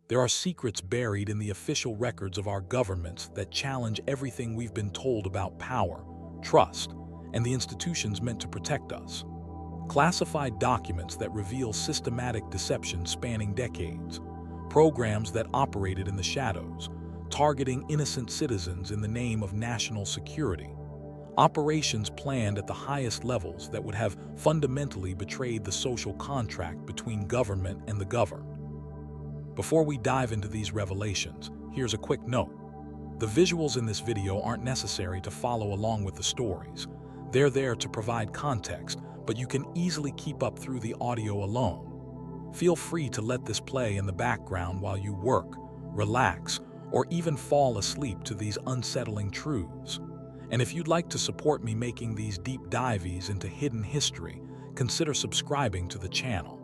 There are secrets buried in the official records of our governments that challenge everything we've been told about power, trust, and the institutions meant to protect us. Classified documents that reveal systematic deception spanning decades, programs that operated in the shadows, targeting innocent citizens in the name of national security, operations planned at the highest levels that would have fundamentally betrayed the social contract between government and the governed. Before we dive into these revelations, here's a quick note. The visuals in this video aren't necessary to follow along with the stories. They're there to provide context, but you can easily keep up through the audio alone. Feel free to let this play in the background while you work, relax, or even fall asleep to these unsettling truths. And if you'd like to support me making these deep dives into hidden history, consider subscribing to the channel.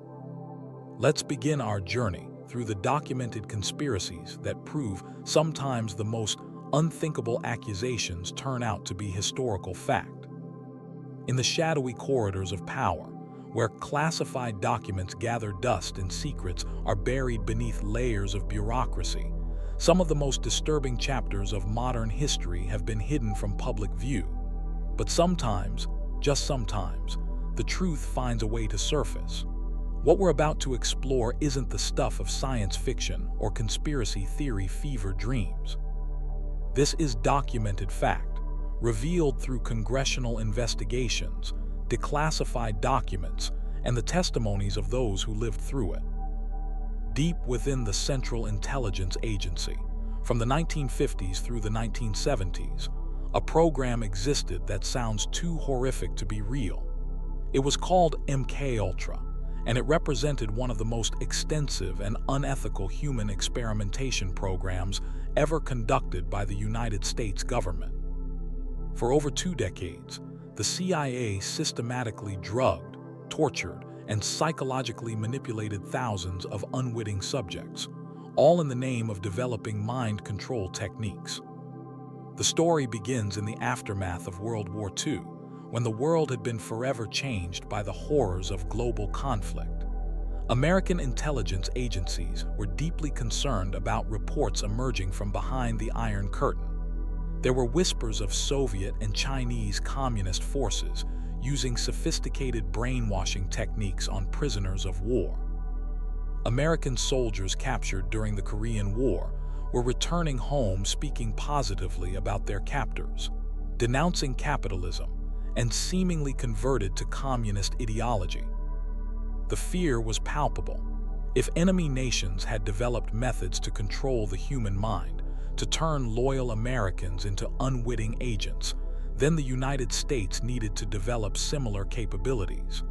Let's begin our journey through the documented conspiracies that prove sometimes the most unthinkable accusations turn out to be historical fact. In the shadowy corridors of power, where classified documents gather dust and secrets are buried beneath layers of bureaucracy, some of the most disturbing chapters of modern history have been hidden from public view. But sometimes, just sometimes, the truth finds a way to surface. What we're about to explore isn't the stuff of science fiction or conspiracy theory fever dreams. This is documented fact, revealed through congressional investigations, declassified documents, and the testimonies of those who lived through it. Deep within the Central Intelligence Agency, from the 1950s through the 1970s, a program existed that sounds too horrific to be real. It was called MK-Ultra, and it represented one of the most extensive and unethical human experimentation programs ever conducted by the United States government. For over 2 decades, the CIA systematically drugged, tortured, and psychologically manipulated thousands of unwitting subjects, all in the name of developing mind control techniques. The story begins in the aftermath of World War II, when the world had been forever changed by the horrors of global conflict. American intelligence agencies were deeply concerned about reports emerging from behind the Iron Curtain. There were whispers of Soviet and Chinese communist forces using sophisticated brainwashing techniques on prisoners of war. American soldiers captured during the Korean War were returning home speaking positively about their captors, denouncing capitalism, and seemingly converted to communist ideology. The fear was palpable. If enemy nations had developed methods to control the human mind, to turn loyal Americans into unwitting agents, then the United States needed to develop similar capabilities.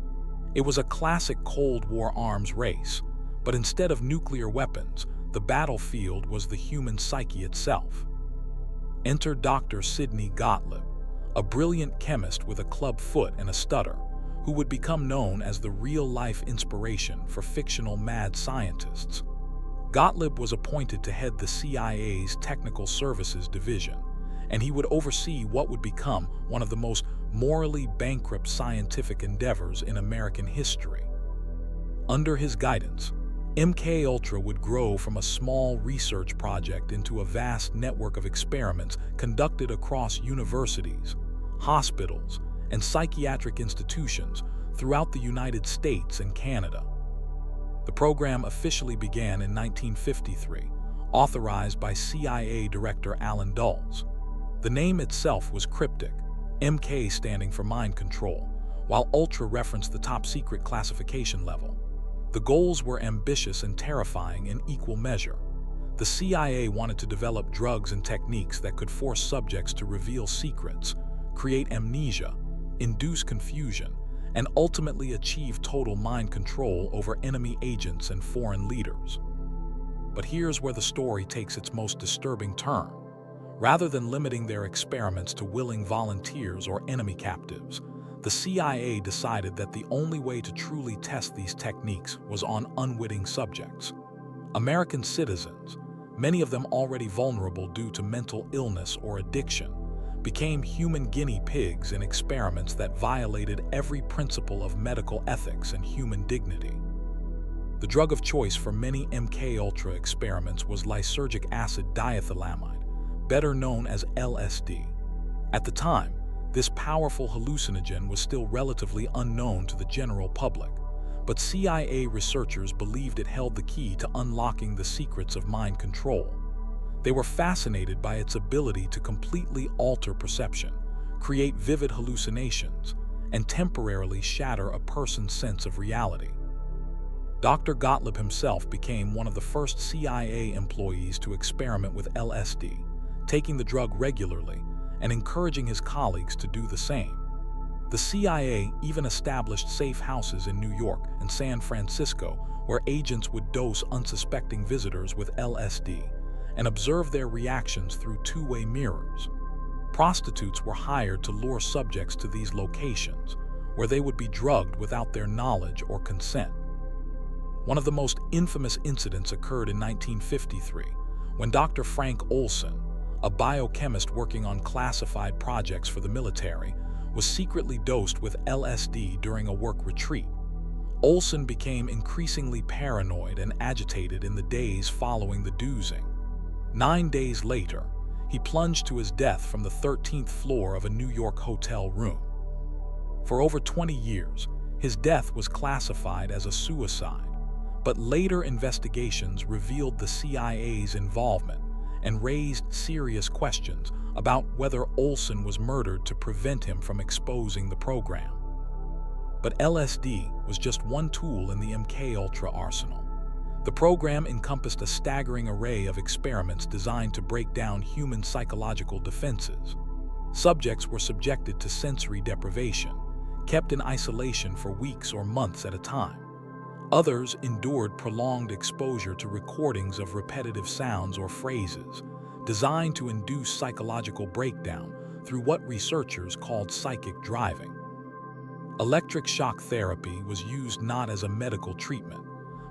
It was a classic Cold War arms race, but instead of nuclear weapons, the battlefield was the human psyche itself. Enter Dr. Sidney Gottlieb, a brilliant chemist with a club foot and a stutter, who would become known as the real-life inspiration for fictional mad scientists. Gottlieb was appointed to head the CIA's Technical Services Division, and he would oversee what would become one of the most morally bankrupt scientific endeavors in American history. Under his guidance, MK-Ultra would grow from a small research project into a vast network of experiments conducted across universities, hospitals, and psychiatric institutions throughout the United States and Canada. The program officially began in 1953, authorized by CIA Director Allen Dulles. The name itself was cryptic, MK standing for mind control, while Ultra referenced the top-secret classification level. The goals were ambitious and terrifying in equal measure. The CIA wanted to develop drugs and techniques that could force subjects to reveal secrets, create amnesia, induce confusion, and ultimately achieve total mind control over enemy agents and foreign leaders. But here's where the story takes its most disturbing turn. Rather than limiting their experiments to willing volunteers or enemy captives, the CIA decided that the only way to truly test these techniques was on unwitting subjects. American citizens, many of them already vulnerable due to mental illness or addiction, became human guinea pigs in experiments that violated every principle of medical ethics and human dignity. The drug of choice for many MK-Ultra experiments was lysergic acid diethylamide, better known as LSD. At the time, this powerful hallucinogen was still relatively unknown to the general public, but CIA researchers believed it held the key to unlocking the secrets of mind control. They were fascinated by its ability to completely alter perception, create vivid hallucinations, and temporarily shatter a person's sense of reality. Dr. Gottlieb himself became one of the first CIA employees to experiment with LSD, taking the drug regularly and encouraging his colleagues to do the same. The CIA even established safe houses in New York and San Francisco where agents would dose unsuspecting visitors with LSD and observe their reactions through two-way mirrors. Prostitutes were hired to lure subjects to these locations, where they would be drugged without their knowledge or consent. One of the most infamous incidents occurred in 1953, when Dr. Frank Olson, a biochemist working on classified projects for the military, was secretly dosed with LSD during a work retreat. Olson became increasingly paranoid and agitated in the days following the dosing. 9 days later, he plunged to his death from the 13th floor of a New York hotel room. For over 20 years, his death was classified as a suicide, but later investigations revealed the CIA's involvement and raised serious questions about whether Olson was murdered to prevent him from exposing the program. But LSD was just one tool in the MK-Ultra arsenal. The program encompassed a staggering array of experiments designed to break down human psychological defenses. Subjects were subjected to sensory deprivation, kept in isolation for weeks or months at a time. Others endured prolonged exposure to recordings of repetitive sounds or phrases, designed to induce psychological breakdown through what researchers called psychic driving. Electric shock therapy was used not as a medical treatment,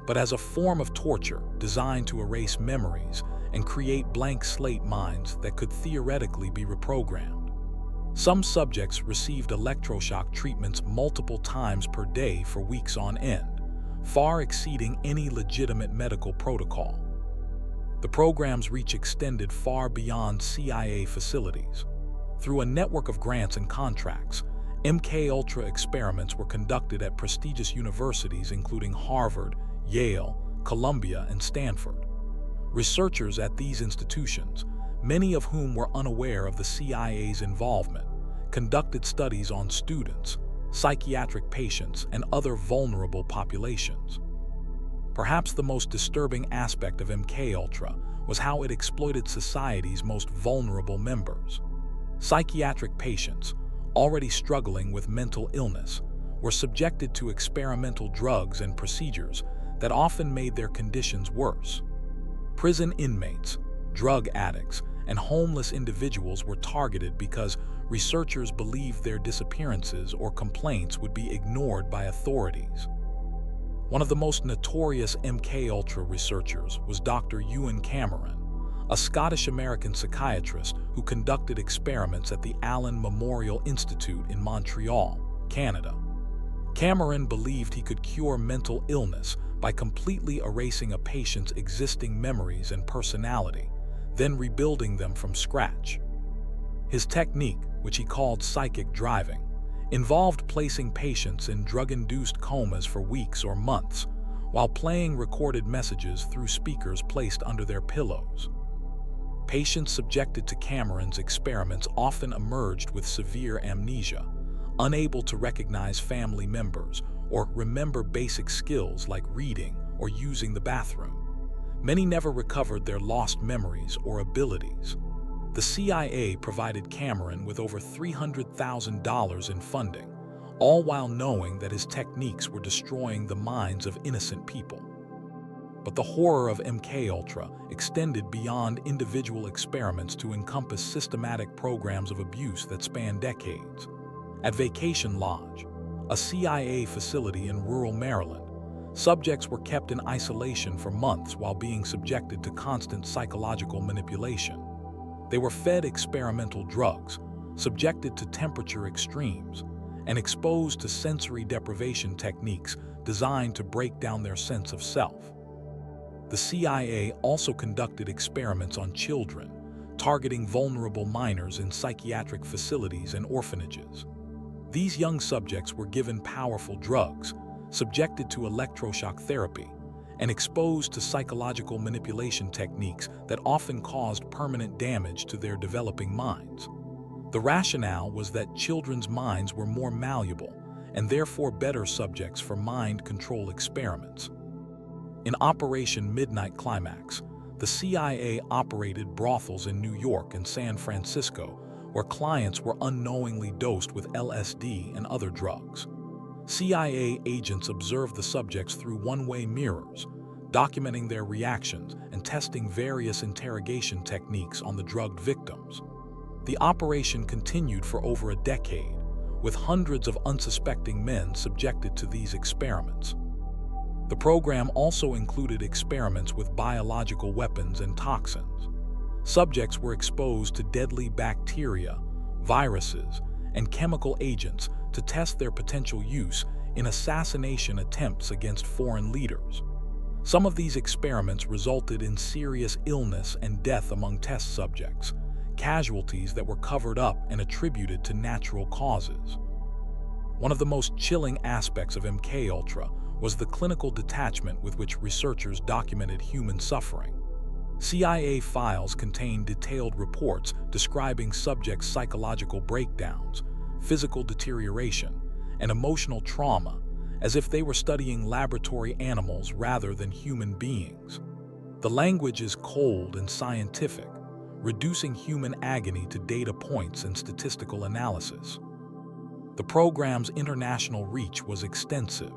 but as a form of torture designed to erase memories and create blank slate minds that could theoretically be reprogrammed. Some subjects received electroshock treatments multiple times per day for weeks on end, far exceeding any legitimate medical protocol. The program's reach extended far beyond CIA facilities. Through a network of grants and contracts, MK-Ultra experiments were conducted at prestigious universities including Harvard, Yale, Columbia, and Stanford. Researchers at these institutions, many of whom were unaware of the CIA's involvement, conducted studies on students, psychiatric patients, and other vulnerable populations. Perhaps the most disturbing aspect of MK-Ultra was how it exploited society's most vulnerable members. Psychiatric patients, already struggling with mental illness, were subjected to experimental drugs and procedures that often made their conditions worse. Prison inmates, drug addicts, and homeless individuals were targeted because researchers believed their disappearances or complaints would be ignored by authorities. One of the most notorious MK-Ultra researchers was Dr. Ewan Cameron, a Scottish-American psychiatrist who conducted experiments at the Allen Memorial Institute in Montreal, Canada. Cameron believed he could cure mental illness by completely erasing a patient's existing memories and personality, then rebuilding them from scratch. His technique, which he called psychic driving, involved placing patients in drug-induced comas for weeks or months, while playing recorded messages through speakers placed under their pillows. Patients subjected to Cameron's experiments often emerged with severe amnesia, unable to recognize family members or remember basic skills like reading or using the bathroom. Many never recovered their lost memories or abilities. The CIA provided Cameron with over $300,000 in funding, all while knowing that his techniques were destroying the minds of innocent people. But the horror of MK-Ultra extended beyond individual experiments to encompass systematic programs of abuse that spanned decades. At Vacation Lodge, a CIA facility in rural Maryland, subjects were kept in isolation for months while being subjected to constant psychological manipulation. They were fed experimental drugs, subjected to temperature extremes, and exposed to sensory deprivation techniques designed to break down their sense of self. The CIA also conducted experiments on children, targeting vulnerable minors in psychiatric facilities and orphanages. These young subjects were given powerful drugs, subjected to electroshock therapy, and exposed to psychological manipulation techniques that often caused permanent damage to their developing minds. The rationale was that children's minds were more malleable and therefore better subjects for mind control experiments. In Operation Midnight Climax, the CIA operated brothels in New York and San Francisco where clients were unknowingly dosed with LSD and other drugs. CIA agents observed the subjects through one-way mirrors, documenting their reactions and testing various interrogation techniques on the drugged victims. The operation continued for over a decade, with hundreds of unsuspecting men subjected to these experiments. The program also included experiments with biological weapons and toxins. Subjects were exposed to deadly bacteria, viruses, and chemical agents to test their potential use in assassination attempts against foreign leaders. Some of these experiments resulted in serious illness and death among test subjects, casualties that were covered up and attributed to natural causes. One of the most chilling aspects of MK-Ultra was the clinical detachment with which researchers documented human suffering. CIA files contained detailed reports describing subjects' psychological breakdowns, physical deterioration, and emotional trauma, as if they were studying laboratory animals rather than human beings. The language is cold and scientific, reducing human agony to data points and statistical analysis. The program's international reach was extensive,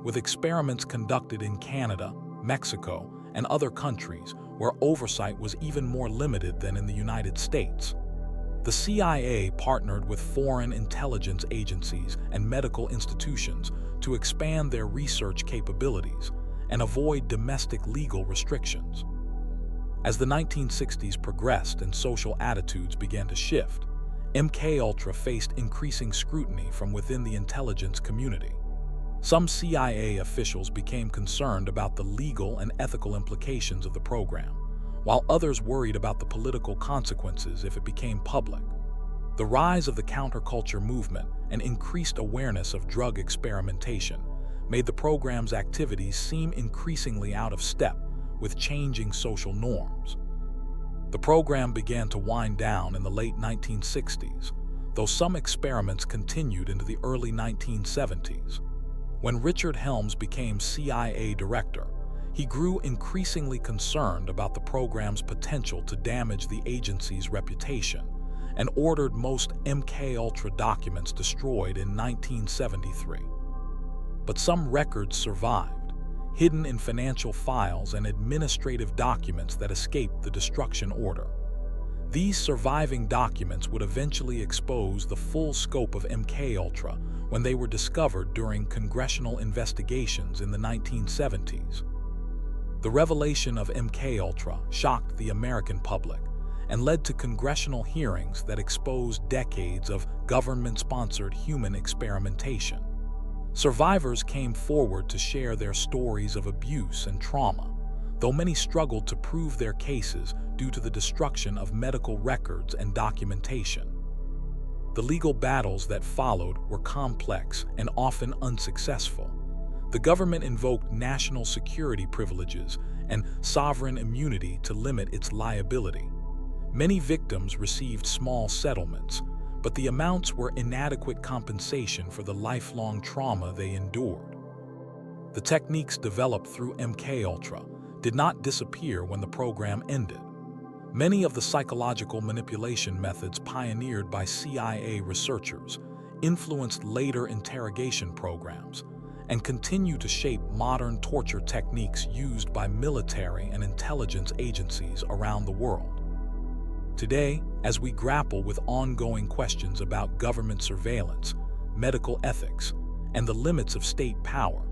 with experiments conducted in Canada, Mexico, and other countries where oversight was even more limited than in the United States. The CIA partnered with foreign intelligence agencies and medical institutions to expand their research capabilities and avoid domestic legal restrictions. As the 1960s progressed and social attitudes began to shift, MK-Ultra faced increasing scrutiny from within the intelligence community. Some CIA officials became concerned about the legal and ethical implications of the program, while others worried about the political consequences if it became public. The rise of the counterculture movement and increased awareness of drug experimentation made the program's activities seem increasingly out of step with changing social norms. The program began to wind down in the late 1960s, though some experiments continued into the early 1970s. When Richard Helms became CIA director, he grew increasingly concerned about the program's potential to damage the agency's reputation and ordered most MK-Ultra documents destroyed in 1973. But some records survived, hidden in financial files and administrative documents that escaped the destruction order. These surviving documents would eventually expose the full scope of MK-Ultra when they were discovered during congressional investigations in the 1970s. The revelation of MK-Ultra shocked the American public and led to congressional hearings that exposed decades of government-sponsored human experimentation. Survivors came forward to share their stories of abuse and trauma, though many struggled to prove their cases due to the destruction of medical records and documentation. The legal battles that followed were complex and often unsuccessful. The government invoked national security privileges and sovereign immunity to limit its liability. Many victims received small settlements, but the amounts were inadequate compensation for the lifelong trauma they endured. The techniques developed through MK-Ultra did not disappear when the program ended. Many of the psychological manipulation methods pioneered by CIA researchers influenced later interrogation programs and continue to shape modern torture techniques used by military and intelligence agencies around the world. Today, as we grapple with ongoing questions about government surveillance, medical ethics, and the limits of state power,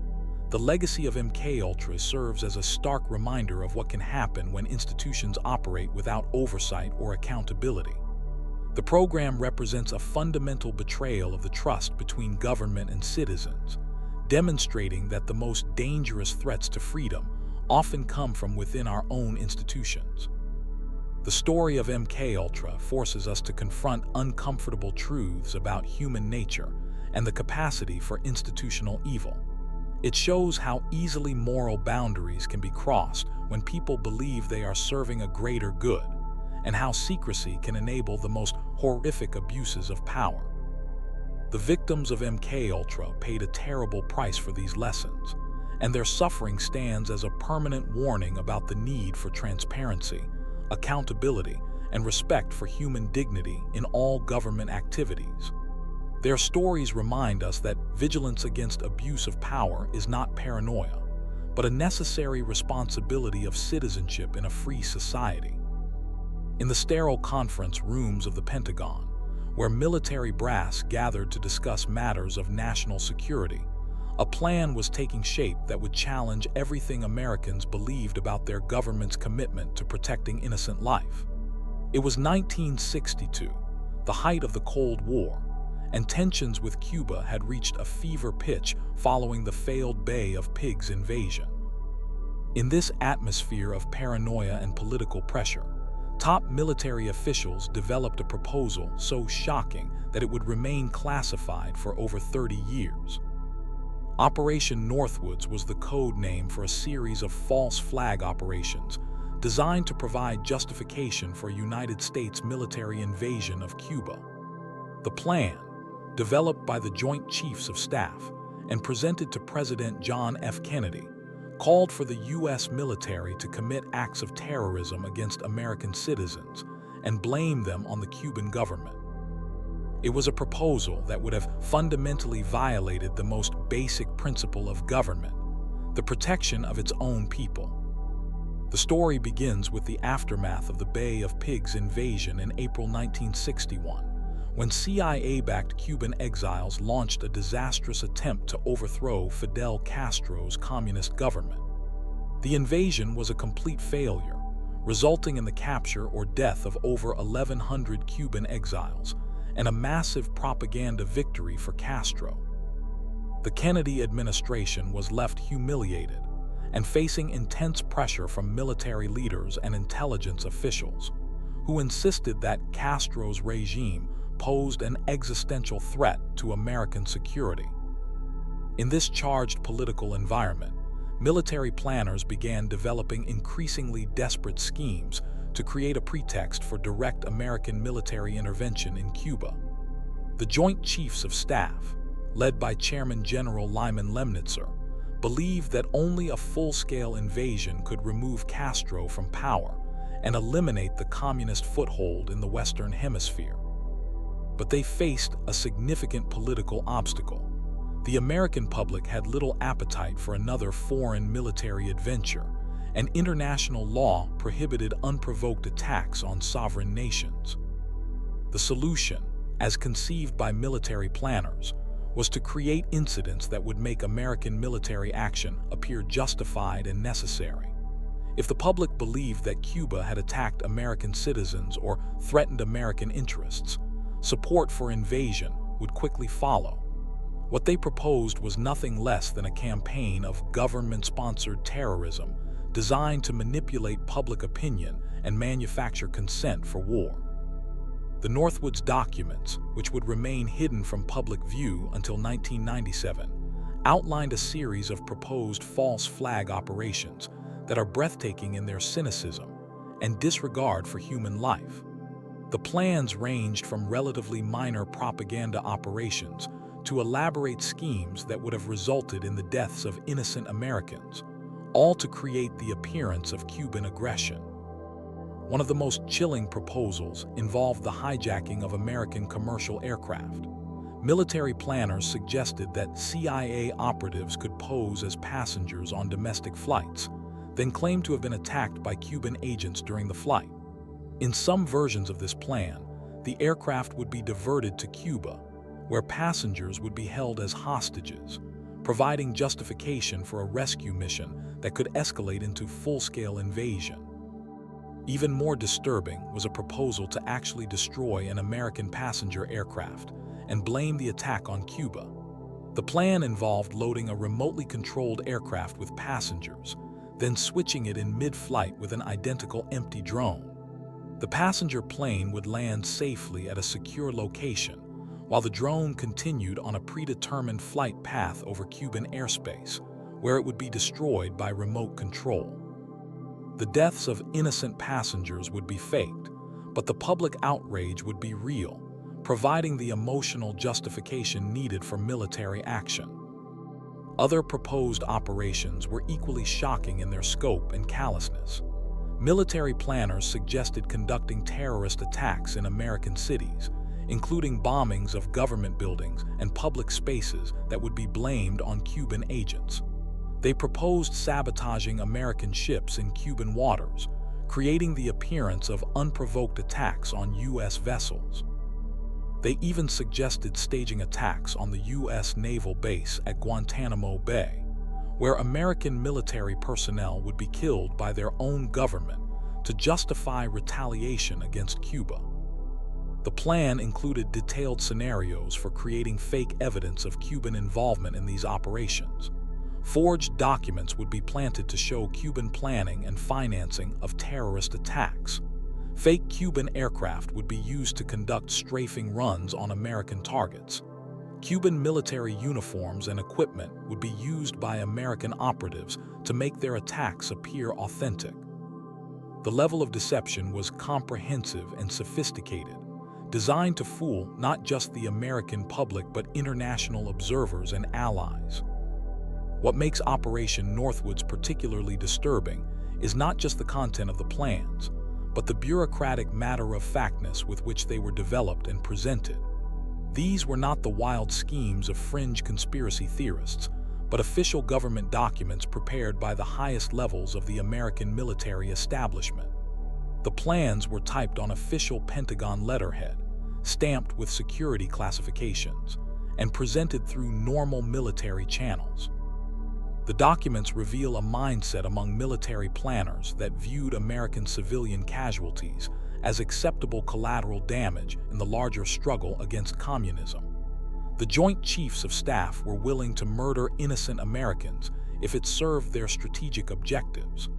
the legacy of MK-Ultra serves as a stark reminder of what can happen when institutions operate without oversight or accountability. The program represents a fundamental betrayal of the trust between government and citizens, demonstrating that the most dangerous threats to freedom often come from within our own institutions. The story of MK-Ultra forces us to confront uncomfortable truths about human nature and the capacity for institutional evil. It shows how easily moral boundaries can be crossed when people believe they are serving a greater good, and how secrecy can enable the most horrific abuses of power. The victims of MK-Ultra paid a terrible price for these lessons, and their suffering stands as a permanent warning about the need for transparency, accountability, and respect for human dignity in all government activities. Their stories remind us that vigilance against abuse of power is not paranoia, but a necessary responsibility of citizenship in a free society. In the sterile conference rooms of the Pentagon, where military brass gathered to discuss matters of national security, a plan was taking shape that would challenge everything Americans believed about their government's commitment to protecting innocent life. It was 1962, the height of the Cold War, and tensions with Cuba had reached a fever pitch following the failed Bay of Pigs invasion. In this atmosphere of paranoia and political pressure, top military officials developed a proposal so shocking that it would remain classified for over 30 years. Operation Northwoods was the code name for a series of false flag operations designed to provide justification for a United States military invasion of Cuba. The plan, developed by the Joint Chiefs of Staff and presented to President John F. Kennedy, called for the U.S. military to commit acts of terrorism against American citizens and blame them on the Cuban government. It was a proposal that would have fundamentally violated the most basic principle of government, the protection of its own people. The story begins with the aftermath of the Bay of Pigs invasion in April 1961, when CIA-backed Cuban exiles launched a disastrous attempt to overthrow Fidel Castro's communist government. The invasion was a complete failure, resulting in the capture or death of over 1,100 Cuban exiles, and a massive propaganda victory for Castro. The Kennedy administration was left humiliated and facing intense pressure from military leaders and intelligence officials, who insisted that Castro's regime posed an existential threat to American security. In this charged political environment, military planners began developing increasingly desperate schemes to create a pretext for direct American military intervention in Cuba. The Joint Chiefs of Staff, led by Chairman General Lyman Lemnitzer, believed that only a full-scale invasion could remove Castro from power and eliminate the communist foothold in the Western Hemisphere. But they faced a significant political obstacle. The American public had little appetite for another foreign military adventure, and international law prohibited unprovoked attacks on sovereign nations. The solution, as conceived by military planners, was to create incidents that would make American military action appear justified and necessary. If the public believed that Cuba had attacked American citizens or threatened American interests, support for invasion would quickly follow. What they proposed was nothing less than a campaign of government-sponsored terrorism designed to manipulate public opinion and manufacture consent for war. The Northwoods documents, which would remain hidden from public view until 1997, outlined a series of proposed false flag operations that are breathtaking in their cynicism and disregard for human life. The plans ranged from relatively minor propaganda operations to elaborate schemes that would have resulted in the deaths of innocent Americans, all to create the appearance of Cuban aggression. One of the most chilling proposals involved the hijacking of American commercial aircraft. Military planners suggested that CIA operatives could pose as passengers on domestic flights, then claim to have been attacked by Cuban agents during the flight. In some versions of this plan, the aircraft would be diverted to Cuba, where passengers would be held as hostages, providing justification for a rescue mission that could escalate into full-scale invasion. Even more disturbing was a proposal to actually destroy an American passenger aircraft and blame the attack on Cuba. The plan involved loading a remotely controlled aircraft with passengers, then switching it in mid-flight with an identical empty drone. The passenger plane would land safely at a secure location, while the drone continued on a predetermined flight path over Cuban airspace, where it would be destroyed by remote control. The deaths of innocent passengers would be faked, but the public outrage would be real, providing the emotional justification needed for military action. Other proposed operations were equally shocking in their scope and callousness. Military planners suggested conducting terrorist attacks in American cities, including bombings of government buildings and public spaces that would be blamed on Cuban agents. They proposed sabotaging American ships in Cuban waters, creating the appearance of unprovoked attacks on U.S. vessels. They even suggested staging attacks on the U.S. naval base at Guantanamo Bay, where American military personnel would be killed by their own government to justify retaliation against Cuba. The plan included detailed scenarios for creating fake evidence of Cuban involvement in these operations. Forged documents would be planted to show Cuban planning and financing of terrorist attacks. Fake Cuban aircraft would be used to conduct strafing runs on American targets. Cuban military uniforms and equipment would be used by American operatives to make their attacks appear authentic. The level of deception was comprehensive and sophisticated, designed to fool not just the American public but international observers and allies. What makes Operation Northwoods particularly disturbing is not just the content of the plans, but the bureaucratic matter-of-factness with which they were developed and presented. These were not the wild schemes of fringe conspiracy theorists, but official government documents prepared by the highest levels of the American military establishment. The plans were typed on official Pentagon letterhead, stamped with security classifications, and presented through normal military channels. The documents reveal a mindset among military planners that viewed American civilian casualties as acceptable collateral damage in the larger struggle against communism. The Joint Chiefs of Staff were willing to murder innocent Americans if it served their strategic objectives.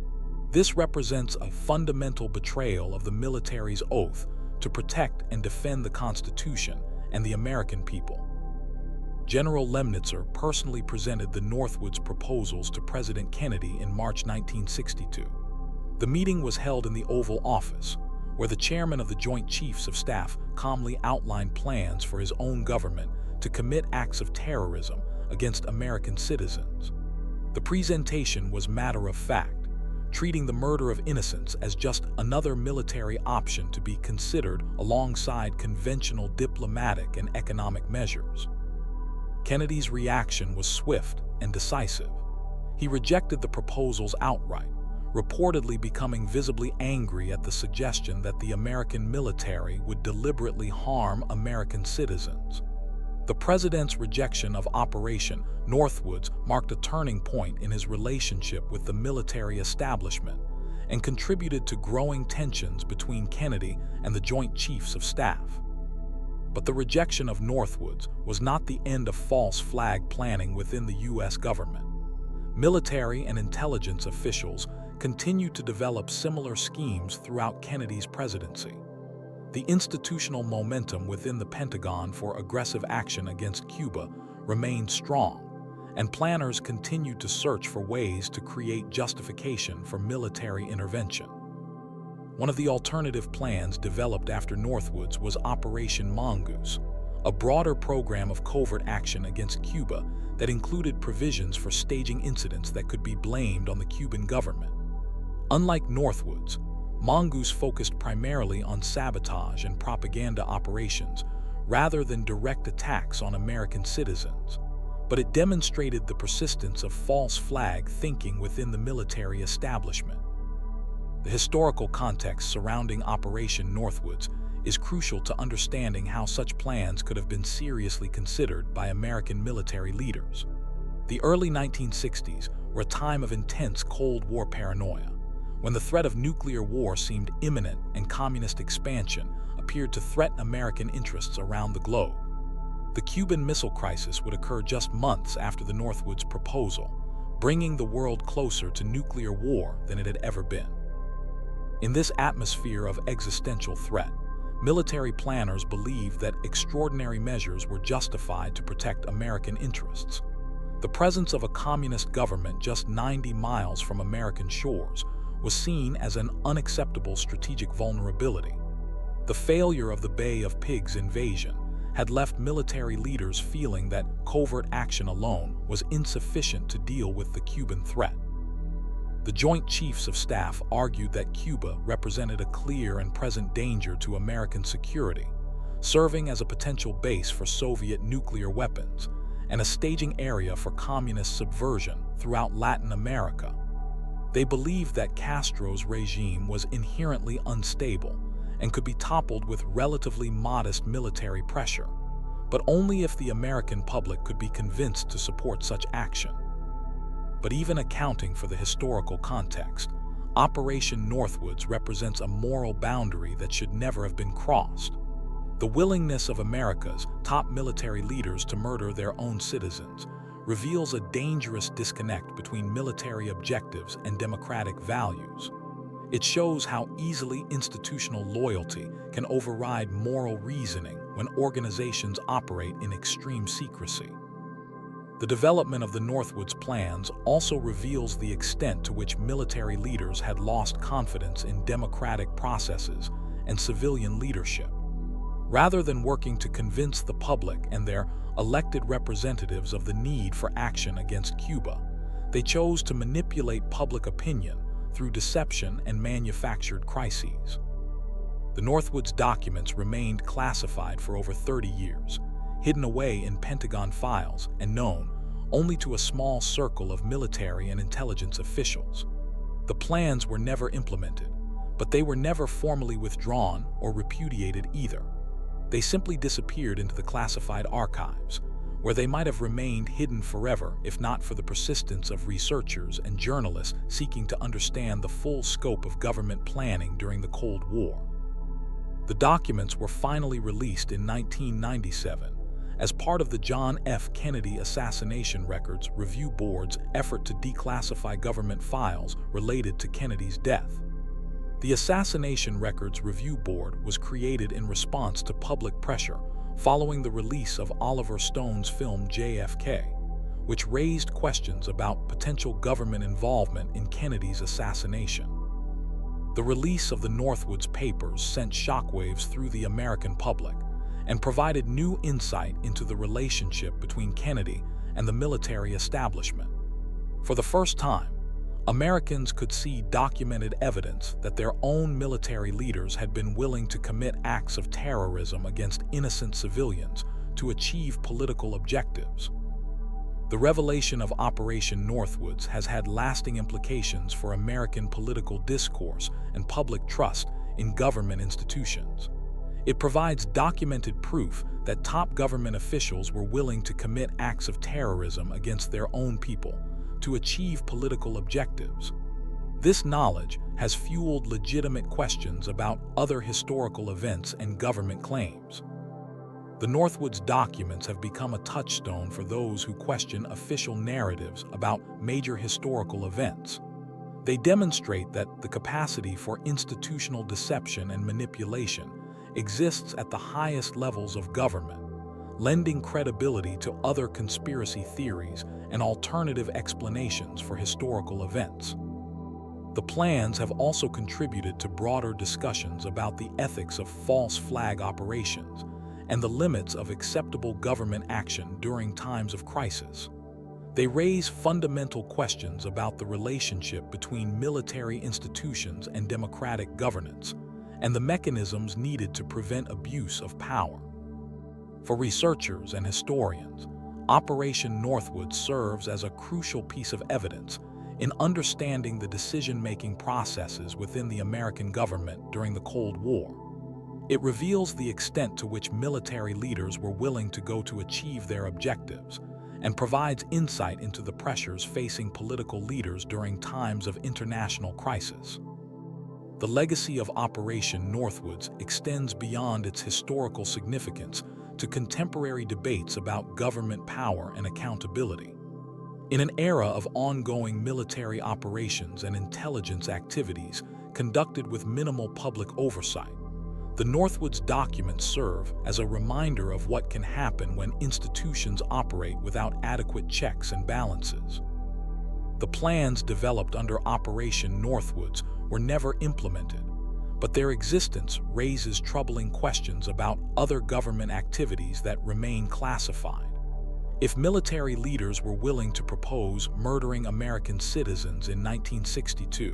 This represents a fundamental betrayal of the military's oath to protect and defend the Constitution and the American people. General Lemnitzer personally presented the Northwoods proposals to President Kennedy in March 1962. The meeting was held in the Oval Office, where the chairman of the Joint Chiefs of Staff calmly outlined plans for his own government to commit acts of terrorism against American citizens. The presentation was matter-of-fact, treating the murder of innocents as just another military option to be considered alongside conventional diplomatic and economic measures. Kennedy's reaction was swift and decisive. He rejected the proposals outright, reportedly becoming visibly angry at the suggestion that the American military would deliberately harm American citizens. The president's rejection of Operation Northwoods marked a turning point in his relationship with the military establishment and contributed to growing tensions between Kennedy and the Joint Chiefs of Staff. But the rejection of Northwoods was not the end of false flag planning within the U.S. government. Military and intelligence officials continued to develop similar schemes throughout Kennedy's presidency. The institutional momentum within the Pentagon for aggressive action against Cuba remained strong, and planners continued to search for ways to create justification for military intervention. One of the alternative plans developed after Northwoods was Operation Mongoose, a broader program of covert action against Cuba that included provisions for staging incidents that could be blamed on the Cuban government. Unlike Northwoods, Mongoose focused primarily on sabotage and propaganda operations rather than direct attacks on American citizens, but it demonstrated the persistence of false flag thinking within the military establishment. The historical context surrounding Operation Northwoods is crucial to understanding how such plans could have been seriously considered by American military leaders. The early 1960s were a time of intense Cold War paranoia, when the threat of nuclear war seemed imminent and communist expansion appeared to threaten American interests around the globe. The Cuban Missile Crisis would occur just months after the Northwoods proposal, bringing the world closer to nuclear war than it had ever been. In this atmosphere of existential threat, military planners believed that extraordinary measures were justified to protect American interests. The presence of a communist government just 90 miles from American shores was seen as an unacceptable strategic vulnerability. The failure of the Bay of Pigs invasion had left military leaders feeling that covert action alone was insufficient to deal with the Cuban threat. The Joint Chiefs of Staff argued that Cuba represented a clear and present danger to American security, serving as a potential base for Soviet nuclear weapons and a staging area for communist subversion throughout Latin America. They believed that Castro's regime was inherently unstable and could be toppled with relatively modest military pressure, but only if the American public could be convinced to support such action. But even accounting for the historical context, Operation Northwoods represents a moral boundary that should never have been crossed. The willingness of America's top military leaders to murder their own citizens reveals a dangerous disconnect between military objectives and democratic values. It shows how easily institutional loyalty can override moral reasoning when organizations operate in extreme secrecy. The development of the Northwoods plans also reveals the extent to which military leaders had lost confidence in democratic processes and civilian leadership. Rather than working to convince the public and their elected representatives of the need for action against Cuba, they chose to manipulate public opinion through deception and manufactured crises. The Northwoods documents remained classified for over 30 years, hidden away in Pentagon files and known only to a small circle of military and intelligence officials. The plans were never implemented, but they were never formally withdrawn or repudiated either. They simply disappeared into the classified archives, where they might have remained hidden forever if not for the persistence of researchers and journalists seeking to understand the full scope of government planning during the Cold War. The documents were finally released in 1997 as part of the John F. Kennedy Assassination Records Review Board's effort to declassify government files related to Kennedy's death. The Assassination Records Review Board was created in response to public pressure following the release of Oliver Stone's film JFK, which raised questions about potential government involvement in Kennedy's assassination. The release of the Northwoods papers sent shockwaves through the American public and provided new insight into the relationship between Kennedy and the military establishment. For the first time, Americans could see documented evidence that their own military leaders had been willing to commit acts of terrorism against innocent civilians to achieve political objectives. The revelation of Operation Northwoods has had lasting implications for American political discourse and public trust in government institutions. It provides documented proof that top government officials were willing to commit acts of terrorism against their own people to achieve political objectives. This knowledge has fueled legitimate questions about other historical events and government claims. The Northwoods documents have become a touchstone for those who question official narratives about major historical events. They demonstrate that the capacity for institutional deception and manipulation exists at the highest levels of government, lending credibility to other conspiracy theories and alternative explanations for historical events. The plans have also contributed to broader discussions about the ethics of false flag operations and the limits of acceptable government action during times of crisis. They raise fundamental questions about the relationship between military institutions and democratic governance, and the mechanisms needed to prevent abuse of power. For researchers and historians, Operation Northwoods serves as a crucial piece of evidence in understanding the decision-making processes within the American government during the Cold War. It reveals the extent to which military leaders were willing to go to achieve their objectives, and provides insight into the pressures facing political leaders during times of international crisis. The legacy of Operation Northwoods extends beyond its historical significance to contemporary debates about government power and accountability. In an era of ongoing military operations and intelligence activities conducted with minimal public oversight, the Northwoods documents serve as a reminder of what can happen when institutions operate without adequate checks and balances. The plans developed under Operation Northwoods were never implemented, but their existence raises troubling questions about other government activities that remain classified. If military leaders were willing to propose murdering American citizens in 1962,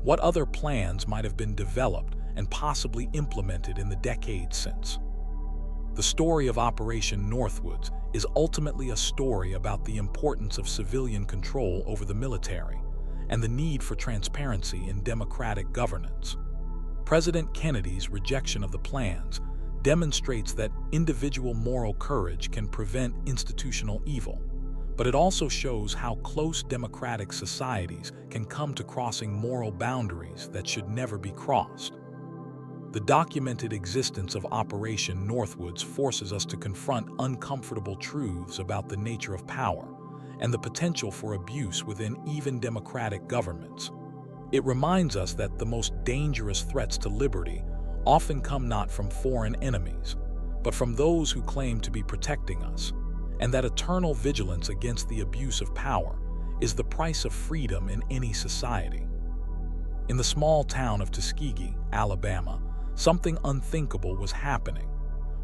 what other plans might have been developed and possibly implemented in the decades since? The story of Operation Northwoods is ultimately a story about the importance of civilian control over the military and the need for transparency in democratic governance. President Kennedy's rejection of the plans demonstrates that individual moral courage can prevent institutional evil, but it also shows how close democratic societies can come to crossing moral boundaries that should never be crossed. The documented existence of Operation Northwoods forces us to confront uncomfortable truths about the nature of power and the potential for abuse within even democratic governments. It reminds us that the most dangerous threats to liberty often come not from foreign enemies, but from those who claim to be protecting us, and that eternal vigilance against the abuse of power is the price of freedom in any society. In the small town of Tuskegee, Alabama, something unthinkable was happening.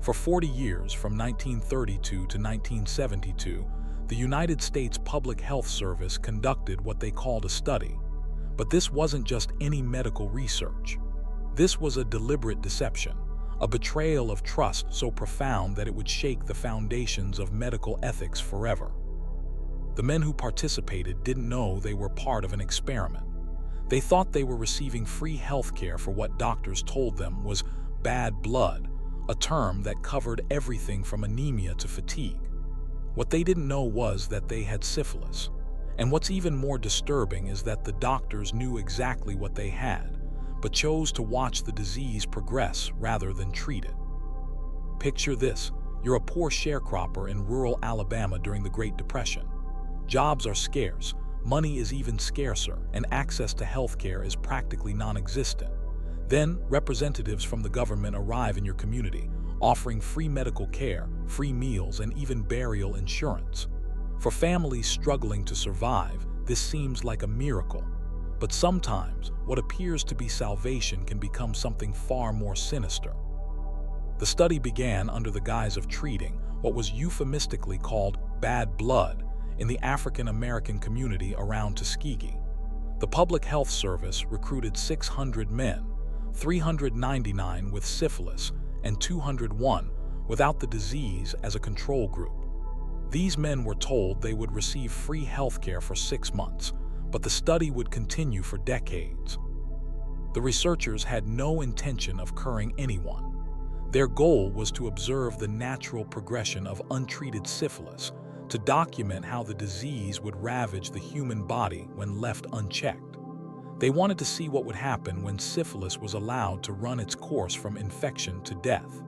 For 40 years, from 1932 to 1972, the United States Public Health Service conducted what they called a study. But this wasn't just any medical research. This was a deliberate deception, a betrayal of trust so profound that it would shake the foundations of medical ethics forever. The men who participated didn't know they were part of an experiment. They thought they were receiving free health care for what doctors told them was bad blood, a term that covered everything from anemia to fatigue. What they didn't know was that they had syphilis. And what's even more disturbing is that the doctors knew exactly what they had, but chose to watch the disease progress rather than treat it. Picture this: you're a poor sharecropper in rural Alabama during the Great Depression. Jobs are scarce, money is even scarcer, and access to health care is practically non-existent. Then, representatives from the government arrive in your community, offering free medical care, free meals, and even burial insurance. For families struggling to survive, this seems like a miracle. But sometimes, what appears to be salvation can become something far more sinister. The study began under the guise of treating what was euphemistically called bad blood in the African American community around Tuskegee. The Public Health Service recruited 600 men, 399 with syphilis and 201 without the disease as a control group. These men were told they would receive free health care for 6 months, but the study would continue for decades. The researchers had no intention of curing anyone. Their goal was to observe the natural progression of untreated syphilis, to document how the disease would ravage the human body when left unchecked. They wanted to see what would happen when syphilis was allowed to run its course from infection to death.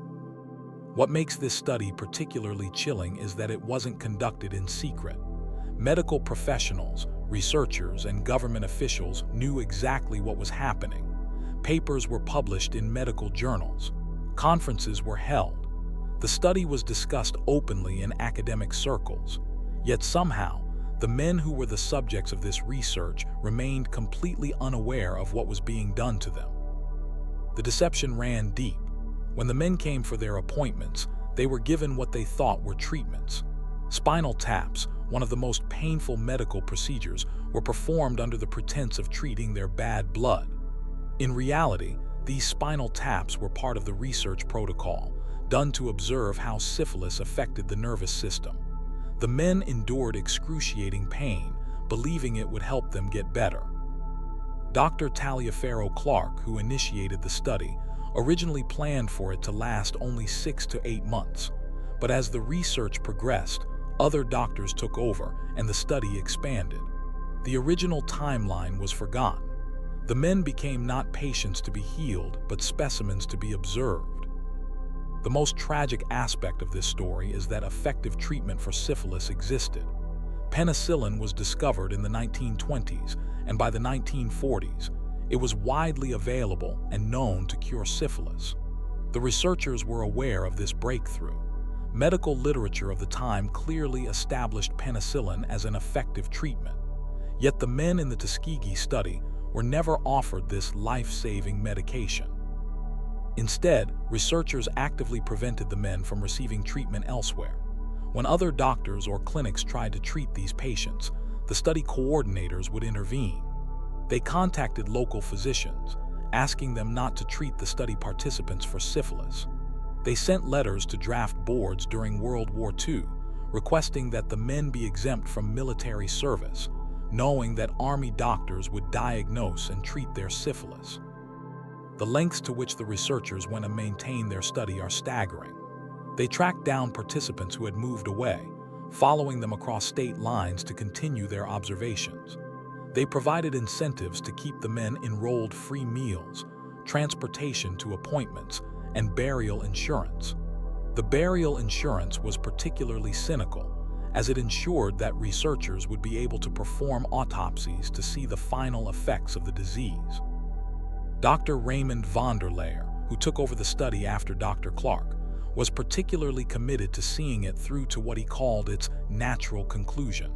What makes this study particularly chilling is that it wasn't conducted in secret. Medical professionals, researchers, and government officials knew exactly what was happening. Papers were published in medical journals. Conferences were held. The study was discussed openly in academic circles. Yet somehow, the men who were the subjects of this research remained completely unaware of what was being done to them. The deception ran deep. When the men came for their appointments, they were given what they thought were treatments. Spinal taps, one of the most painful medical procedures, were performed under the pretense of treating their bad blood. In reality, these spinal taps were part of the research protocol, done to observe how syphilis affected the nervous system. The men endured excruciating pain, believing it would help them get better. Dr. Taliaferro Clark, who initiated the study, originally planned for it to last only 6 to 8 months. But as the research progressed, other doctors took over and the study expanded. The original timeline was forgotten. The men became not patients to be healed, but specimens to be observed. The most tragic aspect of this story is that effective treatment for syphilis existed. Penicillin was discovered in the 1920s, and by the 1940s, it was widely available and known to cure syphilis. The researchers were aware of this breakthrough. Medical literature of the time clearly established penicillin as an effective treatment. Yet the men in the Tuskegee study were never offered this life-saving medication. Instead, researchers actively prevented the men from receiving treatment elsewhere. When other doctors or clinics tried to treat these patients, the study coordinators would intervene. They contacted local physicians, asking them not to treat the study participants for syphilis. They sent letters to draft boards during World War II, requesting that the men be exempt from military service, knowing that Army doctors would diagnose and treat their syphilis. The lengths to which the researchers went to maintain their study are staggering. They tracked down participants who had moved away, following them across state lines to continue their observations. They provided incentives to keep the men enrolled: free meals, transportation to appointments, and burial insurance. The burial insurance was particularly cynical, as it ensured that researchers would be able to perform autopsies to see the final effects of the disease. Dr. Raymond Vonderleyer, who took over the study after Dr. Clark, was particularly committed to seeing it through to what he called its natural conclusion.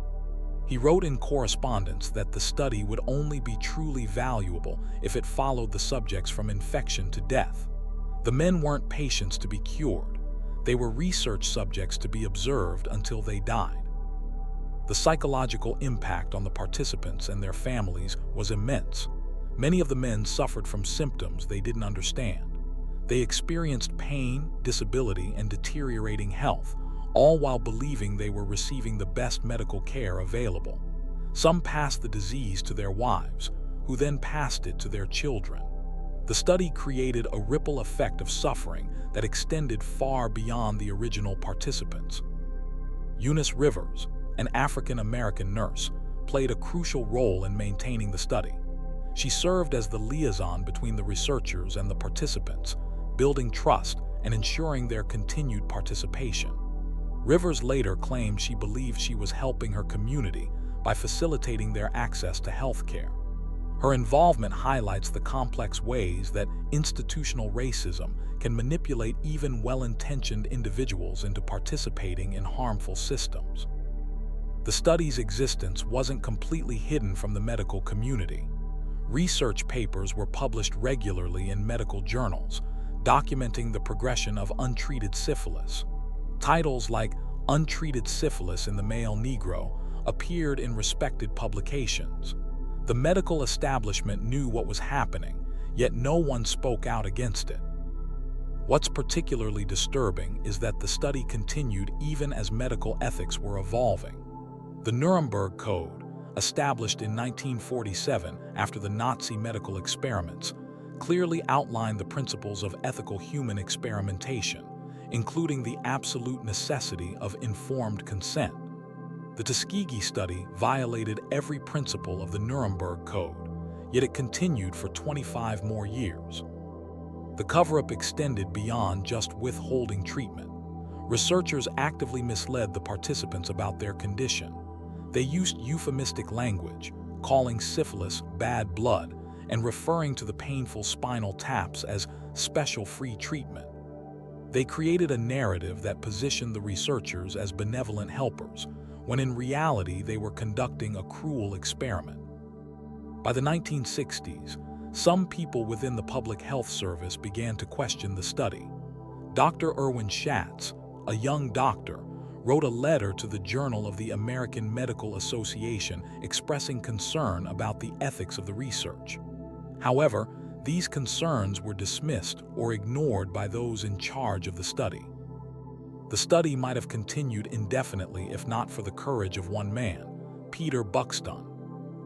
He wrote in correspondence that the study would only be truly valuable if it followed the subjects from infection to death. The men weren't patients to be cured. They were research subjects to be observed until they died. The psychological impact on the participants and their families was immense. Many of the men suffered from symptoms they didn't understand. They experienced pain, disability, and deteriorating health, all while believing they were receiving the best medical care available. Some passed the disease to their wives, who then passed it to their children. The study created a ripple effect of suffering that extended far beyond the original participants. Eunice Rivers, an African-American nurse, played a crucial role in maintaining the study. She served as the liaison between the researchers and the participants, building trust and ensuring their continued participation. Rivers later claimed she believed she was helping her community by facilitating their access to health care. Her involvement highlights the complex ways that institutional racism can manipulate even well-intentioned individuals into participating in harmful systems. The study's existence wasn't completely hidden from the medical community. Research papers were published regularly in medical journals, documenting the progression of untreated syphilis. Titles like "Untreated Syphilis in the Male Negro" appeared in respected publications. The medical establishment knew what was happening, yet no one spoke out against it. What's particularly disturbing is that the study continued even as medical ethics were evolving. The Nuremberg Code, established in 1947 after the Nazi medical experiments, clearly outlined the principles of ethical human experimentation, including the absolute necessity of informed consent. The Tuskegee study violated every principle of the Nuremberg Code, yet it continued for 25 more years. The cover-up extended beyond just withholding treatment. Researchers actively misled the participants about their condition. They used euphemistic language, calling syphilis bad blood and referring to the painful spinal taps as special free treatment. They created a narrative that positioned the researchers as benevolent helpers, when in reality they were conducting a cruel experiment. By the 1960s, some people within the public health service began to question the study. Dr. Erwin Schatz, a young doctor, wrote a letter to the Journal of the American Medical Association expressing concern about the ethics of the research. However, these concerns were dismissed or ignored by those in charge of the study. The study might have continued indefinitely if not for the courage of one man, Peter Buxton.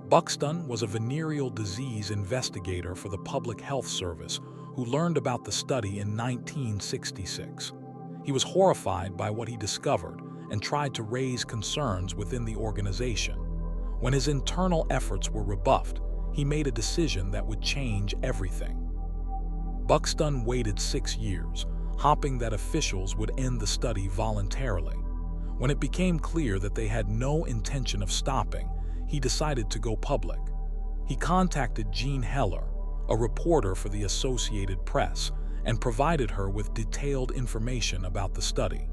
Buxton was a venereal disease investigator for the Public Health Service who learned about the study in 1966. He was horrified by what he discovered and tried to raise concerns within the organization. When his internal efforts were rebuffed, he made a decision that would change everything. Buxton waited 6 years, hoping that officials would end the study voluntarily. When it became clear that they had no intention of stopping, he decided to go public. He contacted Jean Heller, a reporter for the Associated Press, and provided her with detailed information about the study.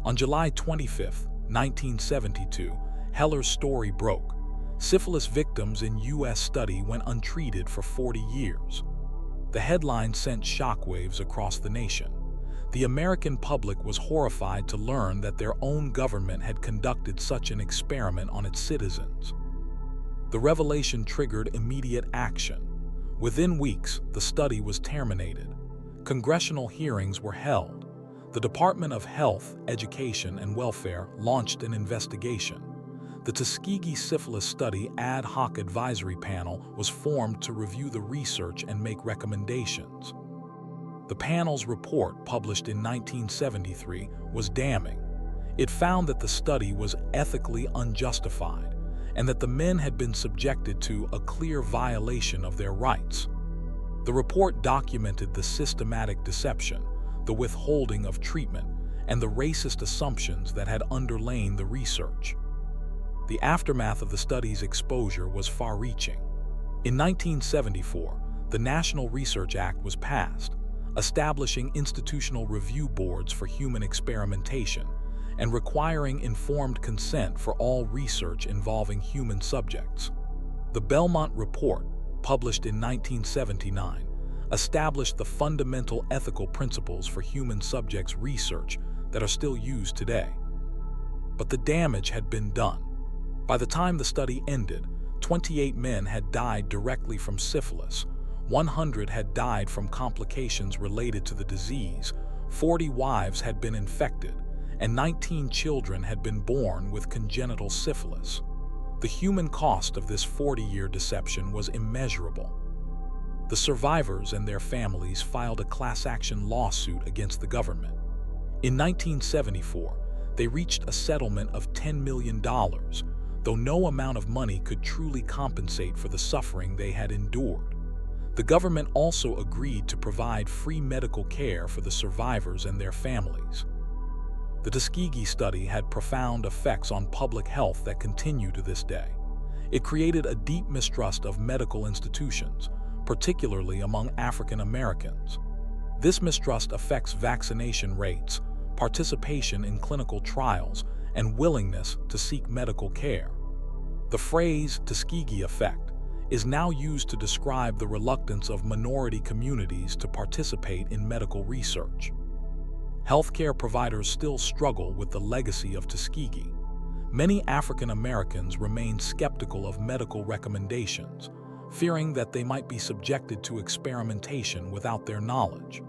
On July 25, 1972, Heller's story broke. Syphilis victims in U.S. study went untreated for 40 years. The headline sent shockwaves across the nation. The American public was horrified to learn that their own government had conducted such an experiment on its citizens. The revelation triggered immediate action. Within weeks, the study was terminated. Congressional hearings were held. The Department of Health, Education, and Welfare launched an investigation. The Tuskegee Syphilis Study Ad Hoc Advisory Panel was formed to review the research and make recommendations. The panel's report, published in 1973, was damning. It found that the study was ethically unjustified and that the men had been subjected to a clear violation of their rights. The report documented the systematic deception, the withholding of treatment, and the racist assumptions that had underlain the research. The aftermath of the study's exposure was far-reaching. In 1974, the National Research Act was passed, establishing institutional review boards for human experimentation and requiring informed consent for all research involving human subjects. The Belmont Report, published in 1979, established the fundamental ethical principles for human subjects research that are still used today. But the damage had been done. By the time the study ended, 28 men had died directly from syphilis, 100 had died from complications related to the disease, 40 wives had been infected, and 19 children had been born with congenital syphilis. The human cost of this 40-year deception was immeasurable. The survivors and their families filed a class-action lawsuit against the government. In 1974, they reached a settlement of $10 million, though no amount of money could truly compensate for the suffering they had endured. The government also agreed to provide free medical care for the survivors and their families. The Tuskegee study had profound effects on public health that continue to this day. It created a deep mistrust of medical institutions, particularly among African Americans. This mistrust affects vaccination rates, participation in clinical trials, and willingness to seek medical care. The phrase Tuskegee effect is now used to describe the reluctance of minority communities to participate in medical research. Healthcare providers still struggle with the legacy of Tuskegee. Many African Americans remain skeptical of medical recommendations, fearing that they might be subjected to experimentation without their knowledge.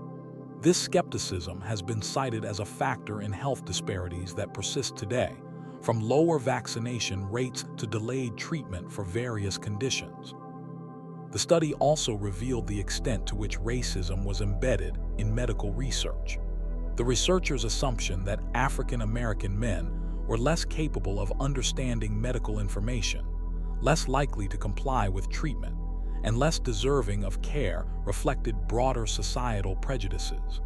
This skepticism has been cited as a factor in health disparities that persist today, from lower vaccination rates to delayed treatment for various conditions. The study also revealed the extent to which racism was embedded in medical research. The researchers' assumption that African American men were less capable of understanding medical information, less likely to comply with treatment, and less deserving of care reflected broader societal prejudices.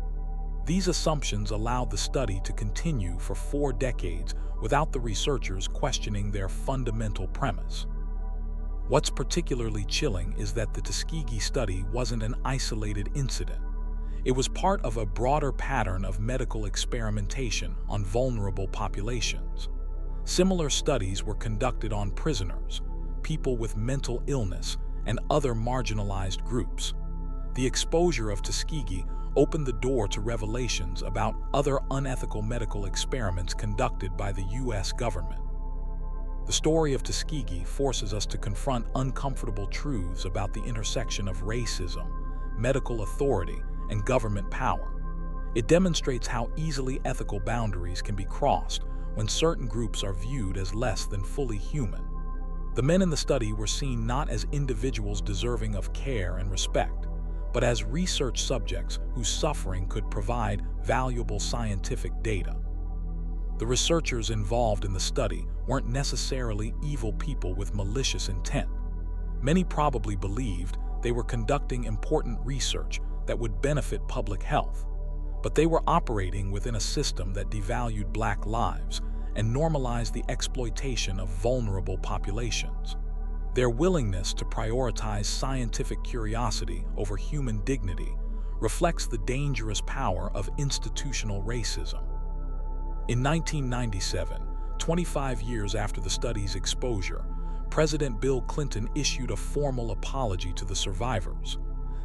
These assumptions allowed the study to continue for 4 decades without the researchers questioning their fundamental premise. What's particularly chilling is that the Tuskegee study wasn't an isolated incident. It was part of a broader pattern of medical experimentation on vulnerable populations. Similar studies were conducted on prisoners, people with mental illness, and other marginalized groups. The exposure of Tuskegee opened the door to revelations about other unethical medical experiments conducted by the U.S. government. The story of Tuskegee forces us to confront uncomfortable truths about the intersection of racism, medical authority, and government power. It demonstrates how easily ethical boundaries can be crossed when certain groups are viewed as less than fully human. The men in the study were seen not as individuals deserving of care and respect, but as research subjects whose suffering could provide valuable scientific data. The researchers involved in the study weren't necessarily evil people with malicious intent. Many probably believed they were conducting important research that would benefit public health, but they were operating within a system that devalued black lives and normalized the exploitation of vulnerable populations. Their willingness to prioritize scientific curiosity over human dignity reflects the dangerous power of institutional racism. In 1997, 25 years after the study's exposure, President Bill Clinton issued a formal apology to the survivors.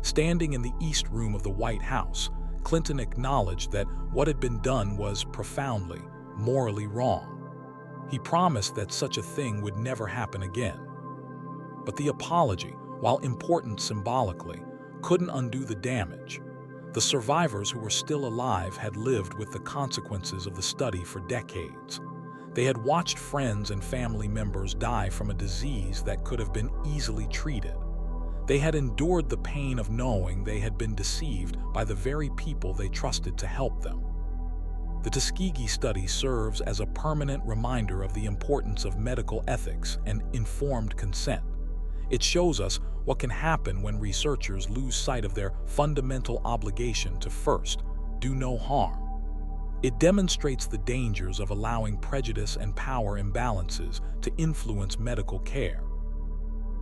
Standing in the East Room of the White House, Clinton acknowledged that what had been done was profoundly, morally wrong. He promised that such a thing would never happen again. But the apology, while important symbolically, couldn't undo the damage. The survivors who were still alive had lived with the consequences of the study for decades. They had watched friends and family members die from a disease that could have been easily treated. They had endured the pain of knowing they had been deceived by the very people they trusted to help them. The Tuskegee study serves as a permanent reminder of the importance of medical ethics and informed consent. It shows us what can happen when researchers lose sight of their fundamental obligation to first, do no harm. It demonstrates the dangers of allowing prejudice and power imbalances to influence medical care.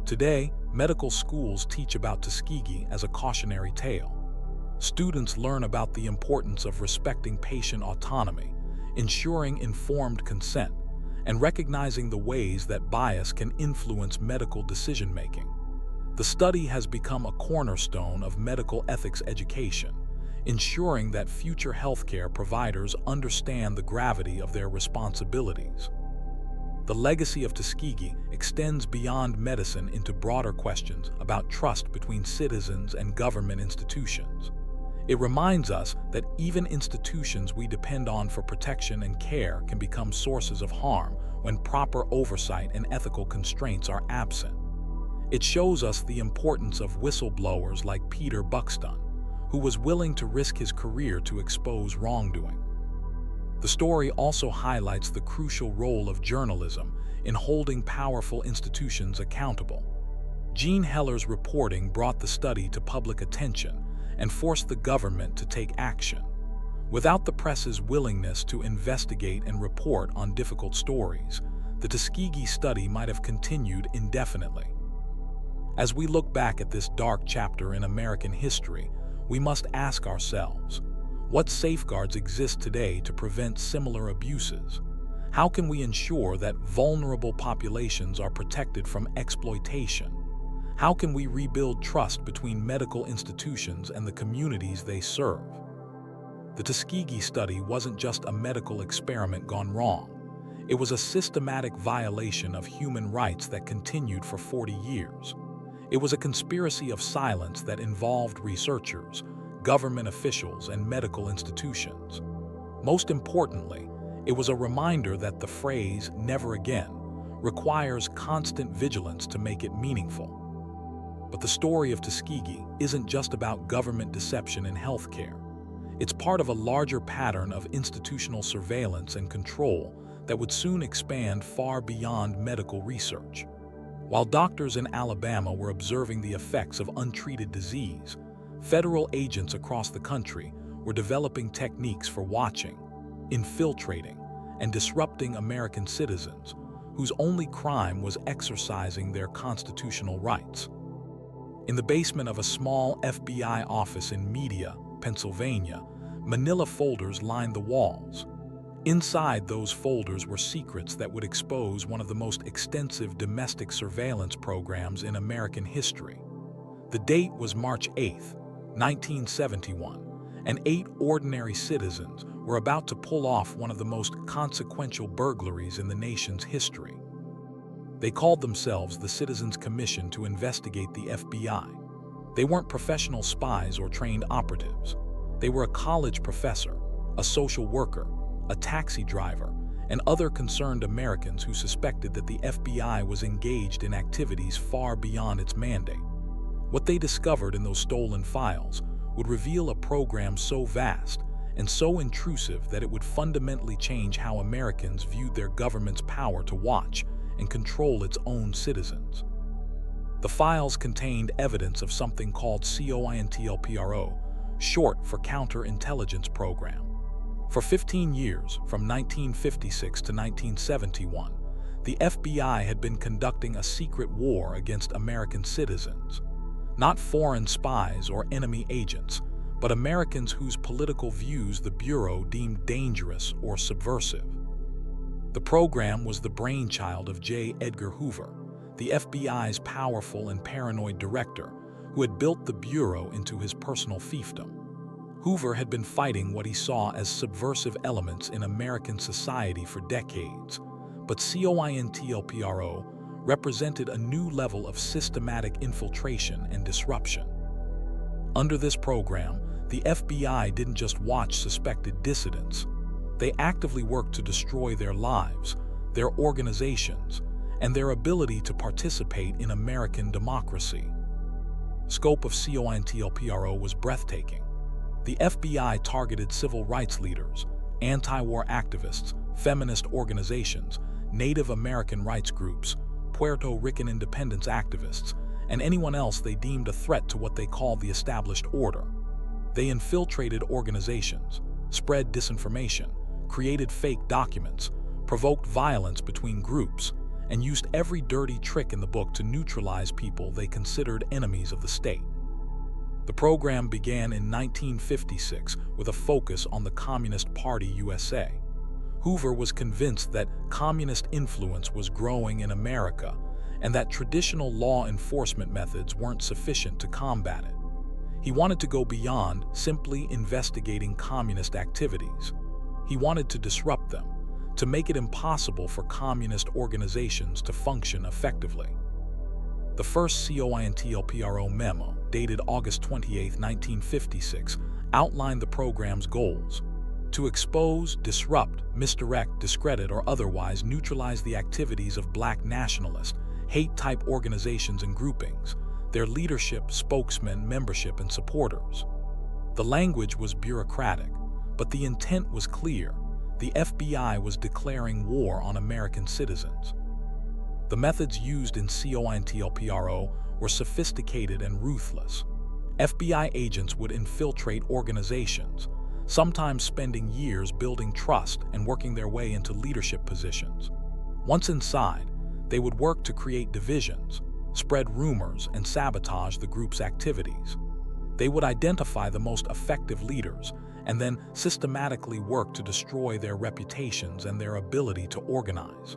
Today, medical schools teach about Tuskegee as a cautionary tale. Students learn about the importance of respecting patient autonomy, ensuring informed consent, and recognizing the ways that bias can influence medical decision-making. The study has become a cornerstone of medical ethics education, ensuring that future healthcare providers understand the gravity of their responsibilities. The legacy of Tuskegee extends beyond medicine into broader questions about trust between citizens and government institutions. It reminds us that even institutions we depend on for protection and care can become sources of harm when proper oversight and ethical constraints are absent. It shows us the importance of whistleblowers like Peter Buxton, who was willing to risk his career to expose wrongdoing. The story also highlights the crucial role of journalism in holding powerful institutions accountable. Jean Heller's reporting brought the study to public attention and forced the government to take action. Without the press's willingness to investigate and report on difficult stories, the Tuskegee study might have continued indefinitely. As we look back at this dark chapter in American history, we must ask ourselves, what safeguards exist today to prevent similar abuses? How can we ensure that vulnerable populations are protected from exploitation? How can we rebuild trust between medical institutions and the communities they serve? The Tuskegee study wasn't just a medical experiment gone wrong. It was a systematic violation of human rights that continued for 40 years. It was a conspiracy of silence that involved researchers, government officials, and medical institutions. Most importantly, it was a reminder that the phrase "never again" requires constant vigilance to make it meaningful. But the story of Tuskegee isn't just about government deception in healthcare. It's part of a larger pattern of institutional surveillance and control that would soon expand far beyond medical research. While doctors in Alabama were observing the effects of untreated disease, federal agents across the country were developing techniques for watching, infiltrating, and disrupting American citizens whose only crime was exercising their constitutional rights. In the basement of a small FBI office in Media, Pennsylvania, manila folders lined the walls. Inside those folders were secrets that would expose one of the most extensive domestic surveillance programs in American history. The date was March 8, 1971, and 8 ordinary citizens were about to pull off one of the most consequential burglaries in the nation's history. They called themselves the Citizens Commission to investigate the FBI. They weren't professional spies or trained operatives. They were a college professor, a social worker, a taxi driver, and other concerned Americans who suspected that the FBI was engaged in activities far beyond its mandate. What they discovered in those stolen files would reveal a program so vast and so intrusive that it would fundamentally change how Americans viewed their government's power to watch and control its own citizens. The files contained evidence of something called COINTELPRO, short for Counterintelligence Program. For 15 years, from 1956 to 1971, the FBI had been conducting a secret war against American citizens. Not foreign spies or enemy agents, but Americans whose political views the Bureau deemed dangerous or subversive. The program was the brainchild of J. Edgar Hoover, the FBI's powerful and paranoid director, who had built the Bureau into his personal fiefdom. Hoover had been fighting what he saw as subversive elements in American society for decades, but COINTELPRO represented a new level of systematic infiltration and disruption. Under this program, the FBI didn't just watch suspected dissidents. They actively worked to destroy their lives, their organizations, and their ability to participate in American democracy. Scope of COINTELPRO was breathtaking. The FBI targeted civil rights leaders, anti-war activists, feminist organizations, Native American rights groups, Puerto Rican independence activists, and anyone else they deemed a threat to what they called the established order. They infiltrated organizations, spread disinformation, created fake documents, provoked violence between groups, and used every dirty trick in the book to neutralize people they considered enemies of the state. The program began in 1956 with a focus on the Communist Party USA. Hoover was convinced that communist influence was growing in America and that traditional law enforcement methods weren't sufficient to combat it. He wanted to go beyond simply investigating communist activities. He wanted to disrupt them, to make it impossible for communist organizations to function effectively. The first COINTELPRO memo, dated August 28, 1956, outlined the program's goals: to expose, disrupt, misdirect, discredit, or otherwise neutralize the activities of black nationalist, hate-type organizations and groupings, their leadership, spokesmen, membership, and supporters. The language was bureaucratic, but the intent was clear. The FBI was declaring war on American citizens. The methods used in COINTELPRO were sophisticated and ruthless. FBI agents would infiltrate organizations, sometimes spending years building trust and working their way into leadership positions. Once inside, they would work to create divisions, spread rumors, and sabotage the group's activities. They would identify the most effective leaders and then systematically work to destroy their reputations and their ability to organize.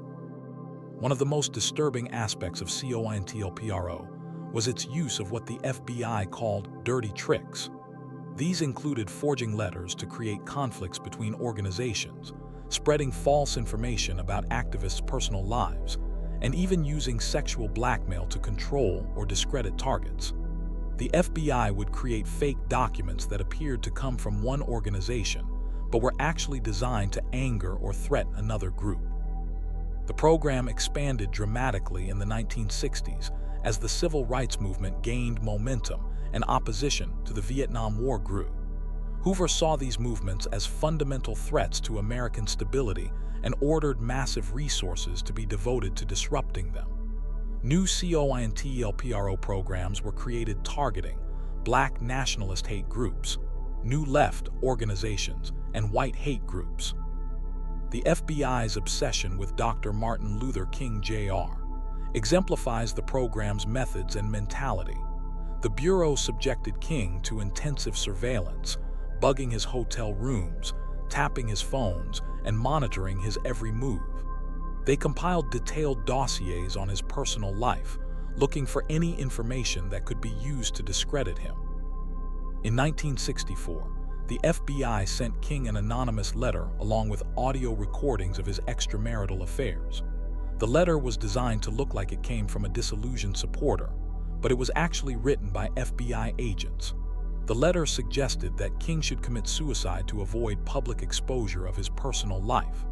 One of the most disturbing aspects of COINTELPRO was its use of what the FBI called dirty tricks. These included forging letters to create conflicts between organizations, spreading false information about activists' personal lives, and even using sexual blackmail to control or discredit targets. The FBI would create fake documents that appeared to come from one organization, but were actually designed to anger or threaten another group. The program expanded dramatically in the 1960s as the civil rights movement gained momentum and opposition to the Vietnam War grew. Hoover saw these movements as fundamental threats to American stability and ordered massive resources to be devoted to disrupting them. New COINTELPRO programs were created targeting black nationalist hate groups, new left organizations, and white hate groups. The FBI's obsession with Dr. Martin Luther King Jr. exemplifies the program's methods and mentality. The Bureau subjected King to intensive surveillance, bugging his hotel rooms, tapping his phones, and monitoring his every move. They compiled detailed dossiers on his personal life, looking for any information that could be used to discredit him. In 1964, the FBI sent King an anonymous letter along with audio recordings of his extramarital affairs. The letter was designed to look like it came from a disillusioned supporter, but it was actually written by FBI agents. The letter suggested that King should commit suicide to avoid public exposure of his personal life.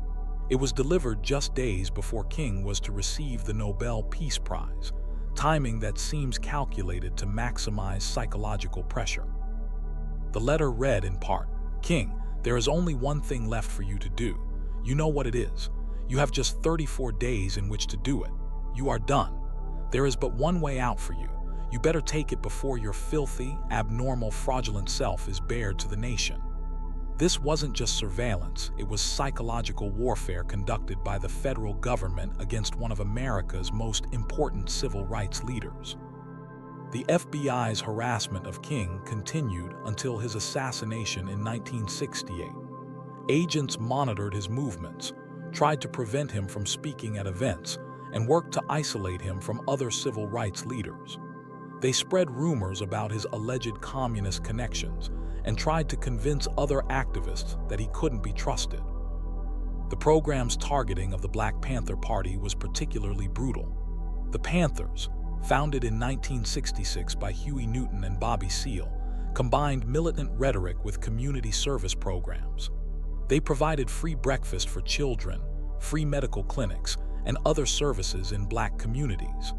It was delivered just days before King was to receive the Nobel Peace Prize, timing that seems calculated to maximize psychological pressure. The letter read in part, "King, there is only one thing left for you to do. You know what it is. You have just 34 days in which to do it. You are done. There is but one way out for you. You better take it before your filthy, abnormal, fraudulent self is bared to the nation. This wasn't just surveillance, it was psychological warfare conducted by the federal government against one of America's most important civil rights leaders. The FBI's harassment of King continued until his assassination in 1968. Agents monitored his movements, tried to prevent him from speaking at events, and worked to isolate him from other civil rights leaders. They spread rumors about his alleged communist connections and tried to convince other activists that he couldn't be trusted. The program's targeting of the Black Panther Party was particularly brutal. The Panthers, founded in 1966 by Huey Newton and Bobby Seale, combined militant rhetoric with community service programs. They provided free breakfast for children, free medical clinics, and other services in Black communities.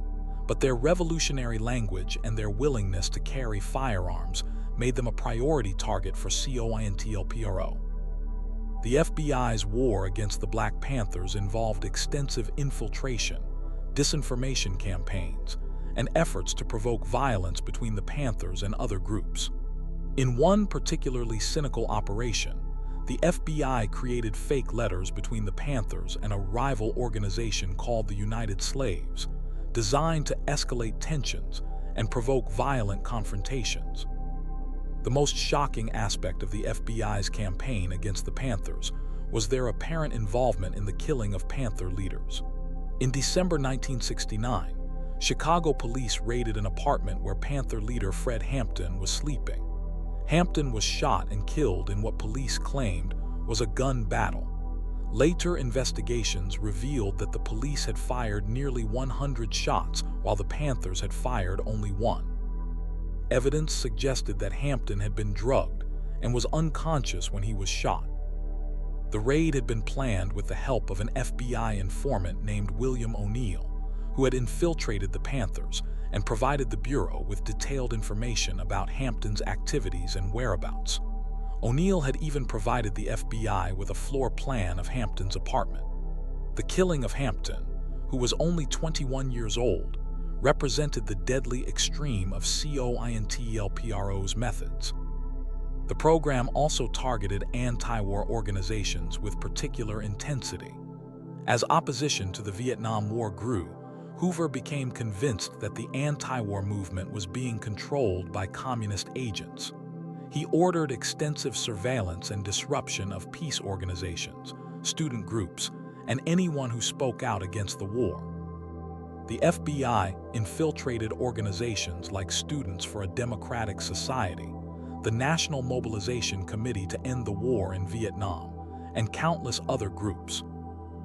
But their revolutionary language and their willingness to carry firearms made them a priority target for COINTELPRO. The FBI's war against the Black Panthers involved extensive infiltration, disinformation campaigns, and efforts to provoke violence between the Panthers and other groups. In one particularly cynical operation, the FBI created fake letters between the Panthers and a rival organization called the United Slaves, designed to escalate tensions and provoke violent confrontations. The most shocking aspect of the FBI's campaign against the Panthers was their apparent involvement in the killing of Panther leaders. In December 1969, Chicago police raided an apartment where Panther leader Fred Hampton was sleeping. Hampton was shot and killed in what police claimed was a gun battle. Later investigations revealed that the police had fired nearly 100 shots while the Panthers had fired only one. Evidence suggested that Hampton had been drugged and was unconscious when he was shot. The raid had been planned with the help of an FBI informant named William O'Neill, who had infiltrated the Panthers and provided the Bureau with detailed information about Hampton's activities and whereabouts. O'Neill had even provided the FBI with a floor plan of Hampton's apartment. The killing of Hampton, who was only 21 years old, represented the deadly extreme of COINTELPRO's methods. The program also targeted anti-war organizations with particular intensity. As opposition to the Vietnam War grew, Hoover became convinced that the anti-war movement was being controlled by communist agents. He ordered extensive surveillance and disruption of peace organizations, student groups, and anyone who spoke out against the war. The FBI infiltrated organizations like Students for a Democratic Society, the National Mobilization Committee to End the War in Vietnam, and countless other groups.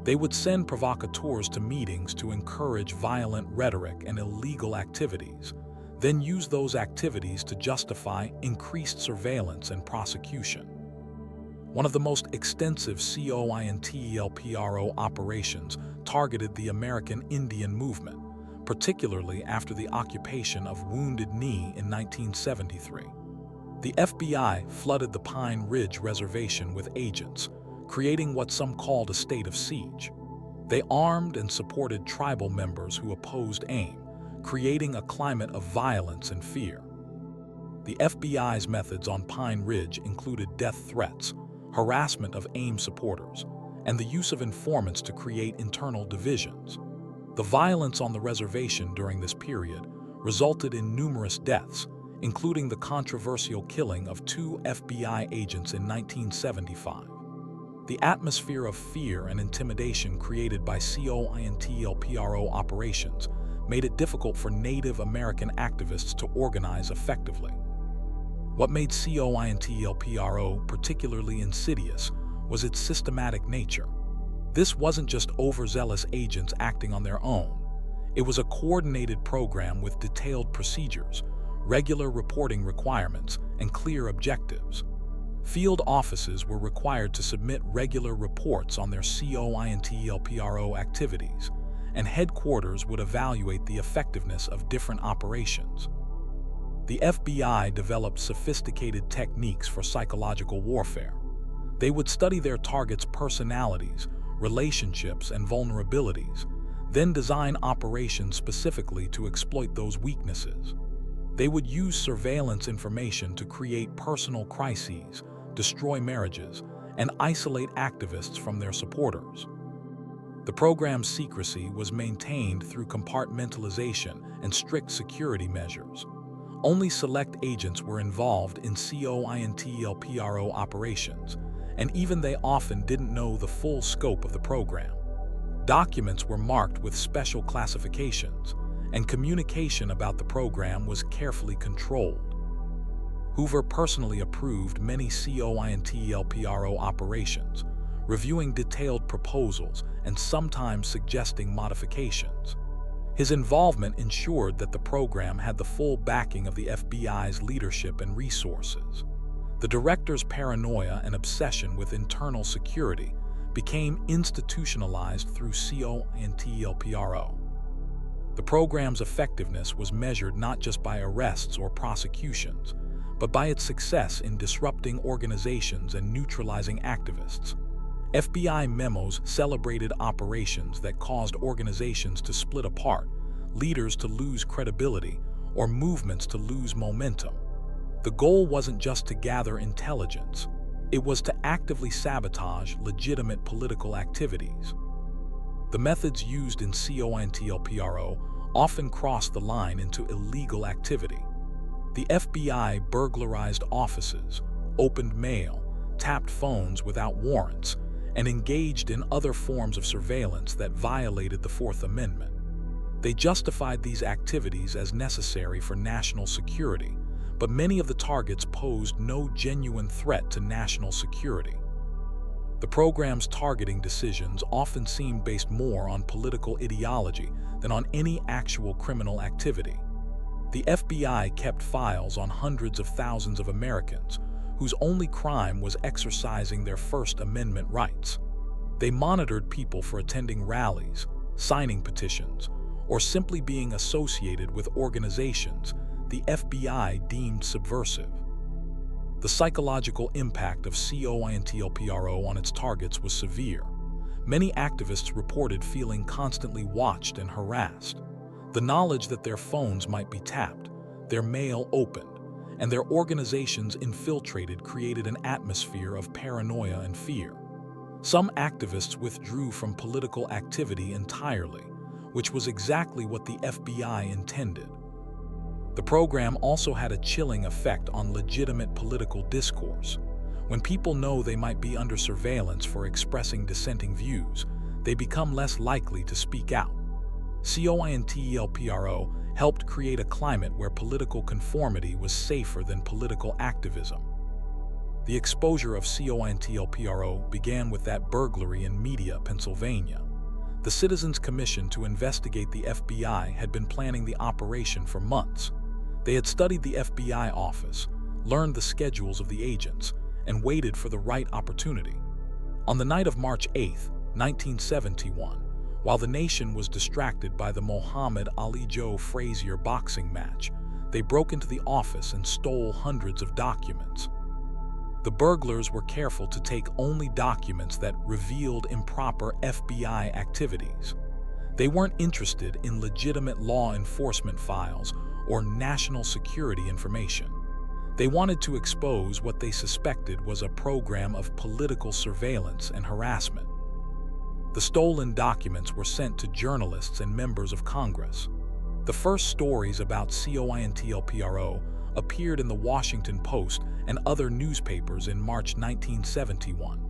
They would send provocateurs to meetings to encourage violent rhetoric and illegal activities, then use those activities to justify increased surveillance and prosecution. One of the most extensive COINTELPRO operations targeted the American Indian movement, particularly after the occupation of Wounded Knee in 1973. The FBI flooded the Pine Ridge Reservation with agents, creating what some called a state of siege. They armed and supported tribal members who opposed AIM, creating a climate of violence and fear. The FBI's methods on Pine Ridge included death threats, harassment of AIM supporters, and the use of informants to create internal divisions. The violence on the reservation during this period resulted in numerous deaths, including the controversial killing of 2 FBI agents in 1975. The atmosphere of fear and intimidation created by COINTELPRO operations made it difficult for Native American activists to organize effectively. What made COINTELPRO particularly insidious was its systematic nature. This wasn't just overzealous agents acting on their own. It was a coordinated program with detailed procedures, regular reporting requirements, and clear objectives. Field offices were required to submit regular reports on their COINTELPRO activities, and headquarters would evaluate the effectiveness of different operations. The FBI developed sophisticated techniques for psychological warfare. They would study their targets' personalities, relationships, and vulnerabilities, then design operations specifically to exploit those weaknesses. They would use surveillance information to create personal crises, destroy marriages, and isolate activists from their supporters. The program's secrecy was maintained through compartmentalization and strict security measures. Only select agents were involved in COINTELPRO operations, and even they often didn't know the full scope of the program. Documents were marked with special classifications, and communication about the program was carefully controlled. Hoover personally approved many COINTELPRO operations, reviewing detailed proposals and sometimes suggesting modifications. His involvement ensured that the program had the full backing of the FBI's leadership and resources. The director's paranoia and obsession with internal security became institutionalized through COINTELPRO. The program's effectiveness was measured not just by arrests or prosecutions, but by its success in disrupting organizations and neutralizing activists. FBI memos celebrated operations that caused organizations to split apart, leaders to lose credibility, or movements to lose momentum. The goal wasn't just to gather intelligence, it was to actively sabotage legitimate political activities. The methods used in COINTELPRO often crossed the line into illegal activity. The FBI burglarized offices, opened mail, tapped phones without warrants, and engaged in other forms of surveillance that violated the Fourth Amendment. They justified these activities as necessary for national security, but many of the targets posed no genuine threat to national security. The program's targeting decisions often seemed based more on political ideology than on any actual criminal activity. The FBI kept files on hundreds of thousands of Americans whose only crime was exercising their First Amendment rights. They monitored people for attending rallies, signing petitions, or simply being associated with organizations the FBI deemed subversive. The psychological impact of COINTELPRO on its targets was severe. Many activists reported feeling constantly watched and harassed. The knowledge that their phones might be tapped, their mail opened, and their organizations infiltrated created an atmosphere of paranoia and fear. Some activists withdrew from political activity entirely, which was exactly what the FBI intended. The program also had a chilling effect on legitimate political discourse. When people know they might be under surveillance for expressing dissenting views, they become less likely to speak out. COINTELPRO helped create a climate where political conformity was safer than political activism. The exposure of COINTELPRO began with that burglary in Media, Pennsylvania. The Citizens Commission to investigate the FBI had been planning the operation for months. They had studied the FBI office, learned the schedules of the agents, and waited for the right opportunity. On the night of March 8, 1971, while the nation was distracted by the Muhammad Ali-Joe Frazier boxing match, they broke into the office and stole hundreds of documents. The burglars were careful to take only documents that revealed improper FBI activities. They weren't interested in legitimate law enforcement files or national security information. They wanted to expose what they suspected was a program of political surveillance and harassment. The stolen documents were sent to journalists and members of Congress. The first stories about COINTELPRO appeared in the Washington Post and other newspapers in March 1971.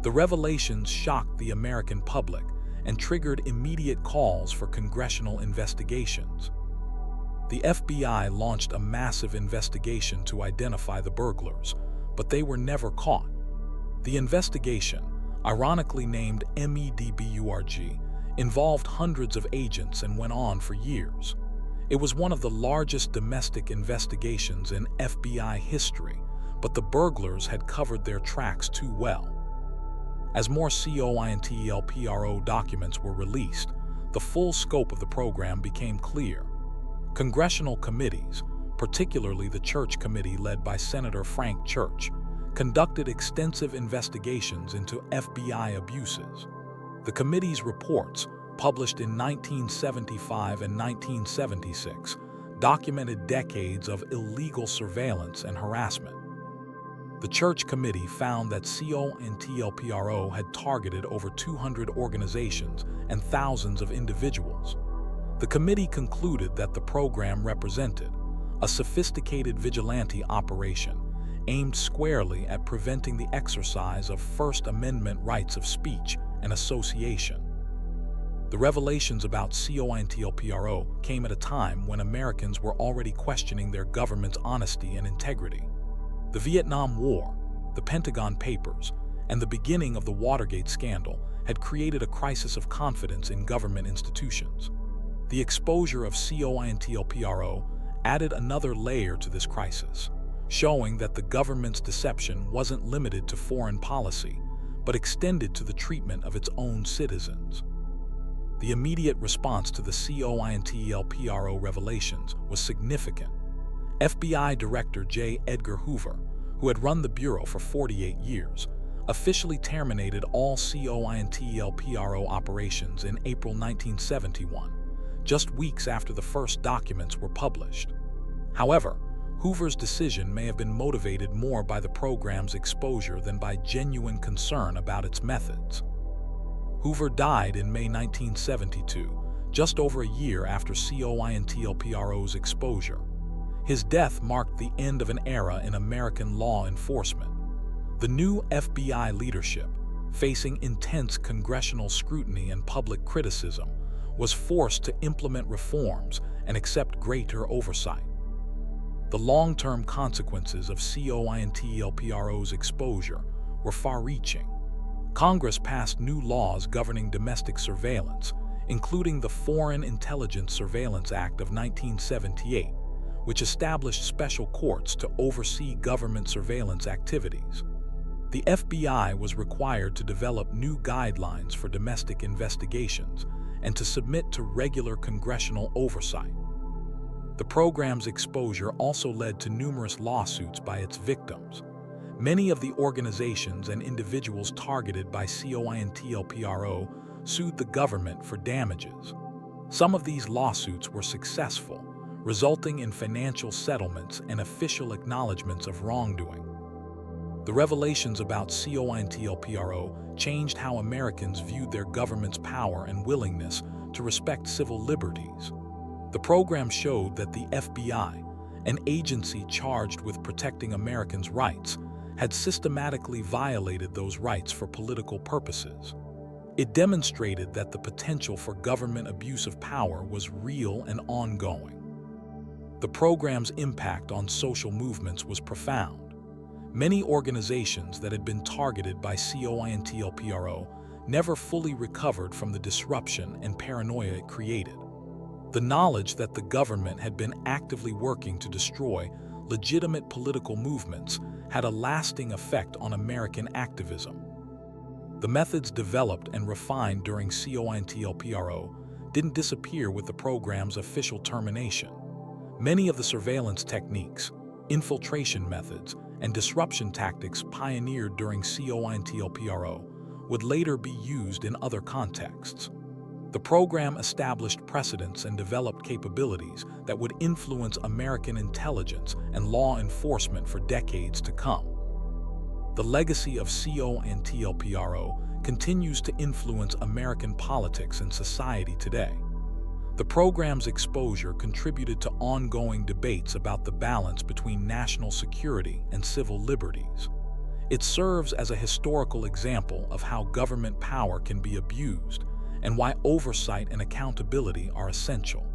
The revelations shocked the American public and triggered immediate calls for congressional investigations. The FBI launched a massive investigation to identify the burglars, but they were never caught. The investigation, ironically named MEDBURG, involved hundreds of agents and went on for years. It was one of the largest domestic investigations in FBI history, but the burglars had covered their tracks too well. As more COINTELPRO documents were released, the full scope of the program became clear. Congressional committees, particularly the Church Committee led by Senator Frank Church, conducted extensive investigations into FBI abuses. The committee's reports, published in 1975 and 1976, documented decades of illegal surveillance and harassment. The Church Committee found that COINTELPRO had targeted over 200 organizations and thousands of individuals. The committee concluded that the program represented a sophisticated vigilante operation aimed squarely at preventing the exercise of First Amendment rights of speech and association. The revelations about COINTELPRO came at a time when Americans were already questioning their government's honesty and integrity. The Vietnam War, the Pentagon Papers, and the beginning of the Watergate scandal had created a crisis of confidence in government institutions. The exposure of COINTELPRO added another layer to this crisis, showing that the government's deception wasn't limited to foreign policy, but extended to the treatment of its own citizens. The immediate response to the COINTELPRO revelations was significant. FBI Director J. Edgar Hoover, who had run the Bureau for 48 years, officially terminated all COINTELPRO operations in April 1971, just weeks after the first documents were published. However, Hoover's decision may have been motivated more by the program's exposure than by genuine concern about its methods. Hoover died in May 1972, just over a year after COINTELPRO's exposure. His death marked the end of an era in American law enforcement. The new FBI leadership, facing intense congressional scrutiny and public criticism, was forced to implement reforms and accept greater oversight. The long-term consequences of COINTELPRO's exposure were far-reaching. Congress passed new laws governing domestic surveillance, including the Foreign Intelligence Surveillance Act of 1978, which established special courts to oversee government surveillance activities. The FBI was required to develop new guidelines for domestic investigations and to submit to regular congressional oversight. The program's exposure also led to numerous lawsuits by its victims. Many of the organizations and individuals targeted by COINTELPRO sued the government for damages. Some of these lawsuits were successful, resulting in financial settlements and official acknowledgments of wrongdoing. The revelations about COINTELPRO changed how Americans viewed their government's power and willingness to respect civil liberties. The program showed that the FBI, an agency charged with protecting Americans' rights, had systematically violated those rights for political purposes. It demonstrated that the potential for government abuse of power was real and ongoing. The program's impact on social movements was profound. Many organizations that had been targeted by COINTELPRO never fully recovered from the disruption and paranoia it created. The knowledge that the government had been actively working to destroy legitimate political movements had a lasting effect on American activism. The methods developed and refined during COINTELPRO didn't disappear with the program's official termination. Many of the surveillance techniques, infiltration methods, and disruption tactics pioneered during COINTELPRO would later be used in other contexts. The program established precedents and developed capabilities that would influence American intelligence and law enforcement for decades to come. The legacy of COINTELPRO continues to influence American politics and society today. The program's exposure contributed to ongoing debates about the balance between national security and civil liberties. It serves as a historical example of how government power can be abused and why oversight and accountability are essential.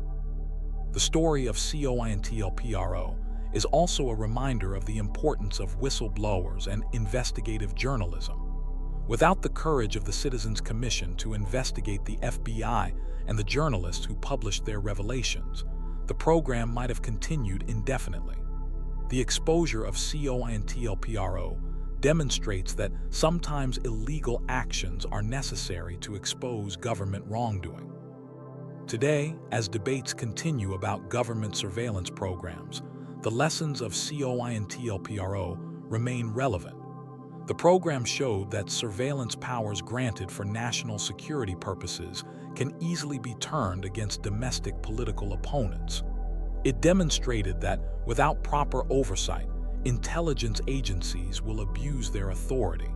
The story of COINTELPRO is also a reminder of the importance of whistleblowers and investigative journalism. Without the courage of the Citizens Commission to investigate the FBI and the journalists who published their revelations, the program might have continued indefinitely. The exposure of COINTELPRO demonstrates that sometimes illegal actions are necessary to expose government wrongdoing. Today, as debates continue about government surveillance programs, the lessons of COINTELPRO remain relevant. The The program showed that surveillance powers granted for national security purposes can easily be turned against domestic political opponents. It demonstrated that, without proper oversight, intelligence agencies will abuse their authority.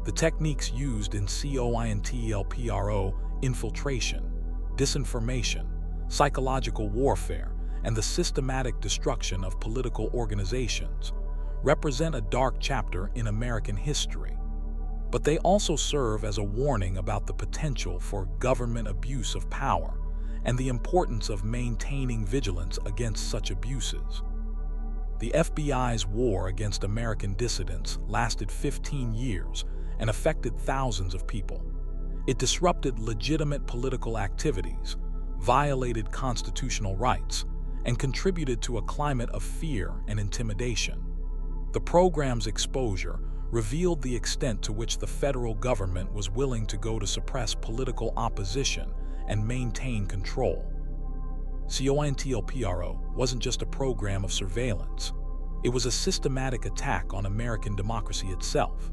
The techniques used in COINTELPRO, infiltration, disinformation, psychological warfare, and the systematic destruction of political organizations represent a dark chapter in American history. But they also serve as a warning about the potential for government abuse of power and the importance of maintaining vigilance against such abuses. The FBI's war against American dissidents lasted 15 years and affected thousands of people. It disrupted legitimate political activities, violated constitutional rights, and contributed to a climate of fear and intimidation. The program's exposure revealed the extent to which the federal government was willing to go to suppress political opposition and maintain control. COINTELPRO wasn't just a program of surveillance. It was a systematic attack on American democracy itself.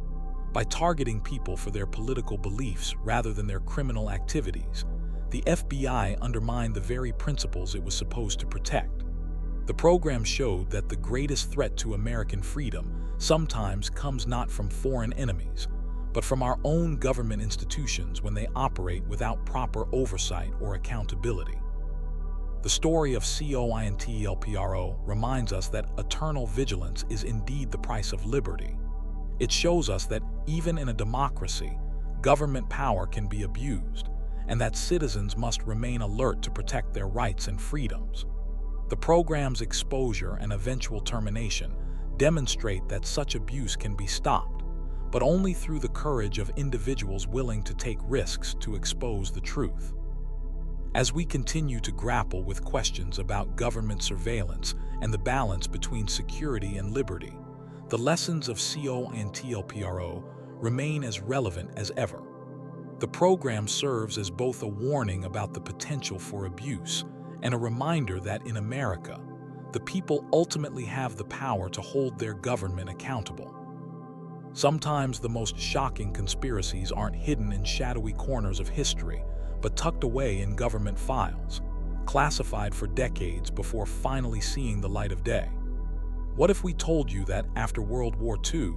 By targeting people for their political beliefs rather than their criminal activities, the FBI undermined the very principles it was supposed to protect. The program showed that the greatest threat to American freedom sometimes comes not from foreign enemies, but from our own government institutions when they operate without proper oversight or accountability. The story of COINTELPRO reminds us that eternal vigilance is indeed the price of liberty. It shows us that even in a democracy, government power can be abused, and that citizens must remain alert to protect their rights and freedoms. The program's exposure and eventual termination demonstrate that such abuse can be stopped, but only through the courage of individuals willing to take risks to expose the truth. As we continue to grapple with questions about government surveillance and the balance between security and liberty, the lessons of COINTELPRO remain as relevant as ever. The program serves as both a warning about the potential for abuse and a reminder that in America, the people ultimately have the power to hold their government accountable. Sometimes the most shocking conspiracies aren't hidden in shadowy corners of history, but tucked away in government files, classified for decades before finally seeing the light of day. What if we told you that after World War II,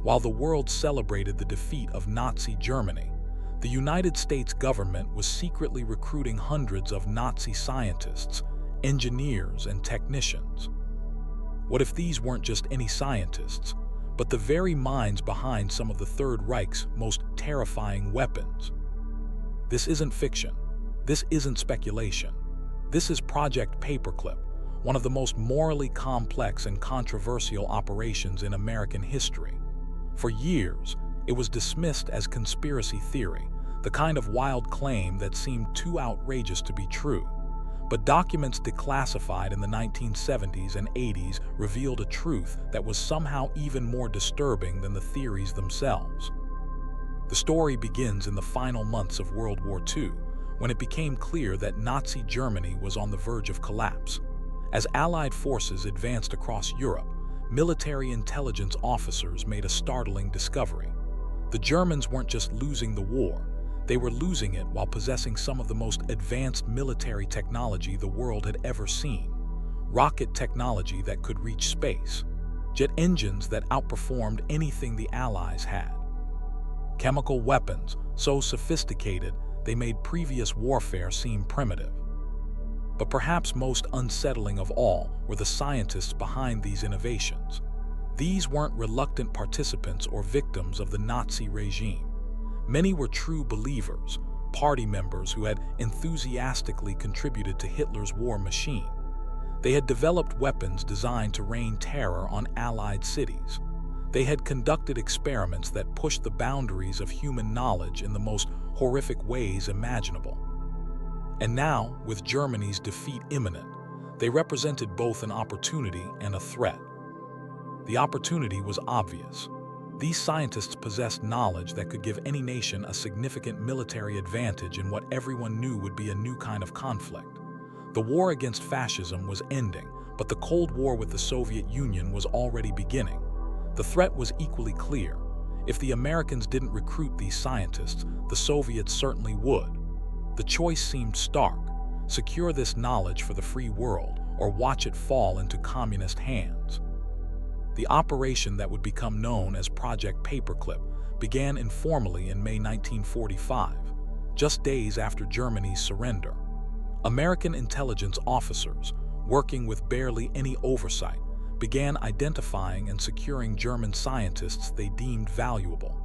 while the world celebrated the defeat of Nazi Germany, the United States government was secretly recruiting hundreds of Nazi scientists, engineers, and technicians? What if these weren't just any scientists, but the very minds behind some of the Third Reich's most terrifying weapons? This isn't fiction. This isn't speculation. This is Project Paperclip, one of the most morally complex and controversial operations in American history. For years, it was dismissed as conspiracy theory, the kind of wild claim that seemed too outrageous to be true. But documents declassified in the 1970s and 80s revealed a truth that was somehow even more disturbing than the theories themselves. The story begins in the final months of World War II, when it became clear that Nazi Germany was on the verge of collapse. As Allied forces advanced across Europe, military intelligence officers made a startling discovery. The Germans weren't just losing the war, they were losing it while possessing some of the most advanced military technology the world had ever seen. Rocket technology that could reach space, jet engines that outperformed anything the Allies had, chemical weapons so sophisticated they made previous warfare seem primitive. But perhaps most unsettling of all were the scientists behind these innovations. These weren't reluctant participants or victims of the Nazi regime. Many were true believers, party members who had enthusiastically contributed to Hitler's war machine. They had developed weapons designed to rain terror on Allied cities. They had conducted experiments that pushed the boundaries of human knowledge in the most horrific ways imaginable. And now, with Germany's defeat imminent, they represented both an opportunity and a threat. The opportunity was obvious. These scientists possessed knowledge that could give any nation a significant military advantage in what everyone knew would be a new kind of conflict. The war against fascism was ending, but the Cold War with the Soviet Union was already beginning. The threat was equally clear: If the Americans didn't recruit these scientists, the Soviets certainly would. The choice seemed stark: secure this knowledge for the free world, or watch it fall into communist hands. The operation that would become known as Project Paperclip began informally in May 1945, just days after Germany's surrender. American intelligence officers, working with barely any oversight, began identifying and securing German scientists they deemed valuable.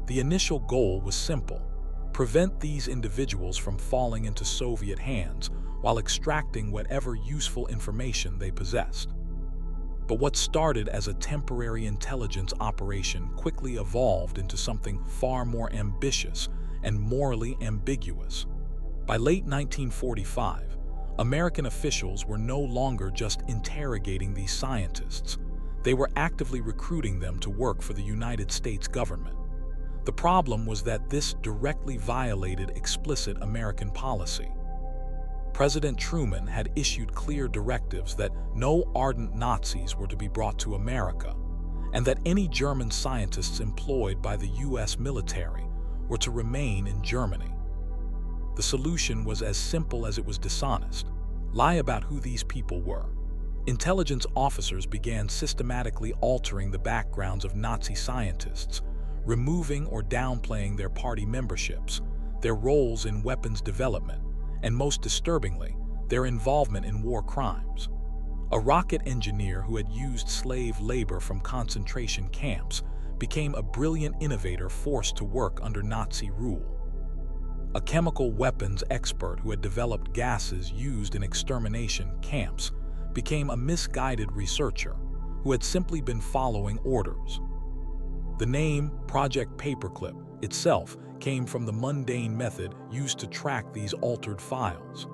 The initial goal was simple: prevent these individuals from falling into Soviet hands while extracting whatever useful information they possessed. But what started as a temporary intelligence operation quickly evolved into something far more ambitious and morally ambiguous. By late 1945, American officials were no longer just interrogating these scientists. They were actively recruiting them to work for the United States government. The problem was that this directly violated explicit American policy. President Truman had issued clear directives that no ardent Nazis were to be brought to America, and that any German scientists employed by the U.S. military were to remain in Germany. The solution was as simple as it was dishonest: lie about who these people were. Intelligence officers began systematically altering the backgrounds of Nazi scientists, removing or downplaying their party memberships, their roles in weapons development, and most disturbingly, their involvement in war crimes. A rocket engineer who had used slave labor from concentration camps became a brilliant innovator forced to work under Nazi rule. A chemical weapons expert who had developed gases used in extermination camps became a misguided researcher who had simply been following orders. The name Project Paperclip itself came from the mundane method used to track these altered files.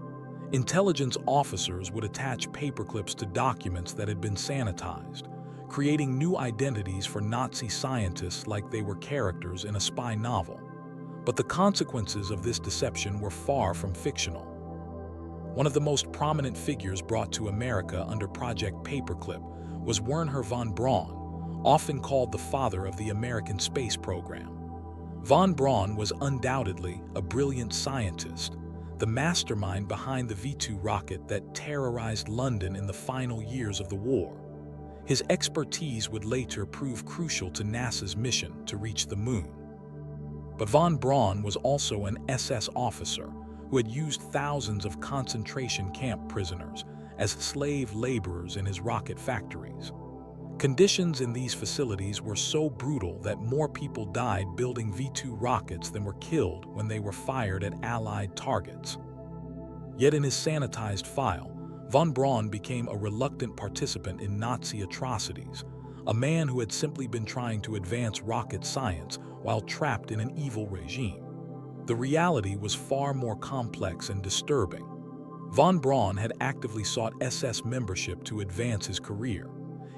Intelligence officers would attach paperclips to documents that had been sanitized, creating new identities for Nazi scientists like they were characters in a spy novel. But the consequences of this deception were far from fictional. One of the most prominent figures brought to America under Project Paperclip was Wernher von Braun, often called the father of the American space program. Von Braun was undoubtedly a brilliant scientist, the mastermind behind the V-2 rocket that terrorized London in the final years of the war. His expertise would later prove crucial to NASA's mission to reach the moon. But von Braun was also an SS officer who had used thousands of concentration camp prisoners as slave laborers in his rocket factories. Conditions in these facilities were so brutal that more people died building V-2 rockets than were killed when they were fired at Allied targets. Yet in his sanitized file, von Braun became a reluctant participant in Nazi atrocities, a man who had simply been trying to advance rocket science while trapped in an evil regime. The reality was far more complex and disturbing. Von Braun had actively sought SS membership to advance his career.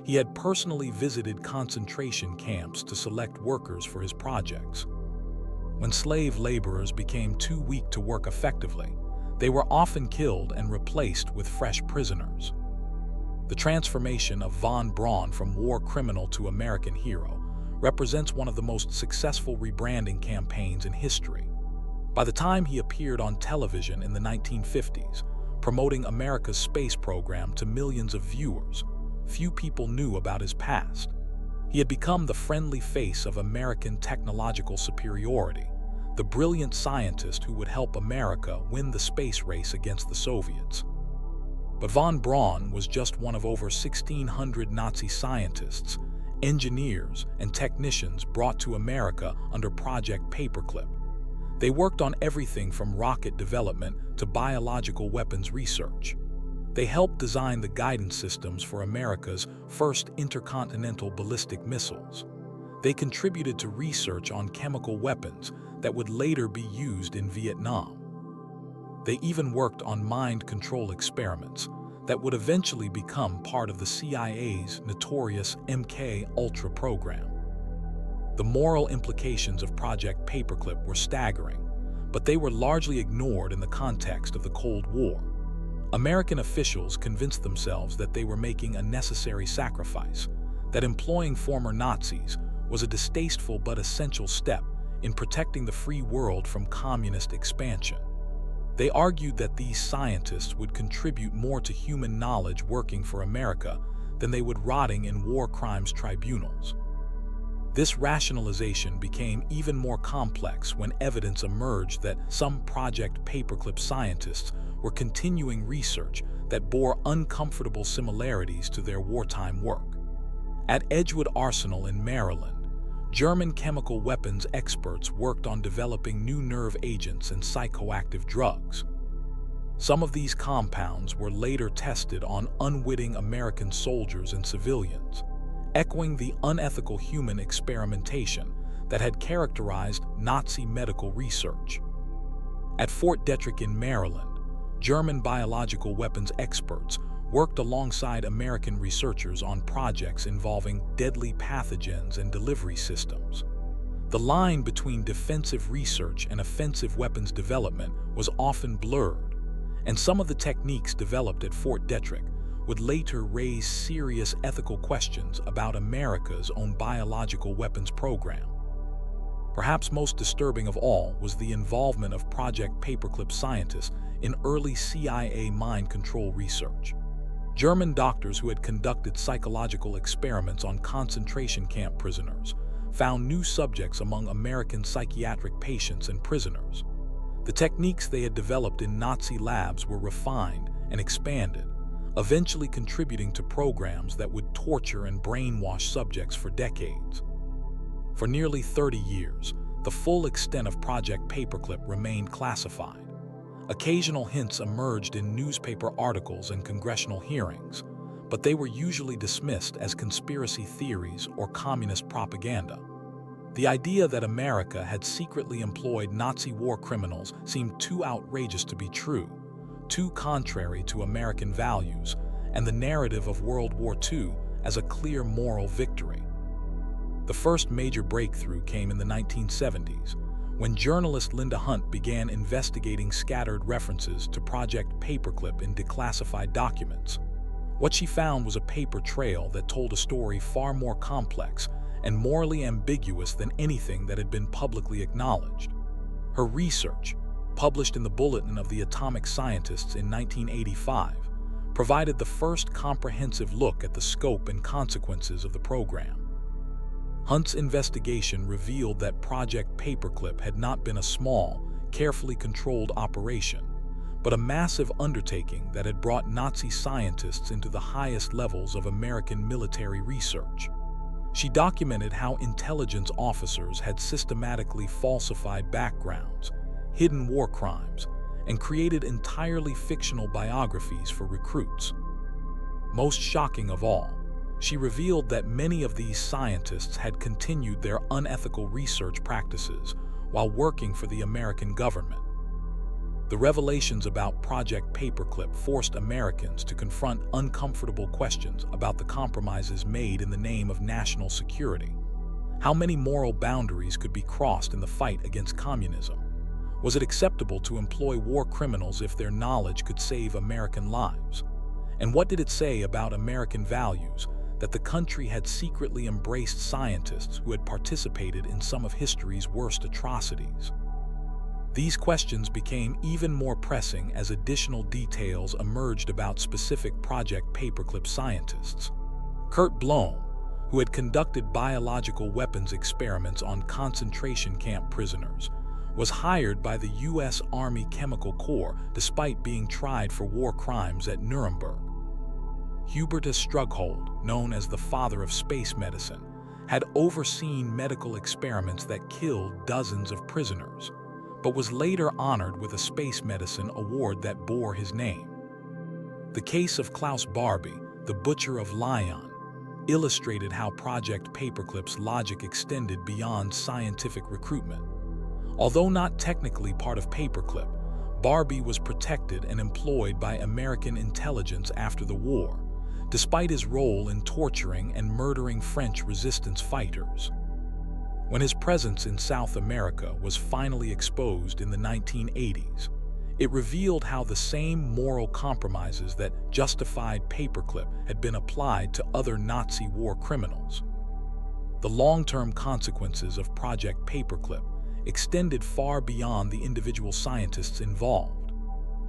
He had personally visited concentration camps to select workers for his projects. When slave laborers became too weak to work effectively, they were often killed and replaced with fresh prisoners. The transformation of von Braun from war criminal to American hero represents one of the most successful rebranding campaigns in history. By the time he appeared on television in the 1950s, promoting America's space program to millions of viewers, few people knew about his past. He had become the friendly face of American technological superiority, the brilliant scientist who would help America win the space race against the Soviets. But von Braun was just one of over 1,600 Nazi scientists, engineers, and technicians brought to America under Project Paperclip. They worked on everything from rocket development to biological weapons research. They helped design the guidance systems for America's first intercontinental ballistic missiles. They contributed to research on chemical weapons that would later be used in Vietnam. They even worked on mind control experiments that would eventually become part of the CIA's notorious MK-Ultra program. The moral implications of Project Paperclip were staggering, but they were largely ignored in the context of the Cold War. American officials convinced themselves that they were making a necessary sacrifice, that employing former Nazis was a distasteful but essential step in protecting the free world from communist expansion. They argued that these scientists would contribute more to human knowledge working for America than they would rotting in war crimes tribunals. This rationalization became even more complex when evidence emerged that some Project Paperclip scientists were continuing research that bore uncomfortable similarities to their wartime work. At Edgewood Arsenal in Maryland, German chemical weapons experts worked on developing new nerve agents and psychoactive drugs. Some of these compounds were later tested on unwitting American soldiers and civilians, echoing the unethical human experimentation that had characterized Nazi medical research. At Fort Detrick in Maryland, German biological weapons experts worked alongside American researchers on projects involving deadly pathogens and delivery systems. The line between defensive research and offensive weapons development was often blurred, and some of the techniques developed at Fort Detrick would later raise serious ethical questions about America's own biological weapons program. Perhaps most disturbing of all was the involvement of Project Paperclip scientists in early CIA mind control research. German doctors who had conducted psychological experiments on concentration camp prisoners found new subjects among American psychiatric patients and prisoners. The techniques they had developed in Nazi labs were refined and expanded, eventually contributing to programs that would torture and brainwash subjects for decades. For nearly 30 years, the full extent of Project Paperclip remained classified. Occasional hints emerged in newspaper articles and congressional hearings, but they were usually dismissed as conspiracy theories or communist propaganda. The idea that America had secretly employed Nazi war criminals seemed too outrageous to be true, too contrary to American values and the narrative of World War II as a clear moral victory. The first major breakthrough came in the 1970s, when journalist Linda Hunt began investigating scattered references to Project Paperclip in declassified documents. What she found was a paper trail that told a story far more complex and morally ambiguous than anything that had been publicly acknowledged. Her research, published in the Bulletin of the Atomic Scientists in 1985, provided the first comprehensive look at the scope and consequences of the program. Hunt's investigation revealed that Project Paperclip had not been a small, carefully controlled operation, but a massive undertaking that had brought Nazi scientists into the highest levels of American military research. She documented how intelligence officers had systematically falsified backgrounds, hidden war crimes, and created entirely fictional biographies for recruits. Most shocking of all, she revealed that many of these scientists had continued their unethical research practices while working for the American government. The revelations about Project Paperclip forced Americans to confront uncomfortable questions about the compromises made in the name of national security. How many moral boundaries could be crossed in the fight against communism? Was it acceptable to employ war criminals if their knowledge could save American lives? And what did it say about American values that the country had secretly embraced scientists who had participated in some of history's worst atrocities? These questions became even more pressing as additional details emerged about specific Project Paperclip scientists. Kurt Blome, who had conducted biological weapons experiments on concentration camp prisoners, was hired by the U.S. Army Chemical Corps despite being tried for war crimes at Nuremberg. Hubertus Strughold, known as the father of space medicine, had overseen medical experiments that killed dozens of prisoners, but was later honored with a space medicine award that bore his name. The case of Klaus Barbie, the butcher of Lyon, illustrated how Project Paperclip's logic extended beyond scientific recruitment. Although not technically part of Paperclip, Barbie was protected and employed by American intelligence after the war, despite his role in torturing and murdering French resistance fighters. When his presence in South America was finally exposed in the 1980s, it revealed how the same moral compromises that justified Paperclip had been applied to other Nazi war criminals. The long-term consequences of Project Paperclip extended far beyond the individual scientists involved.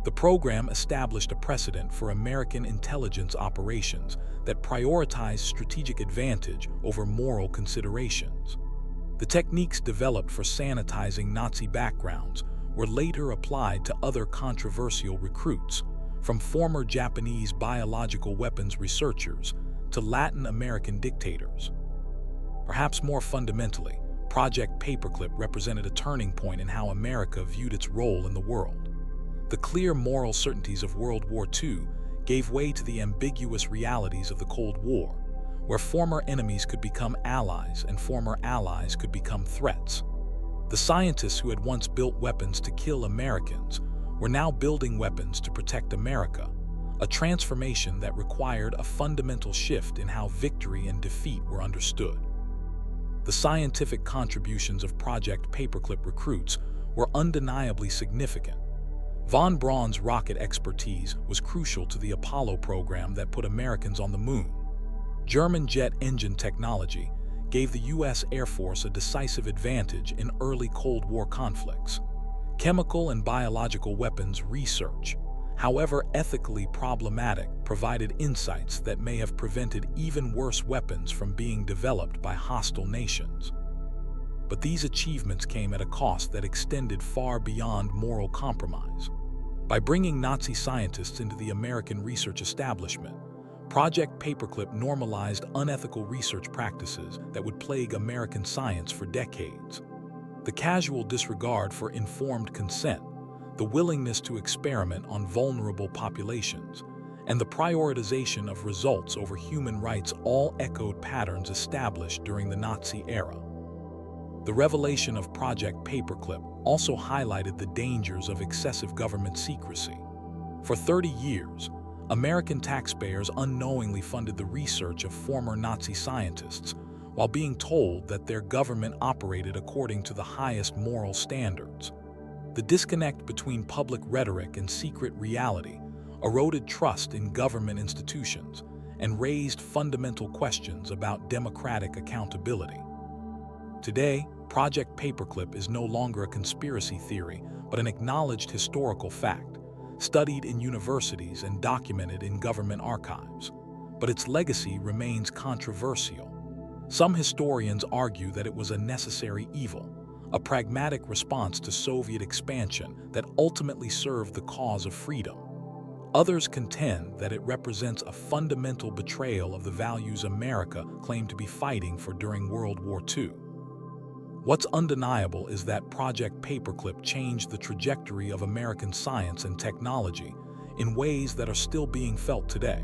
The program established a precedent for American intelligence operations that prioritized strategic advantage over moral considerations. The techniques developed for sanitizing Nazi backgrounds were later applied to other controversial recruits, from former Japanese biological weapons researchers to Latin American dictators. Perhaps more fundamentally, Project Paperclip represented a turning point in how America viewed its role in the world. The clear moral certainties of World War II gave way to the ambiguous realities of the Cold War, where former enemies could become allies and former allies could become threats. The scientists who had once built weapons to kill Americans were now building weapons to protect America, a transformation that required a fundamental shift in how victory and defeat were understood. The scientific contributions of Project Paperclip recruits were undeniably significant. Von Braun's rocket expertise was crucial to the Apollo program that put Americans on the moon. German jet engine technology gave the U.S. Air Force a decisive advantage in early Cold War conflicts. Chemical and biological weapons research, however ethically problematic, provided insights that may have prevented even worse weapons from being developed by hostile nations. But these achievements came at a cost that extended far beyond moral compromise. By bringing Nazi scientists into the American research establishment, Project Paperclip normalized unethical research practices that would plague American science for decades. The casual disregard for informed consent, the willingness to experiment on vulnerable populations, and the prioritization of results over human rights all echoed patterns established during the Nazi era. The revelation of Project Paperclip also highlighted the dangers of excessive government secrecy. For 30 years, American taxpayers unknowingly funded the research of former Nazi scientists while being told that their government operated according to the highest moral standards. The disconnect between public rhetoric and secret reality eroded trust in government institutions and raised fundamental questions about democratic accountability. Today, Project Paperclip is no longer a conspiracy theory, but an acknowledged historical fact, studied in universities and documented in government archives. But its legacy remains controversial. Some historians argue that it was a necessary evil, a pragmatic response to Soviet expansion that ultimately served the cause of freedom. Others contend that it represents a fundamental betrayal of the values America claimed to be fighting for during World War II. What's undeniable is that Project Paperclip changed the trajectory of American science and technology in ways that are still being felt today.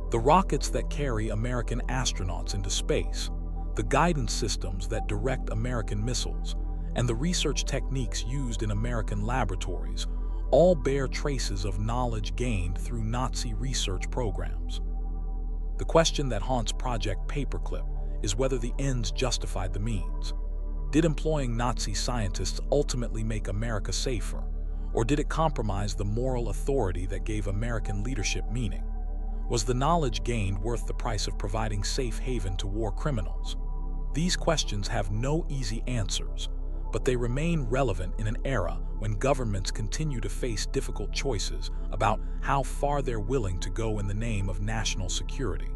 The rockets that carry American astronauts into space, the guidance systems that direct American missiles, and the research techniques used in American laboratories all bear traces of knowledge gained through Nazi research programs. The question that haunts Project Paperclip is whether the ends justified the means. Did employing Nazi scientists ultimately make America safer, or did it compromise the moral authority that gave American leadership meaning? Was the knowledge gained worth the price of providing safe haven to war criminals? These questions have no easy answers, but they remain relevant in an era when governments continue to face difficult choices about how far they're willing to go in the name of national security.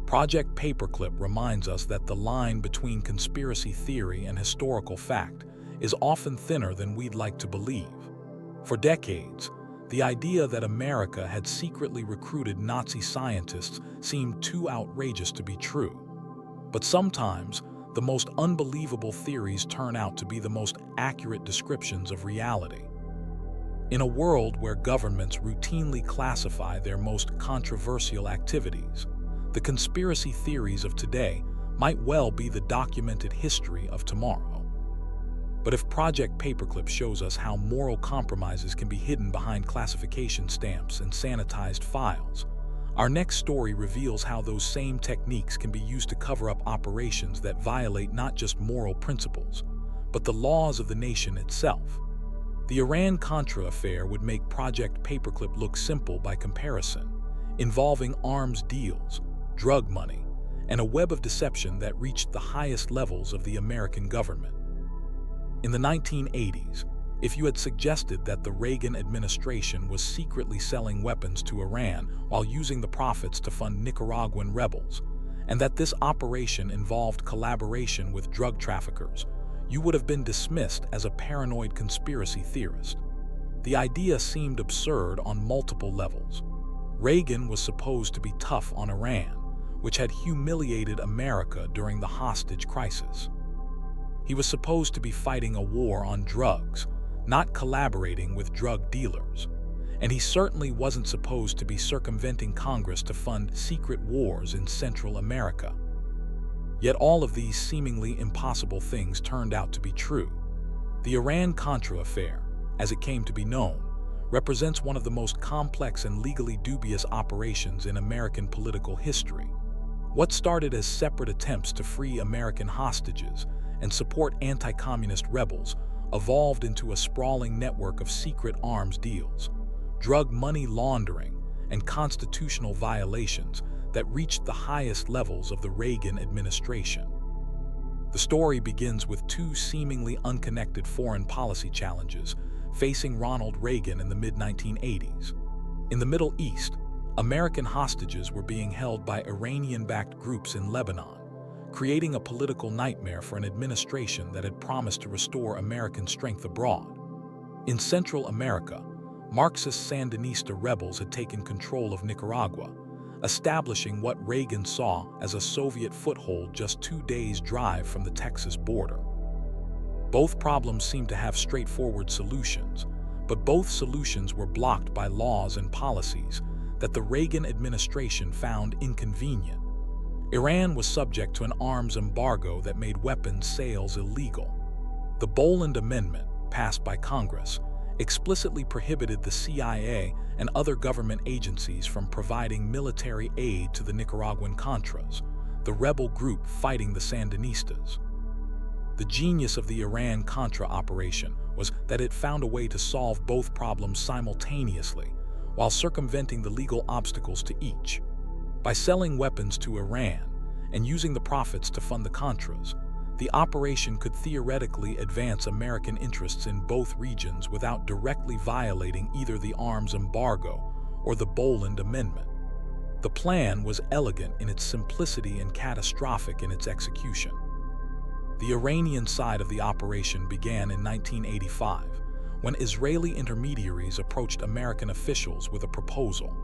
Project Paperclip reminds us that the line between conspiracy theory and historical fact is often thinner than we'd like to believe. For decades, the idea that America had secretly recruited Nazi scientists seemed too outrageous to be true. But sometimes, the most unbelievable theories turn out to be the most accurate descriptions of reality. In a world where governments routinely classify their most controversial activities, the conspiracy theories of today might well be the documented history of tomorrow. But if Project Paperclip shows us how moral compromises can be hidden behind classification stamps and sanitized files, our next story reveals how those same techniques can be used to cover up operations that violate not just moral principles, but the laws of the nation itself. The Iran-Contra Affair would make Project Paperclip look simple by comparison, involving arms deals, drug money, and a web of deception that reached the highest levels of the American government. In the 1980s, if you had suggested that the Reagan administration was secretly selling weapons to Iran while using the profits to fund Nicaraguan rebels, and that this operation involved collaboration with drug traffickers, you would have been dismissed as a paranoid conspiracy theorist. The idea seemed absurd on multiple levels. Reagan was supposed to be tough on Iran, which had humiliated America during the hostage crisis. He was supposed to be fighting a war on drugs, not collaborating with drug dealers. And he certainly wasn't supposed to be circumventing Congress to fund secret wars in Central America. Yet all of these seemingly impossible things turned out to be true. The Iran-Contra Affair, as it came to be known, represents one of the most complex and legally dubious operations in American political history. What started as separate attempts to free American hostages and support anti-communist rebels evolved into a sprawling network of secret arms deals, drug money laundering, and constitutional violations that reached the highest levels of the Reagan administration. The story begins with two seemingly unconnected foreign policy challenges facing Ronald Reagan in the mid-1980s. In the Middle East, American hostages were being held by Iranian-backed groups in Lebanon, creating a political nightmare for an administration that had promised to restore American strength abroad. In Central America, Marxist Sandinista rebels had taken control of Nicaragua, establishing what Reagan saw as a Soviet foothold just 2 days' drive from the Texas border. Both problems seemed to have straightforward solutions, but both solutions were blocked by laws and policies that the Reagan administration found inconvenient. Iran was subject to an arms embargo that made weapons sales illegal. The Boland Amendment, passed by Congress, explicitly prohibited the CIA and other government agencies from providing military aid to the Nicaraguan Contras, the rebel group fighting the Sandinistas. The genius of the Iran-Contra operation was that it found a way to solve both problems simultaneously, while circumventing the legal obstacles to each. By selling weapons to Iran and using the profits to fund the Contras, the operation could theoretically advance American interests in both regions without directly violating either the arms embargo or the Boland Amendment. The plan was elegant in its simplicity and catastrophic in its execution. The Iranian side of the operation began in 1985, when Israeli intermediaries approached American officials with a proposal.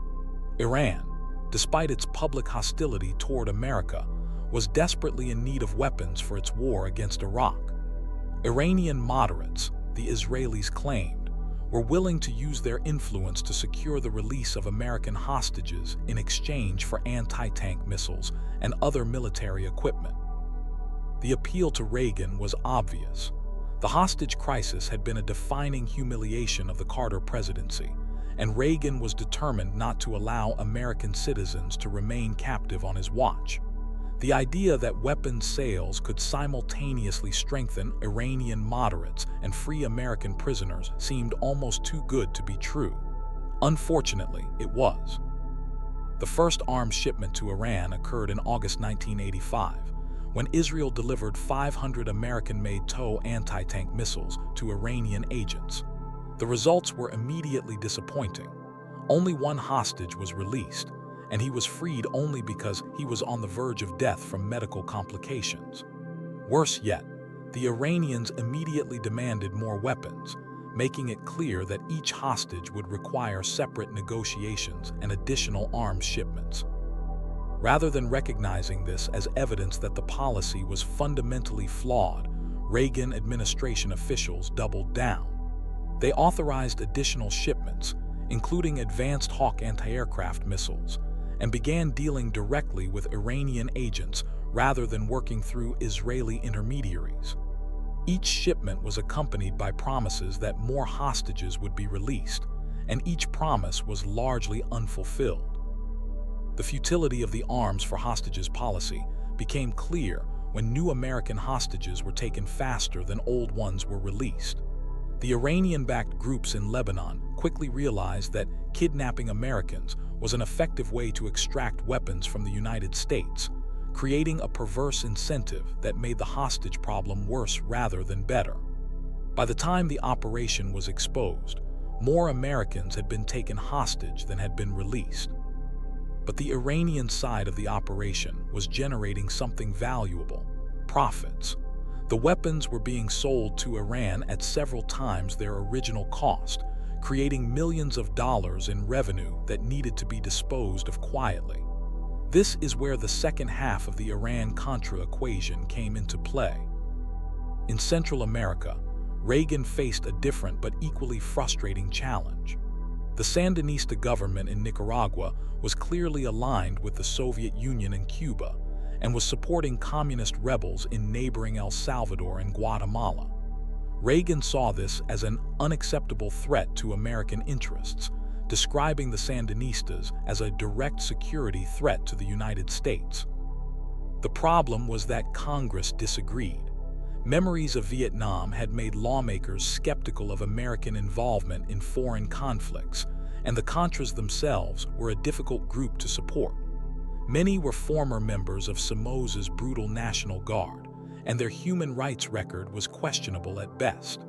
Iran, despite its public hostility toward America, was desperately in need of weapons for its war against Iraq. Iranian moderates, the Israelis claimed, were willing to use their influence to secure the release of American hostages in exchange for anti-tank missiles and other military equipment. The appeal to Reagan was obvious. The hostage crisis had been a defining humiliation of the Carter presidency, and Reagan was determined not to allow American citizens to remain captive on his watch. The idea that weapons sales could simultaneously strengthen Iranian moderates and free American prisoners seemed almost too good to be true. Unfortunately, it was. The first arms shipment to Iran occurred in August 1985, when Israel delivered 500 American-made TOW anti-tank missiles to Iranian agents. The results were immediately disappointing. Only one hostage was released, and he was freed only because he was on the verge of death from medical complications. Worse yet, the Iranians immediately demanded more weapons, making it clear that each hostage would require separate negotiations and additional arms shipments. Rather than recognizing this as evidence that the policy was fundamentally flawed, Reagan administration officials doubled down. They authorized additional shipments, including advanced Hawk anti-aircraft missiles, and began dealing directly with Iranian agents rather than working through Israeli intermediaries. Each shipment was accompanied by promises that more hostages would be released, and each promise was largely unfulfilled. The futility of the arms for hostages policy became clear when new American hostages were taken faster than old ones were released. The Iranian-backed groups in Lebanon quickly realized that kidnapping Americans was an effective way to extract weapons from the United States, creating a perverse incentive that made the hostage problem worse rather than better. By the time the operation was exposed, more Americans had been taken hostage than had been released. But the Iranian side of the operation was generating something valuable: profits. The weapons were being sold to Iran at several times their original cost, creating millions of dollars in revenue that needed to be disposed of quietly. This is where the second half of the Iran-Contra equation came into play. In Central America, Reagan faced a different but equally frustrating challenge. The Sandinista government in Nicaragua was clearly aligned with the Soviet Union and Cuba, and was supporting communist rebels in neighboring El Salvador and Guatemala. Reagan saw this as an unacceptable threat to American interests, describing the Sandinistas as a direct security threat to the United States. The problem was that Congress disagreed. Memories of Vietnam had made lawmakers skeptical of American involvement in foreign conflicts, and the Contras themselves were a difficult group to support. Many were former members of Somoza's brutal National Guard, and their human rights record was questionable at best.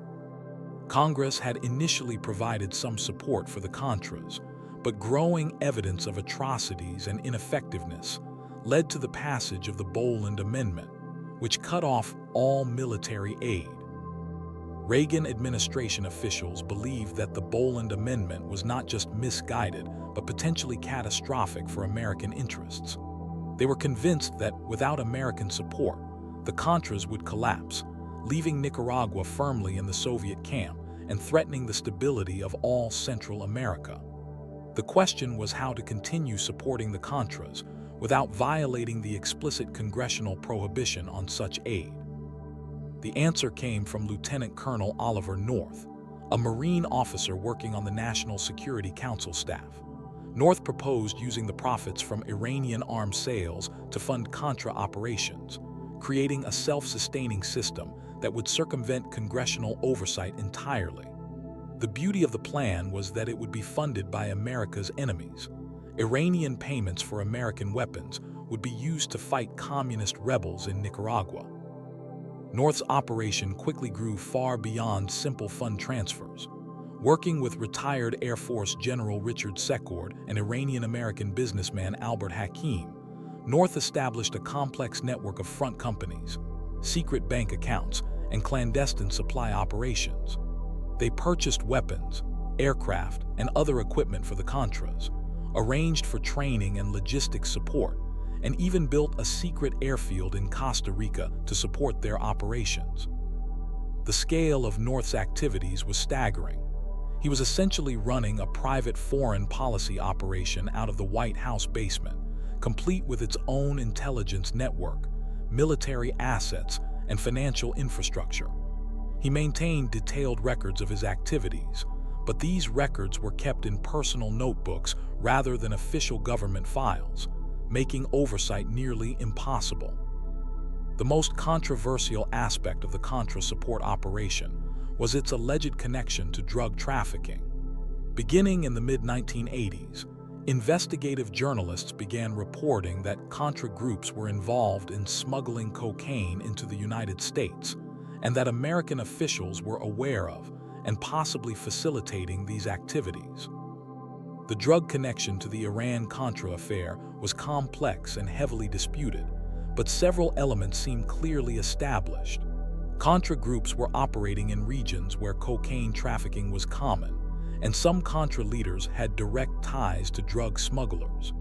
Congress had initially provided some support for the Contras, but growing evidence of atrocities and ineffectiveness led to the passage of the Boland Amendment, which cut off all military aid. Reagan administration officials believed that the Boland Amendment was not just misguided, but potentially catastrophic for American interests. They were convinced that without American support, the Contras would collapse, leaving Nicaragua firmly in the Soviet camp and threatening the stability of all Central America. The question was how to continue supporting the Contras without violating the explicit congressional prohibition on such aid. The answer came from Lieutenant Colonel Oliver North, a Marine officer working on the National Security Council staff. North proposed using the profits from Iranian arms sales to fund Contra operations, creating a self-sustaining system that would circumvent congressional oversight entirely. The beauty of the plan was that it would be funded by America's enemies. Iranian payments for American weapons would be used to fight communist rebels in Nicaragua. North's operation quickly grew far beyond simple fund transfers. Working with retired Air Force General Richard Secord and Iranian-American businessman Albert Hakim, North established a complex network of front companies, secret bank accounts, and clandestine supply operations. They purchased weapons, aircraft, and other equipment for the Contras, arranged for training and logistics support, and even built a secret airfield in Costa Rica to support their operations. The scale of North's activities was staggering. He was essentially running a private foreign policy operation out of the White House basement, complete with its own intelligence network, military assets, and financial infrastructure. He maintained detailed records of his activities, but these records were kept in personal notebooks rather than official government files, making oversight nearly impossible. The most controversial aspect of the Contra support operation was its alleged connection to drug trafficking. Beginning in the mid-1980s, investigative journalists began reporting that Contra groups were involved in smuggling cocaine into the United States, and that American officials were aware of and possibly facilitating these activities. The drug connection to the Iran-Contra Affair was complex and heavily disputed, but several elements seemed clearly established. Contra groups were operating in regions where cocaine trafficking was common, and some Contra leaders had direct ties to drug smugglers.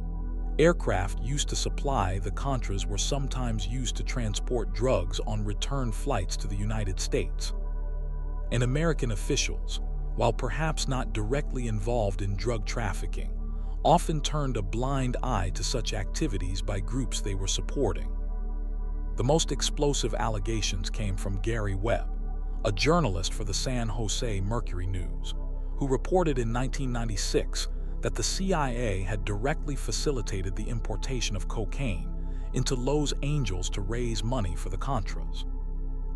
Aircraft used to supply the Contras were sometimes used to transport drugs on return flights to the United States. And American officials, while perhaps not directly involved in drug trafficking, often turned a blind eye to such activities by groups they were supporting. The most explosive allegations came from Gary Webb, a journalist for the San Jose Mercury News, who reported in 1996 that the CIA had directly facilitated the importation of cocaine into Los Angeles to raise money for the Contras.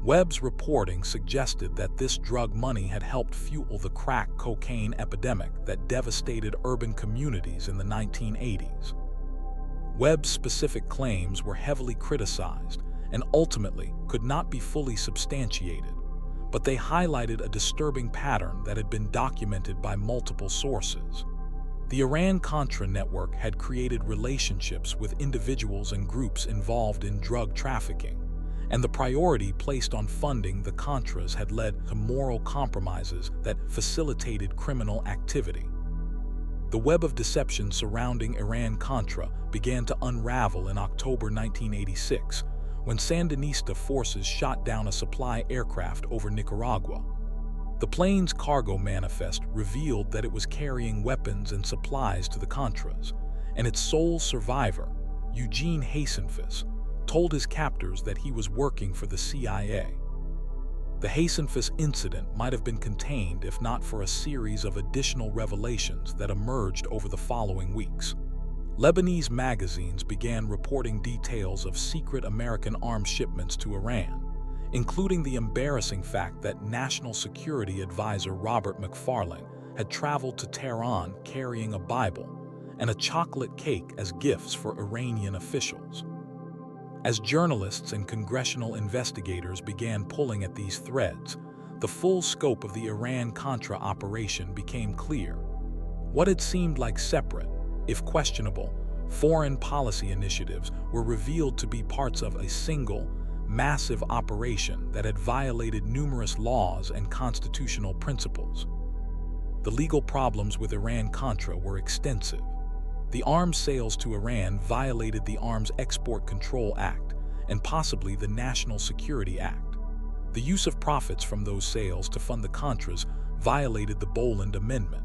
Webb's reporting suggested that this drug money had helped fuel the crack cocaine epidemic that devastated urban communities in the 1980s. Webb's specific claims were heavily criticized and ultimately could not be fully substantiated, but they highlighted a disturbing pattern that had been documented by multiple sources. The Iran-Contra network had created relationships with individuals and groups involved in drug trafficking, and the priority placed on funding the Contras had led to moral compromises that facilitated criminal activity. The web of deception surrounding Iran-Contra began to unravel in October 1986, when Sandinista forces shot down a supply aircraft over Nicaragua. The plane's cargo manifest revealed that it was carrying weapons and supplies to the Contras, and its sole survivor, Eugene Hasenfus, told his captors that he was working for the CIA. The Hasenfus incident might have been contained if not for a series of additional revelations that emerged over the following weeks. Lebanese magazines began reporting details of secret American arms shipments to Iran, including the embarrassing fact that National Security Advisor Robert McFarlane had traveled to Tehran carrying a Bible and a chocolate cake as gifts for Iranian officials. As journalists and congressional investigators began pulling at these threads, the full scope of the Iran-Contra operation became clear. What had seemed like separate, if questionable, foreign policy initiatives were revealed to be parts of a single, massive operation that had violated numerous laws and constitutional principles. The legal problems with Iran-Contra were extensive. The arms sales to Iran violated the Arms Export Control Act and possibly the National Security Act. The use of profits from those sales to fund the Contras violated the Boland Amendment.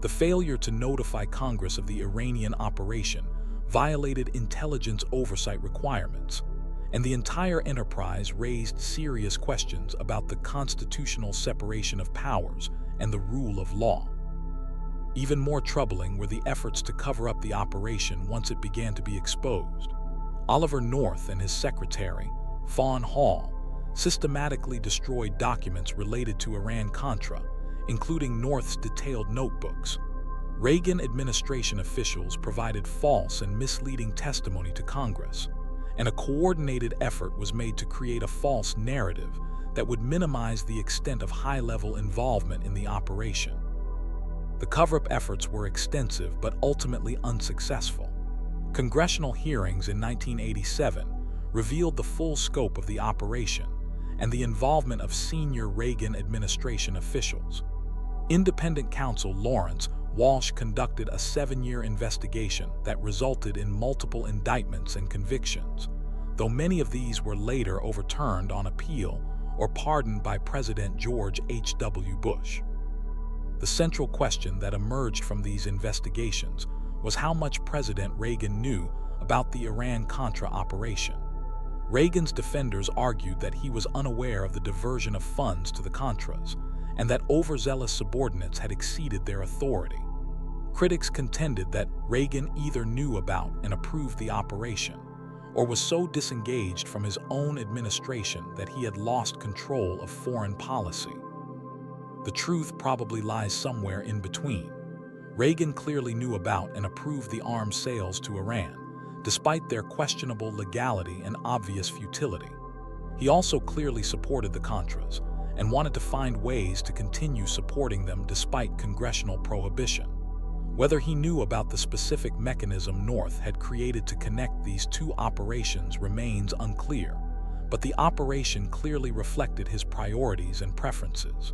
The failure to notify Congress of the Iranian operation violated intelligence oversight requirements, and the entire enterprise raised serious questions about the constitutional separation of powers and the rule of law. Even more troubling were the efforts to cover up the operation once it began to be exposed. Oliver North and his secretary, Fawn Hall, systematically destroyed documents related to Iran-Contra, including North's detailed notebooks. Reagan administration officials provided false and misleading testimony to Congress, and a coordinated effort was made to create a false narrative that would minimize the extent of high-level involvement in the operation. The cover-up efforts were extensive but ultimately unsuccessful. Congressional hearings in 1987 revealed the full scope of the operation and the involvement of senior Reagan administration officials. Independent counsel Lawrence Walsh conducted a 7-year investigation that resulted in multiple indictments and convictions, though many of these were later overturned on appeal or pardoned by President George H.W. Bush. The central question that emerged from these investigations was how much President Reagan knew about the Iran-Contra operation. Reagan's defenders argued that he was unaware of the diversion of funds to the Contras, and that overzealous subordinates had exceeded their authority. Critics contended that Reagan either knew about and approved the operation, or was so disengaged from his own administration that he had lost control of foreign policy. The truth probably lies somewhere in between. Reagan clearly knew about and approved the arms sales to Iran, despite their questionable legality and obvious futility. He also clearly supported the Contras and wanted to find ways to continue supporting them despite congressional prohibition. Whether he knew about the specific mechanism North had created to connect these two operations remains unclear, but the operation clearly reflected his priorities and preferences.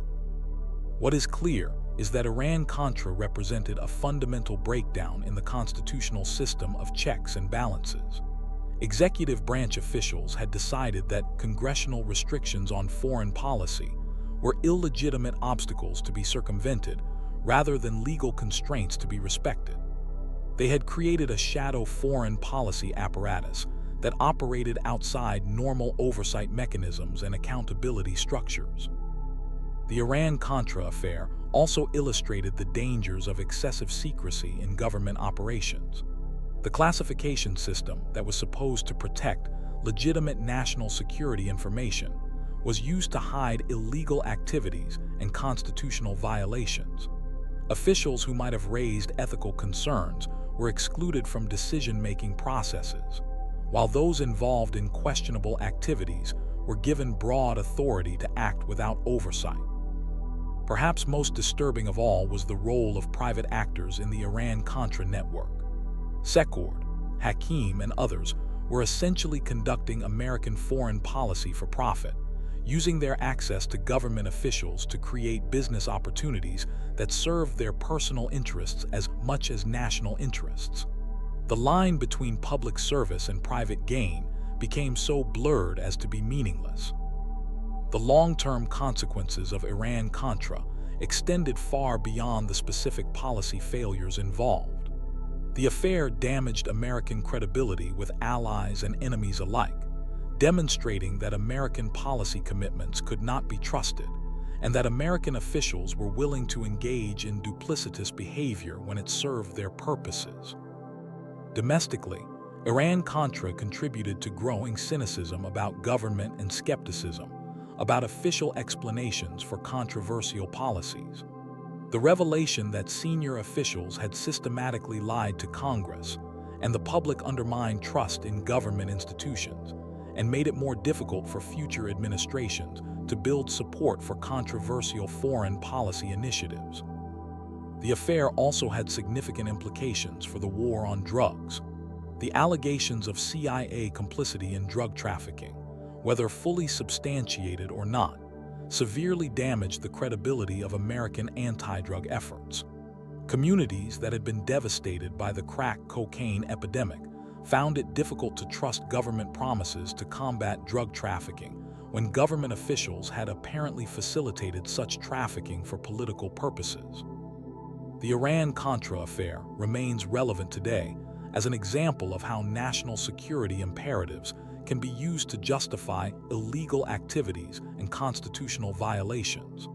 What is clear is that Iran-Contra represented a fundamental breakdown in the constitutional system of checks and balances. Executive branch officials had decided that congressional restrictions on foreign policy were illegitimate obstacles to be circumvented rather than legal constraints to be respected. They had created a shadow foreign policy apparatus that operated outside normal oversight mechanisms and accountability structures. The Iran-Contra Affair also illustrated the dangers of excessive secrecy in government operations. The classification system that was supposed to protect legitimate national security information was used to hide illegal activities and constitutional violations. Officials who might have raised ethical concerns were excluded from decision-making processes, while those involved in questionable activities were given broad authority to act without oversight. Perhaps most disturbing of all was the role of private actors in the Iran-Contra network. Secord, Hakim, and others were essentially conducting American foreign policy for profit, using their access to government officials to create business opportunities that served their personal interests as much as national interests. The line between public service and private gain became so blurred as to be meaningless. The long-term consequences of Iran-Contra extended far beyond the specific policy failures involved. The affair damaged American credibility with allies and enemies alike, demonstrating that American policy commitments could not be trusted, and that American officials were willing to engage in duplicitous behavior when it served their purposes. Domestically, Iran-Contra contributed to growing cynicism about government and skepticism about official explanations for controversial policies. The revelation that senior officials had systematically lied to Congress and the public undermined trust in government institutions and made it more difficult for future administrations to build support for controversial foreign policy initiatives. The affair also had significant implications for the war on drugs. The allegations of CIA complicity in drug trafficking, whether fully substantiated or not, severely damaged the credibility of American anti-drug efforts. Communities that had been devastated by the crack cocaine epidemic found it difficult to trust government promises to combat drug trafficking when government officials had apparently facilitated such trafficking for political purposes. The Iran-Contra affair remains relevant today as an example of how national security imperatives can be used to justify illegal activities and constitutional violations.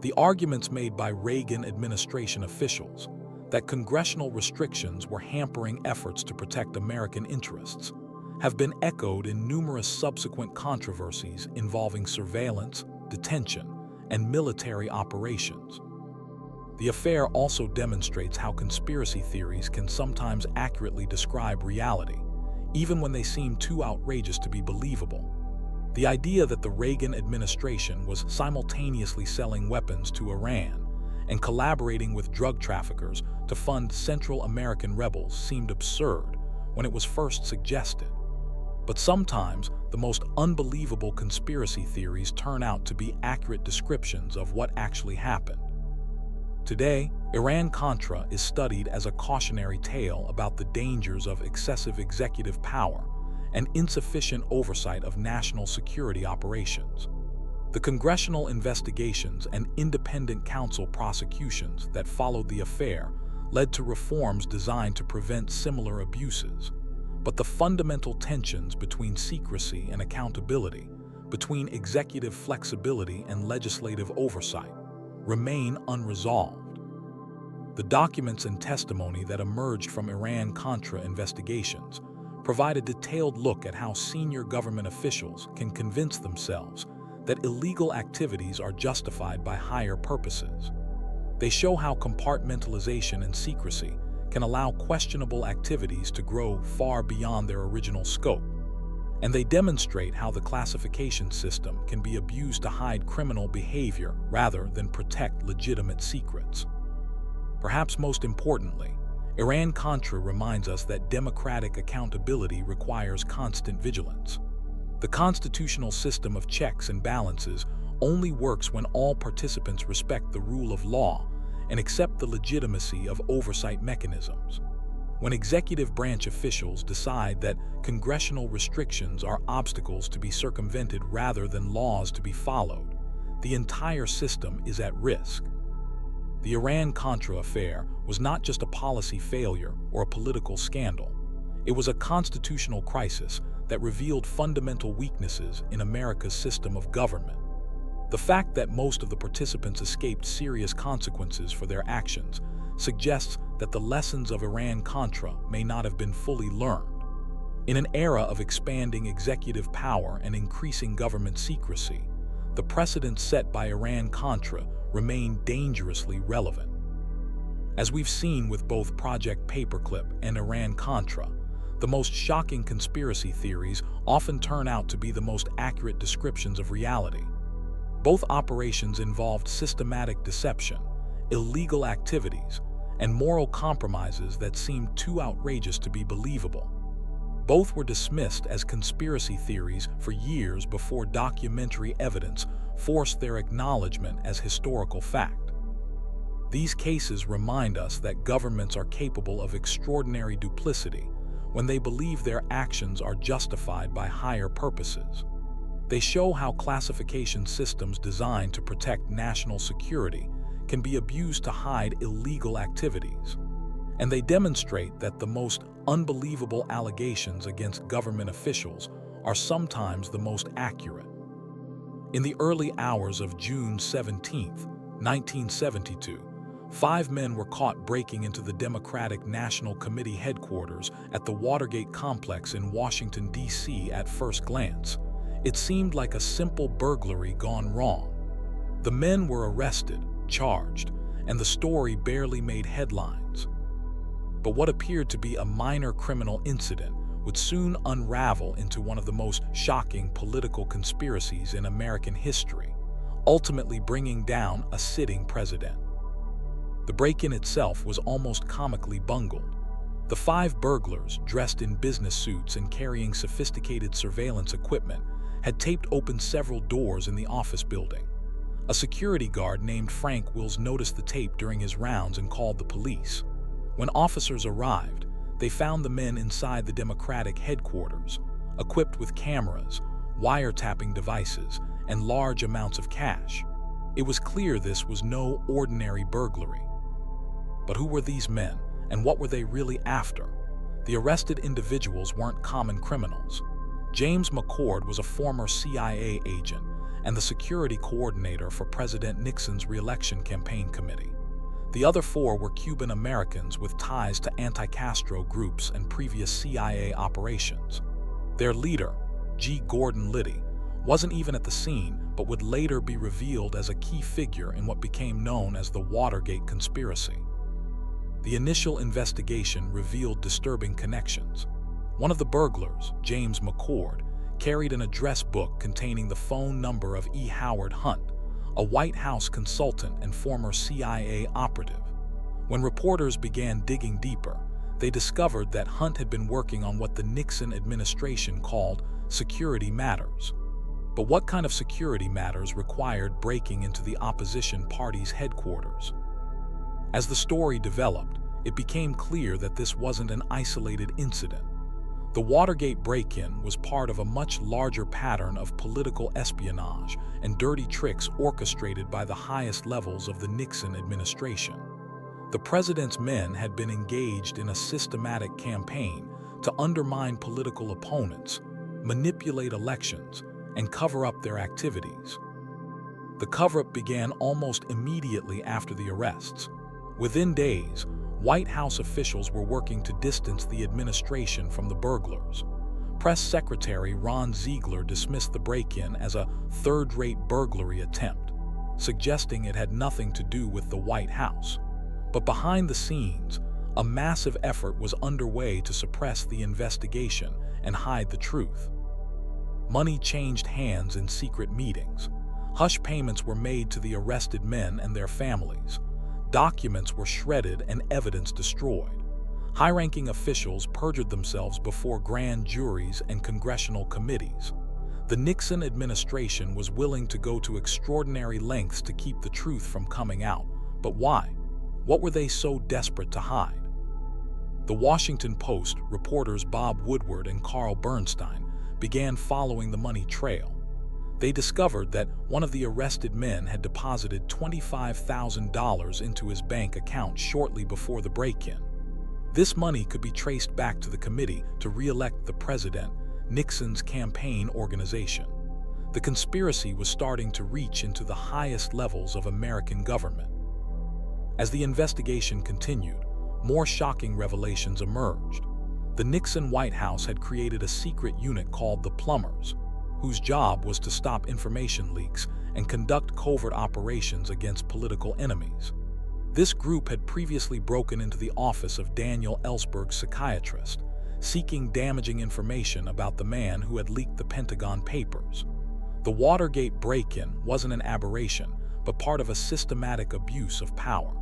The arguments made by Reagan administration officials that congressional restrictions were hampering efforts to protect American interests have been echoed in numerous subsequent controversies involving surveillance, detention, and military operations. The affair also demonstrates how conspiracy theories can sometimes accurately describe reality, even when they seem too outrageous to be believable. The idea that the Reagan administration was simultaneously selling weapons to Iran and collaborating with drug traffickers to fund Central American rebels seemed absurd when it was first suggested. But sometimes the most unbelievable conspiracy theories turn out to be accurate descriptions of what actually happened. Today, Iran-Contra is studied as a cautionary tale about the dangers of excessive executive power and insufficient oversight of national security operations. The congressional investigations and independent counsel prosecutions that followed the affair led to reforms designed to prevent similar abuses. But the fundamental tensions between secrecy and accountability, between executive flexibility and legislative oversight, remain unresolved. The documents and testimony that emerged from Iran-Contra investigations provide a detailed look at how senior government officials can convince themselves that illegal activities are justified by higher purposes. They show how compartmentalization and secrecy can allow questionable activities to grow far beyond their original scope. And they demonstrate how the classification system can be abused to hide criminal behavior rather than protect legitimate secrets. Perhaps most importantly, Iran-Contra reminds us that democratic accountability requires constant vigilance. The constitutional system of checks and balances only works when all participants respect the rule of law and accept the legitimacy of oversight mechanisms. When executive branch officials decide that congressional restrictions are obstacles to be circumvented rather than laws to be followed, the entire system is at risk. The Iran-Contra affair was not just a policy failure or a political scandal. It was a constitutional crisis that revealed fundamental weaknesses in America's system of government. The fact that most of the participants escaped serious consequences for their actions suggests that the lessons of Iran-Contra may not have been fully learned. In an era of expanding executive power and increasing government secrecy, the precedents set by Iran-Contra remain dangerously relevant. As we've seen with both Project Paperclip and Iran-Contra, the most shocking conspiracy theories often turn out to be the most accurate descriptions of reality. Both operations involved systematic deception, illegal activities, and moral compromises that seemed too outrageous to be believable. Both were dismissed as conspiracy theories for years before documentary evidence forced their acknowledgement as historical fact. These cases remind us that governments are capable of extraordinary duplicity when they believe their actions are justified by higher purposes. They show how classification systems designed to protect national security can be abused to hide illegal activities. And they demonstrate that the most unbelievable allegations against government officials are sometimes the most accurate. In the early hours of June 17, 1972, 5 men were caught breaking into the Democratic National Committee headquarters at the Watergate complex in Washington, D.C. At first glance, it seemed like a simple burglary gone wrong. The men were arrested, charged, and the story barely made headlines. But what appeared to be a minor criminal incident would soon unravel into one of the most shocking political conspiracies in American history, ultimately bringing down a sitting president. The break-in itself was almost comically bungled. The 5 burglars, dressed in business suits and carrying sophisticated surveillance equipment, had taped open several doors in the office building. A security guard named Frank Wills noticed the tape during his rounds and called the police. When officers arrived, they found the men inside the Democratic headquarters, equipped with cameras, wiretapping devices, and large amounts of cash. It was clear this was no ordinary burglary. But who were these men, and what were they really after? The arrested individuals weren't common criminals. James McCord was a former CIA agent and the security coordinator for President Nixon's re-election campaign committee. The other 4 were Cuban Americans with ties to anti-Castro groups and previous CIA operations. Their leader, G. Gordon Liddy, wasn't even at the scene but would later be revealed as a key figure in what became known as the Watergate Conspiracy. The initial investigation revealed disturbing connections. One of the burglars, James McCord, carried an address book containing the phone number of E. Howard Hunt, a White House consultant and former CIA operative. When reporters began digging deeper, they discovered that Hunt had been working on what the Nixon administration called security matters. But what kind of security matters required breaking into the opposition party's headquarters? As the story developed, it became clear that this wasn't an isolated incident. The Watergate break-in was part of a much larger pattern of political espionage and dirty tricks orchestrated by the highest levels of the Nixon administration. The president's men had been engaged in a systematic campaign to undermine political opponents, manipulate elections, and cover up their activities. The cover-up began almost immediately after the arrests. Within days, White House officials were working to distance the administration from the burglars. Press Secretary Ron Ziegler dismissed the break-in as a third-rate burglary attempt, suggesting it had nothing to do with the White House. But behind the scenes, a massive effort was underway to suppress the investigation and hide the truth. Money changed hands in secret meetings. Hush payments were made to the arrested men and their families. Documents were shredded and evidence destroyed. High-ranking officials perjured themselves before grand juries and congressional committees. The Nixon administration was willing to go to extraordinary lengths to keep the truth from coming out. But why? What were they so desperate to hide? The Washington Post reporters Bob Woodward and Carl Bernstein began following the money trail. They discovered that one of the arrested men had deposited $25,000 into his bank account shortly before the break-in. This money could be traced back to the committee to re-elect the president, Nixon's campaign organization. The conspiracy was starting to reach into the highest levels of American government. As the investigation continued, more shocking revelations emerged. The Nixon White House had created a secret unit called the Plumbers, whose job was to stop information leaks and conduct covert operations against political enemies. This group had previously broken into the office of Daniel Ellsberg's psychiatrist, seeking damaging information about the man who had leaked the Pentagon papers. The Watergate break-in wasn't an aberration, but part of a systematic abuse of power.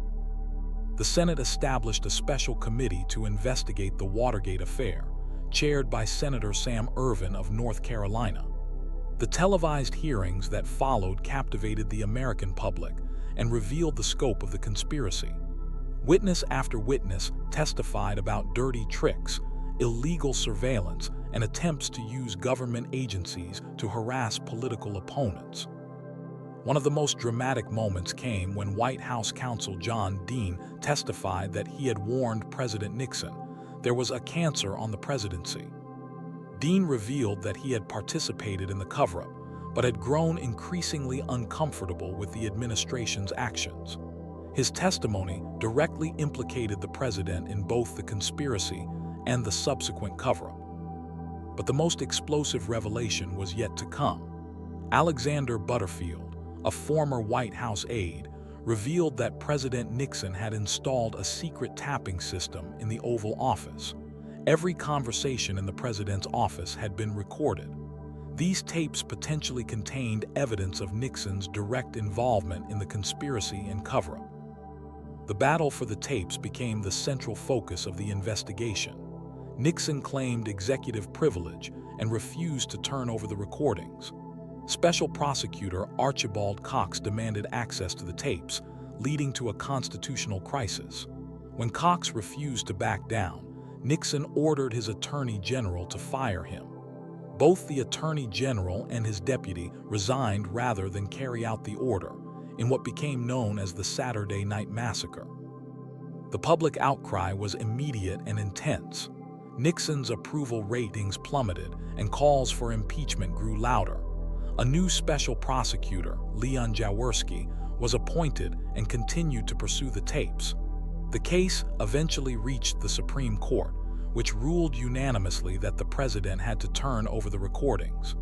The Senate established a special committee to investigate the Watergate Affair, chaired by Senator Sam Ervin of North Carolina. The televised hearings that followed captivated the American public and revealed the scope of the conspiracy. Witness after witness testified about dirty tricks, illegal surveillance, and attempts to use government agencies to harass political opponents. One of the most dramatic moments came when White House counsel John Dean testified that he had warned President Nixon there was a cancer on the presidency. Dean revealed that he had participated in the cover-up, but had grown increasingly uncomfortable with the administration's actions. His testimony directly implicated the president in both the conspiracy and the subsequent cover-up. But the most explosive revelation was yet to come. Alexander Butterfield, a former White House aide, revealed that President Nixon had installed a secret tapping system in the Oval Office. Every conversation in the president's office had been recorded. These tapes potentially contained evidence of Nixon's direct involvement in the conspiracy and cover-up. The battle for the tapes became the central focus of the investigation. Nixon claimed executive privilege and refused to turn over the recordings. Special prosecutor Archibald Cox demanded access to the tapes, leading to a constitutional crisis. When Cox refused to back down, Nixon ordered his attorney general to fire him. Both the attorney general and his deputy resigned rather than carry out the order, in what became known as the Saturday Night Massacre. The public outcry was immediate and intense. Nixon's approval ratings plummeted and calls for impeachment grew louder. A new special prosecutor, Leon Jaworski, was appointed and continued to pursue the tapes. The case eventually reached the Supreme Court, which ruled unanimously that the president had to turn over the recordings.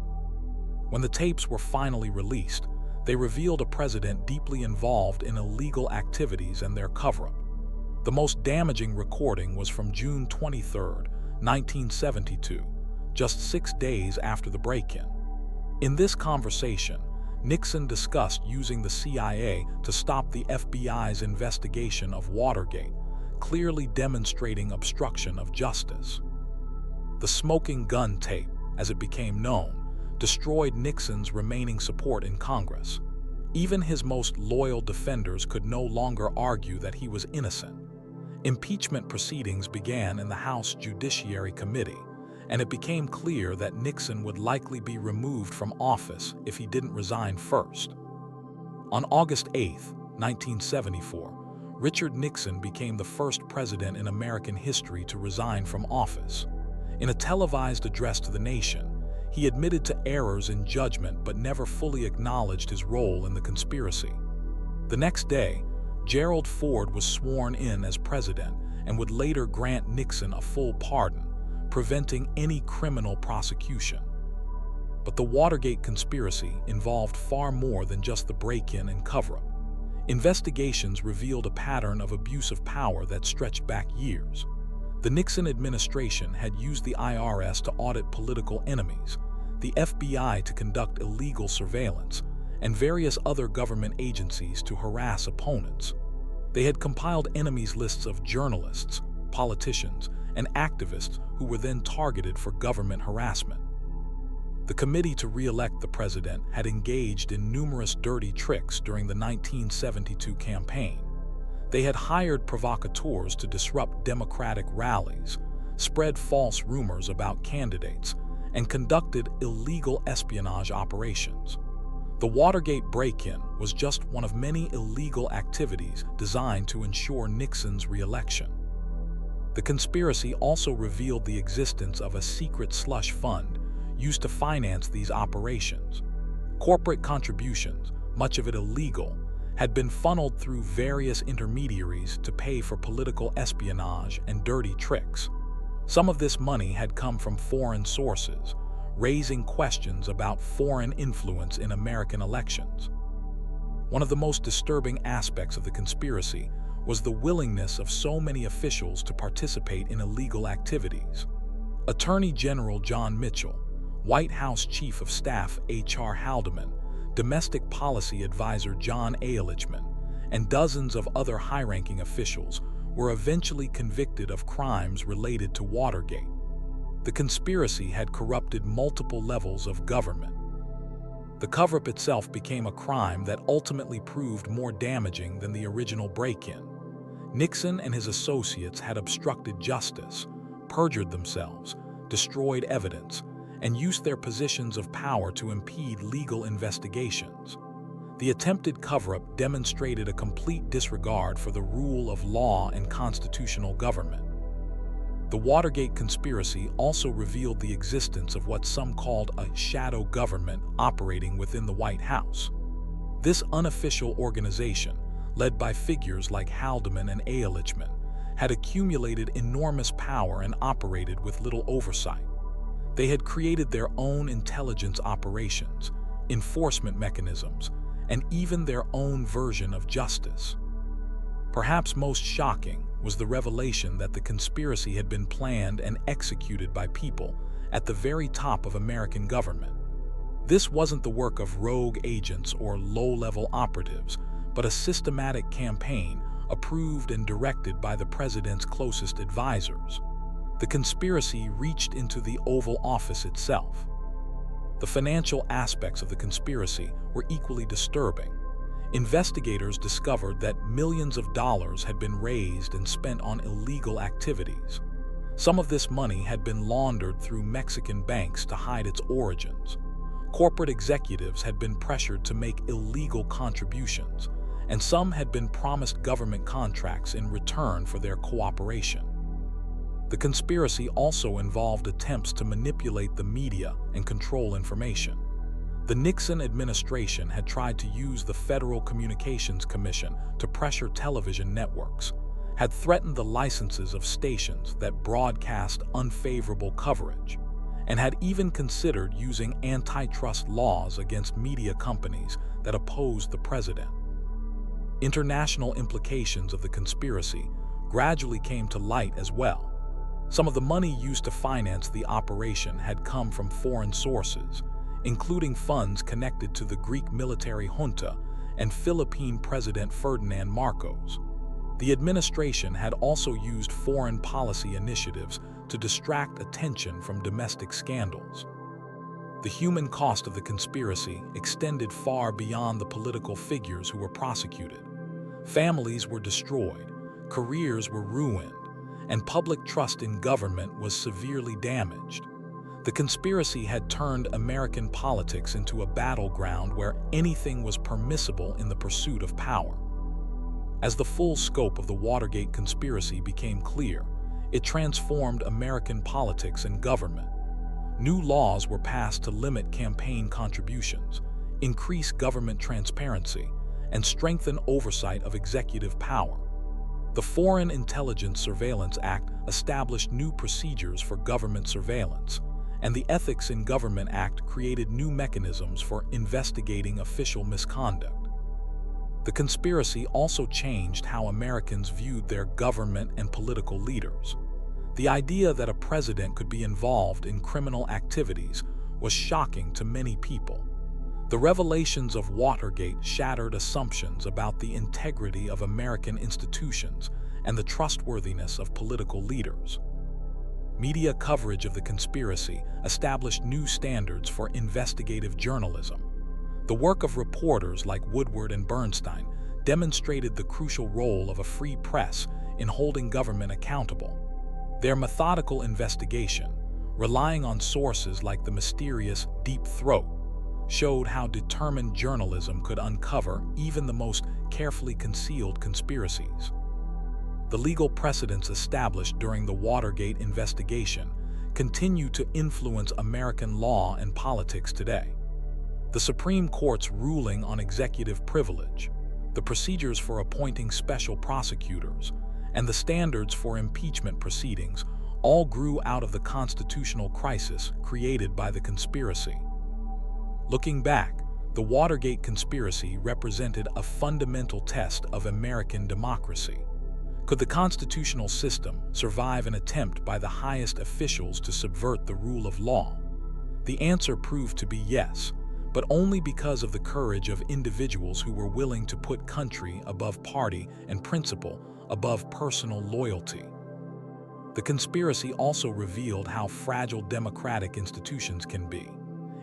When the tapes were finally released, they revealed a president deeply involved in illegal activities and their cover-up. The most damaging recording was from June 23, 1972, just 6 days after the break-in. In this conversation, Nixon discussed using the CIA to stop the FBI's investigation of Watergate, clearly demonstrating obstruction of justice. The smoking gun tape, as it became known, destroyed Nixon's remaining support in Congress. Even his most loyal defenders could no longer argue that he was innocent. Impeachment proceedings began in the House Judiciary Committee, and it became clear that Nixon would likely be removed from office if he didn't resign first. On August 8, 1974, Richard Nixon became the first president in American history to resign from office. In a televised address to the nation, he admitted to errors in judgment but never fully acknowledged his role in the conspiracy. The next day, Gerald Ford was sworn in as president and would later grant Nixon a full pardon, preventing any criminal prosecution. But the Watergate conspiracy involved far more than just the break-in and cover-up. Investigations revealed a pattern of abuse of power that stretched back years. The Nixon administration had used the IRS to audit political enemies, the FBI to conduct illegal surveillance, and various other government agencies to harass opponents. They had compiled enemies lists of journalists, politicians, and activists who were then targeted for government harassment. The committee to re-elect the president had engaged in numerous dirty tricks during the 1972 campaign. They had hired provocateurs to disrupt Democratic rallies, spread false rumors about candidates, and conducted illegal espionage operations. The Watergate break-in was just one of many illegal activities designed to ensure Nixon's re-election. The conspiracy also revealed the existence of a secret slush fund used to finance these operations. Corporate contributions, much of it illegal, had been funneled through various intermediaries to pay for political espionage and dirty tricks. Some of this money had come from foreign sources, raising questions about foreign influence in American elections. One of the most disturbing aspects of the conspiracy was the willingness of so many officials to participate in illegal activities. Attorney General John Mitchell, White House Chief of Staff H.R. Haldeman, Domestic Policy Advisor John Ehrlichman, and dozens of other high-ranking officials were eventually convicted of crimes related to Watergate. The conspiracy had corrupted multiple levels of government. The cover-up itself became a crime that ultimately proved more damaging than the original break-in. Nixon and his associates had obstructed justice, perjured themselves, destroyed evidence, and used their positions of power to impede legal investigations. The attempted cover-up demonstrated a complete disregard for the rule of law and constitutional government. The Watergate conspiracy also revealed the existence of what some called a shadow government operating within the White House. This unofficial organization, led by figures like Haldeman and Ehrlichman, had accumulated enormous power and operated with little oversight. They had created their own intelligence operations, enforcement mechanisms, and even their own version of justice. Perhaps most shocking was the revelation that the conspiracy had been planned and executed by people at the very top of American government. This wasn't the work of rogue agents or low-level operatives, but a systematic campaign approved and directed by the president's closest advisors. The conspiracy reached into the Oval Office itself. The financial aspects of the conspiracy were equally disturbing. Investigators discovered that millions of dollars had been raised and spent on illegal activities. Some of this money had been laundered through Mexican banks to hide its origins. Corporate executives had been pressured to make illegal contributions, and some had been promised government contracts in return for their cooperation. The conspiracy also involved attempts to manipulate the media and control information. The Nixon administration had tried to use the Federal Communications Commission to pressure television networks, had threatened the licenses of stations that broadcast unfavorable coverage, and had even considered using antitrust laws against media companies that opposed the president. International implications of the conspiracy gradually came to light as well. Some of the money used to finance the operation had come from foreign sources, including funds connected to the Greek military junta and Philippine President Ferdinand Marcos. The administration had also used foreign policy initiatives to distract attention from domestic scandals. The human cost of the conspiracy extended far beyond the political figures who were prosecuted. Families were destroyed, careers were ruined, and public trust in government was severely damaged. The conspiracy had turned American politics into a battleground where anything was permissible in the pursuit of power. As the full scope of the Watergate conspiracy became clear, it transformed American politics and government. New laws were passed to limit campaign contributions, increase government transparency, and strengthen oversight of executive power. The Foreign Intelligence Surveillance Act established new procedures for government surveillance, and the Ethics in Government Act created new mechanisms for investigating official misconduct. The conspiracy also changed how Americans viewed their government and political leaders. The idea that a president could be involved in criminal activities was shocking to many people. The revelations of Watergate shattered assumptions about the integrity of American institutions and the trustworthiness of political leaders. Media coverage of the conspiracy established new standards for investigative journalism. The work of reporters like Woodward and Bernstein demonstrated the crucial role of a free press in holding government accountable. Their methodical investigation, relying on sources like the mysterious Deep Throat, showed how determined journalism could uncover even the most carefully concealed conspiracies. The legal precedents established during the Watergate investigation continue to influence American law and politics today. The Supreme Court's ruling on executive privilege, the procedures for appointing special prosecutors, and the standards for impeachment proceedings all grew out of the constitutional crisis created by the conspiracy. Looking back, the Watergate conspiracy represented a fundamental test of American democracy. Could the constitutional system survive an attempt by the highest officials to subvert the rule of law? The answer proved to be yes, but only because of the courage of individuals who were willing to put country above party and principle above personal loyalty. The conspiracy also revealed how fragile democratic institutions can be.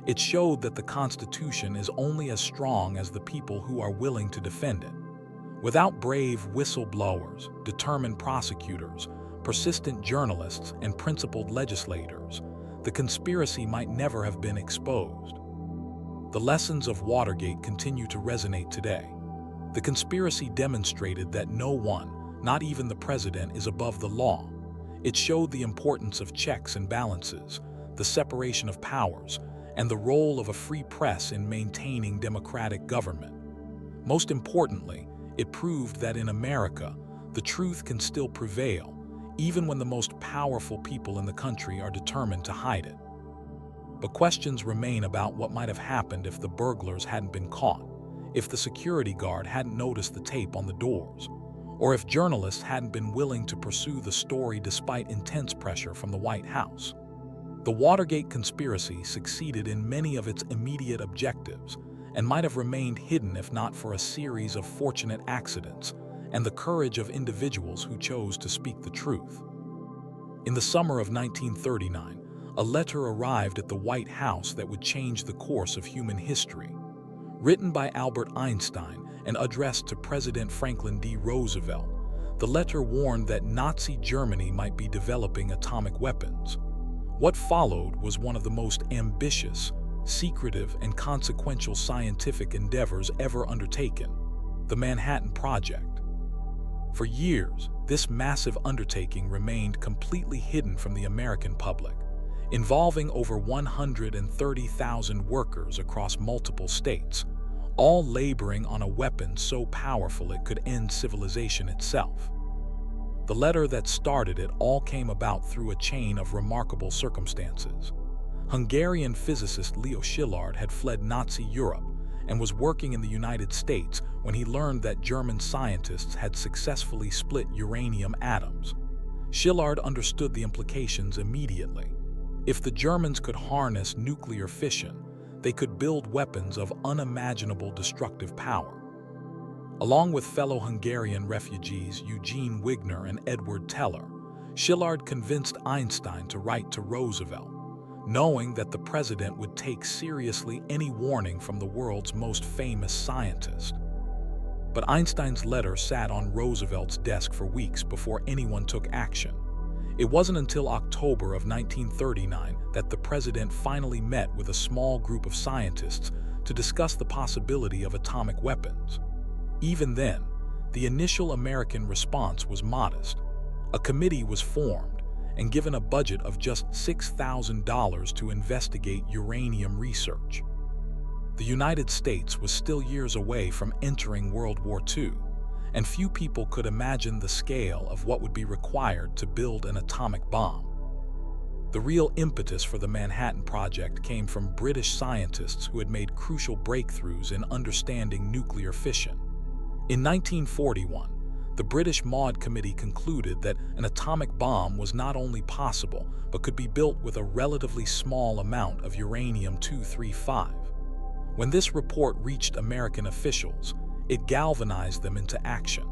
It showed that the Constitution is only as strong as the people who are willing to defend it. Without brave whistleblowers, determined prosecutors, persistent journalists, and principled legislators, the conspiracy might never have been exposed. The lessons of Watergate continue to resonate today. The conspiracy demonstrated that no one, not even the president, is above the law. It showed the importance of checks and balances, the separation of powers, and the role of a free press in maintaining democratic government. Most importantly, it proved that in America, the truth can still prevail, even when the most powerful people in the country are determined to hide it. But questions remain about what might have happened if the burglars hadn't been caught, if the security guard hadn't noticed the tape on the doors, or if journalists hadn't been willing to pursue the story despite intense pressure from the White House. The Watergate conspiracy succeeded in many of its immediate objectives and might have remained hidden if not for a series of fortunate accidents and the courage of individuals who chose to speak the truth. In the summer of 1939, a letter arrived at the White House that would change the course of human history. Written by Albert Einstein and addressed to President Franklin D. Roosevelt, the letter warned that Nazi Germany might be developing atomic weapons. What followed was one of the most ambitious, secretive, and consequential scientific endeavors ever undertaken, the Manhattan Project. For years, this massive undertaking remained completely hidden from the American public, involving over 130,000 workers across multiple states, all laboring on a weapon so powerful it could end civilization itself. The letter that started it all came about through a chain of remarkable circumstances. Hungarian physicist Leo Szilard had fled Nazi Europe and was working in the United States when he learned that German scientists had successfully split uranium atoms. Szilard understood the implications immediately. If the Germans could harness nuclear fission, they could build weapons of unimaginable destructive power. Along with fellow Hungarian refugees Eugene Wigner and Edward Teller, Szilard convinced Einstein to write to Roosevelt, knowing that the president would take seriously any warning from the world's most famous scientist. But Einstein's letter sat on Roosevelt's desk for weeks before anyone took action. It wasn't until October of 1939 that the president finally met with a small group of scientists to discuss the possibility of atomic weapons. Even then, the initial American response was modest. A committee was formed and given a budget of just $6,000 to investigate uranium research. The United States was still years away from entering World War II, and few people could imagine the scale of what would be required to build an atomic bomb. The real impetus for the Manhattan Project came from British scientists who had made crucial breakthroughs in understanding nuclear fission. In 1941, the British Maud Committee concluded that an atomic bomb was not only possible, but could be built with a relatively small amount of uranium-235. When this report reached American officials, it galvanized them into action.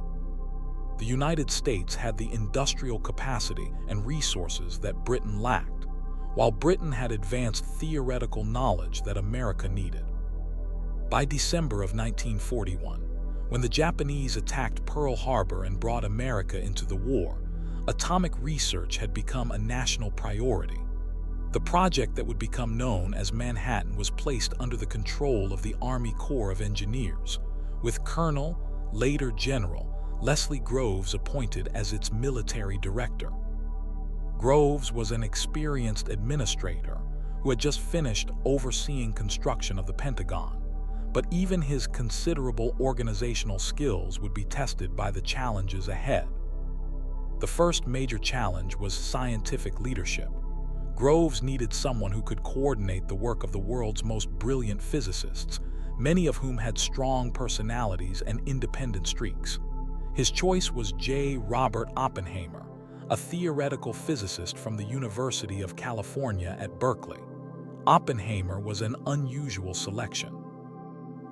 The United States had the industrial capacity and resources that Britain lacked, while Britain had advanced theoretical knowledge that America needed. By December of 1941, when the Japanese attacked Pearl Harbor and brought America into the war, atomic research had become a national priority. The project that would become known as Manhattan was placed under the control of the Army Corps of Engineers, with Colonel, later General, Leslie Groves appointed as its military director. Groves was an experienced administrator who had just finished overseeing construction of the Pentagon, but even his considerable organizational skills would be tested by the challenges ahead. The first major challenge was scientific leadership. Groves needed someone who could coordinate the work of the world's most brilliant physicists, many of whom had strong personalities and independent streaks. His choice was J. Robert Oppenheimer, a theoretical physicist from the University of California at Berkeley. Oppenheimer was an unusual selection.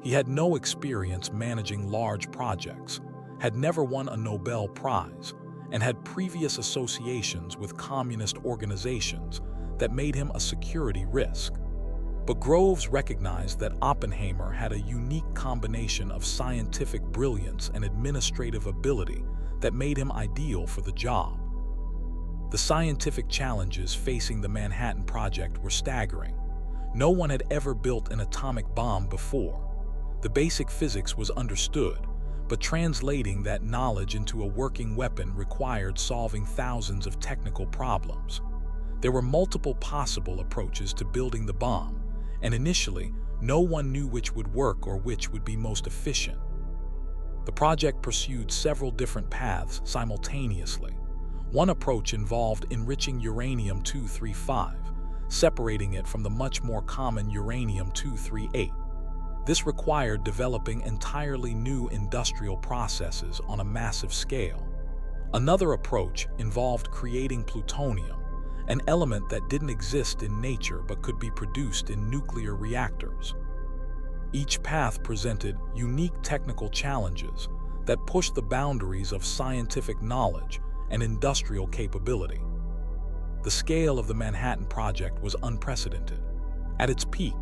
He had no experience managing large projects, had never won a Nobel Prize, and had previous associations with communist organizations that made him a security risk. But Groves recognized that Oppenheimer had a unique combination of scientific brilliance and administrative ability that made him ideal for the job. The scientific challenges facing the Manhattan Project were staggering. No one had ever built an atomic bomb before. The basic physics was understood, but translating that knowledge into a working weapon required solving thousands of technical problems. There were multiple possible approaches to building the bomb, and initially, no one knew which would work or which would be most efficient. The project pursued several different paths simultaneously. One approach involved enriching uranium-235, separating it from the much more common uranium-238. This required developing entirely new industrial processes on a massive scale. Another approach involved creating plutonium, an element that didn't exist in nature but could be produced in nuclear reactors. Each path presented unique technical challenges that pushed the boundaries of scientific knowledge and industrial capability. The scale of the Manhattan Project was unprecedented. At its peak,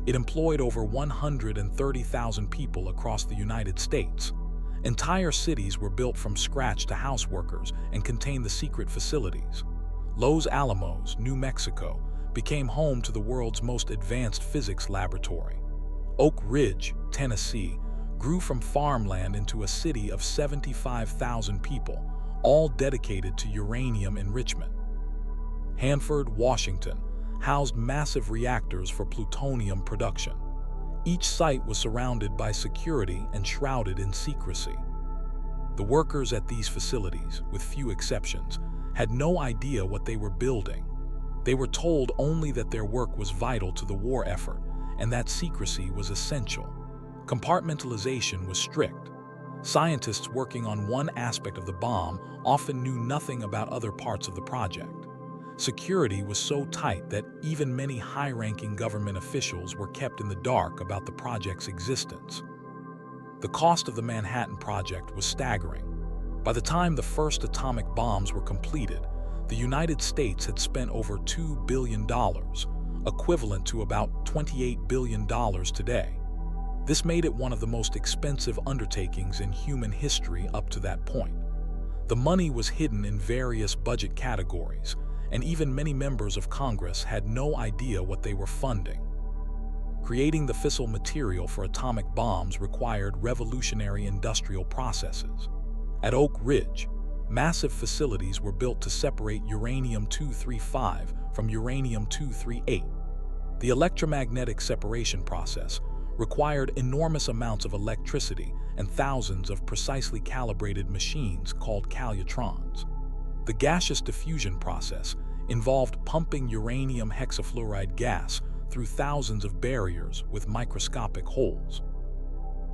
it employed over 130,000 people across the United States. Entire cities were built from scratch to house workers and contained the secret facilities. Los Alamos, New Mexico, became home to the world's most advanced physics laboratory. Oak Ridge, Tennessee, grew from farmland into a city of 75,000 people, all dedicated to uranium enrichment. Hanford, Washington, housed massive reactors for plutonium production. Each site was surrounded by security and shrouded in secrecy. The workers at these facilities, with few exceptions, had no idea what they were building. They were told only that their work was vital to the war effort and that secrecy was essential. Compartmentalization was strict. Scientists working on one aspect of the bomb often knew nothing about other parts of the project. Security was so tight that even many high-ranking government officials were kept in the dark about the project's existence. The cost of the Manhattan Project was staggering. By the time the first atomic bombs were completed, the United States had spent over $2 billion, equivalent to about $28 billion today. This made it one of the most expensive undertakings in human history up to that point. The money was hidden in various budget categories, and even many members of Congress had no idea what they were funding. Creating the fissile material for atomic bombs required revolutionary industrial processes. At Oak Ridge, massive facilities were built to separate uranium-235 from uranium-238. The electromagnetic separation process required enormous amounts of electricity and thousands of precisely calibrated machines called calutrons. The gaseous diffusion process involved pumping uranium hexafluoride gas through thousands of barriers with microscopic holes.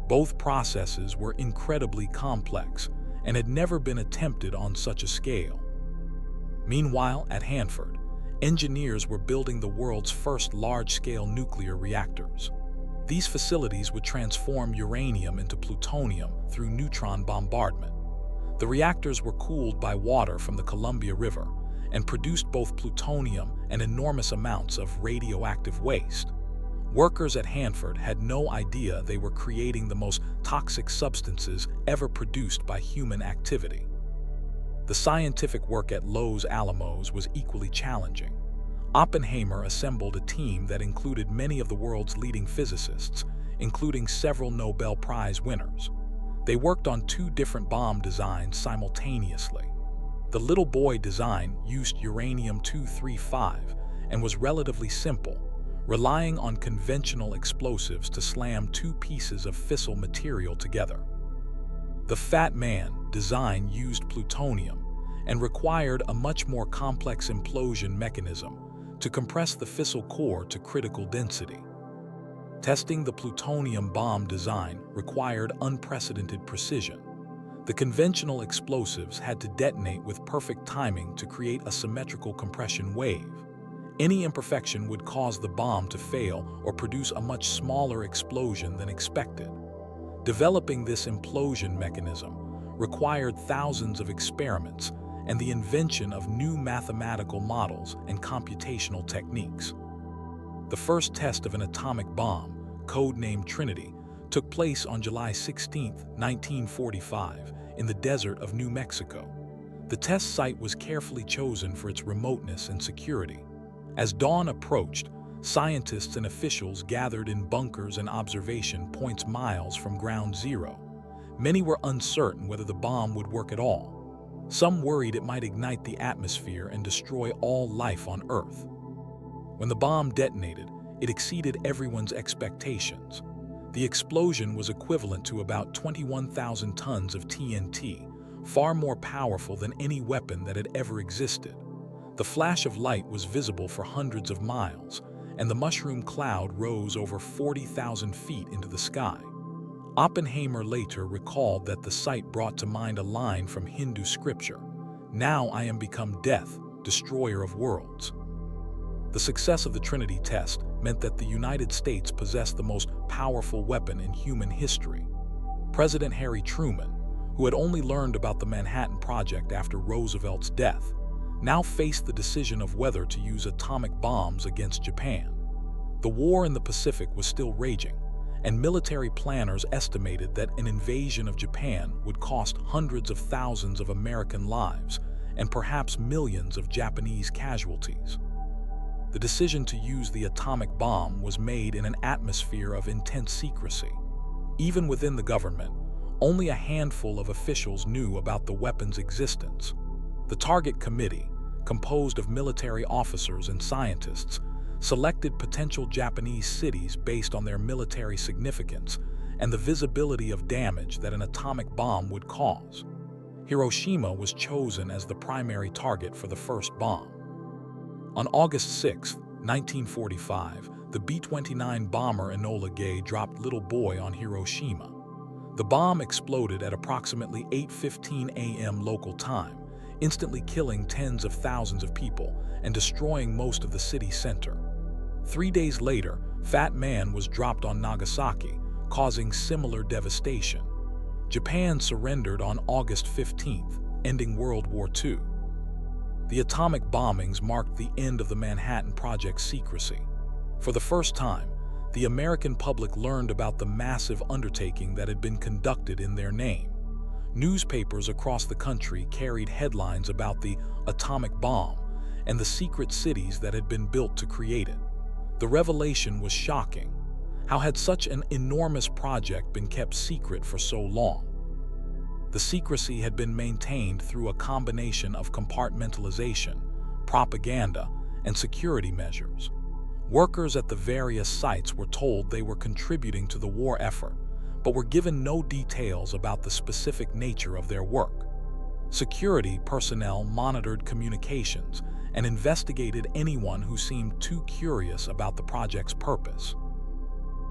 Both processes were incredibly complex and had never been attempted on such a scale. Meanwhile, at Hanford, engineers were building the world's first large-scale nuclear reactors. These facilities would transform uranium into plutonium through neutron bombardment. The reactors were cooled by water from the Columbia River and produced both plutonium and enormous amounts of radioactive waste. Workers at Hanford had no idea they were creating the most toxic substances ever produced by human activity. The scientific work at Los Alamos was equally challenging. Oppenheimer assembled a team that included many of the world's leading physicists, including several Nobel Prize winners. They worked on two different bomb designs simultaneously. The Little Boy design used uranium-235 and was relatively simple, relying on conventional explosives to slam two pieces of fissile material together. The Fat Man design used plutonium and required a much more complex implosion mechanism to compress the fissile core to critical density. Testing the plutonium bomb design required unprecedented precision. The conventional explosives had to detonate with perfect timing to create a symmetrical compression wave. Any imperfection would cause the bomb to fail or produce a much smaller explosion than expected. Developing this implosion mechanism required thousands of experiments and the invention of new mathematical models and computational techniques. The first test of an atomic bomb, codenamed Trinity, took place on July 16, 1945, in the desert of New Mexico. The test site was carefully chosen for its remoteness and security. As dawn approached, scientists and officials gathered in bunkers and observation points miles from ground zero. Many were uncertain whether the bomb would work at all. Some worried it might ignite the atmosphere and destroy all life on Earth. When the bomb detonated, it exceeded everyone's expectations. The explosion was equivalent to about 21,000 tons of TNT, far more powerful than any weapon that had ever existed. The flash of light was visible for hundreds of miles, and the mushroom cloud rose over 40,000 feet into the sky. Oppenheimer later recalled that the sight brought to mind a line from Hindu scripture, "Now I am become death, destroyer of worlds." The success of the Trinity test meant that the United States possessed the most powerful weapon in human history. President Harry Truman, who had only learned about the Manhattan Project after Roosevelt's death, now faced the decision of whether to use atomic bombs against Japan. The war in the Pacific was still raging, and military planners estimated that an invasion of Japan would cost hundreds of thousands of American lives and perhaps millions of Japanese casualties. The decision to use the atomic bomb was made in an atmosphere of intense secrecy. Even within the government, only a handful of officials knew about the weapon's existence. The Target Committee, composed of military officers and scientists, selected potential Japanese cities based on their military significance and the visibility of damage that an atomic bomb would cause. Hiroshima was chosen as the primary target for the first bomb. On August 6, 1945, the B-29 bomber Enola Gay dropped Little Boy on Hiroshima. The bomb exploded at approximately 8:15 a.m. local time, instantly killing tens of thousands of people and destroying most of the city center. 3 days later, Fat Man was dropped on Nagasaki, causing similar devastation. Japan surrendered on August 15th, ending World War II. The atomic bombings marked the end of the Manhattan Project's secrecy. For the first time, the American public learned about the massive undertaking that had been conducted in their name. Newspapers across the country carried headlines about the atomic bomb and the secret cities that had been built to create it. The revelation was shocking. How had such an enormous project been kept secret for so long? The secrecy had been maintained through a combination of compartmentalization, propaganda, and security measures. Workers at the various sites were told they were contributing to the war effort, but were given no details about the specific nature of their work. Security personnel monitored communications and investigated anyone who seemed too curious about the project's purpose.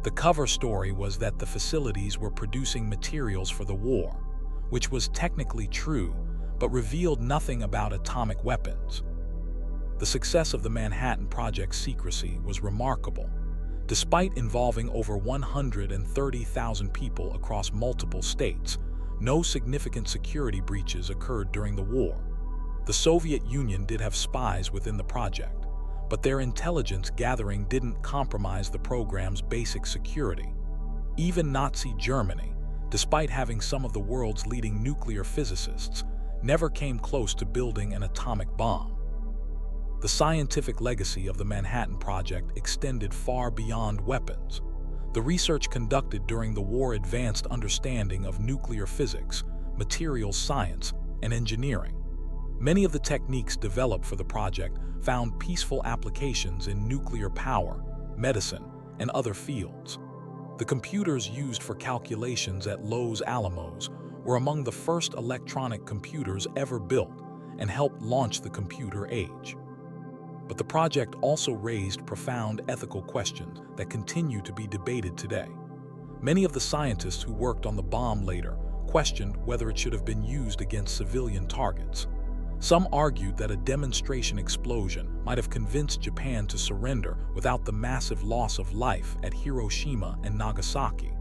The cover story was that the facilities were producing materials for the war, which was technically true, but revealed nothing about atomic weapons. The success of the Manhattan Project's secrecy was remarkable. Despite involving over 130,000 people across multiple states, no significant security breaches occurred during the war. The Soviet Union did have spies within the project, but their intelligence gathering didn't compromise the program's basic security. Even Nazi Germany, despite having some of the world's leading nuclear physicists, never came close to building an atomic bomb. The scientific legacy of the Manhattan Project extended far beyond weapons. The research conducted during the war advanced understanding of nuclear physics, materials science, and engineering. Many of the techniques developed for the project found peaceful applications in nuclear power, medicine, and other fields. The computers used for calculations at Los Alamos were among the first electronic computers ever built and helped launch the computer age. But the project also raised profound ethical questions that continue to be debated today. Many of the scientists who worked on the bomb later questioned whether it should have been used against civilian targets. Some argued that a demonstration explosion might have convinced Japan to surrender without the massive loss of life at Hiroshima and Nagasaki.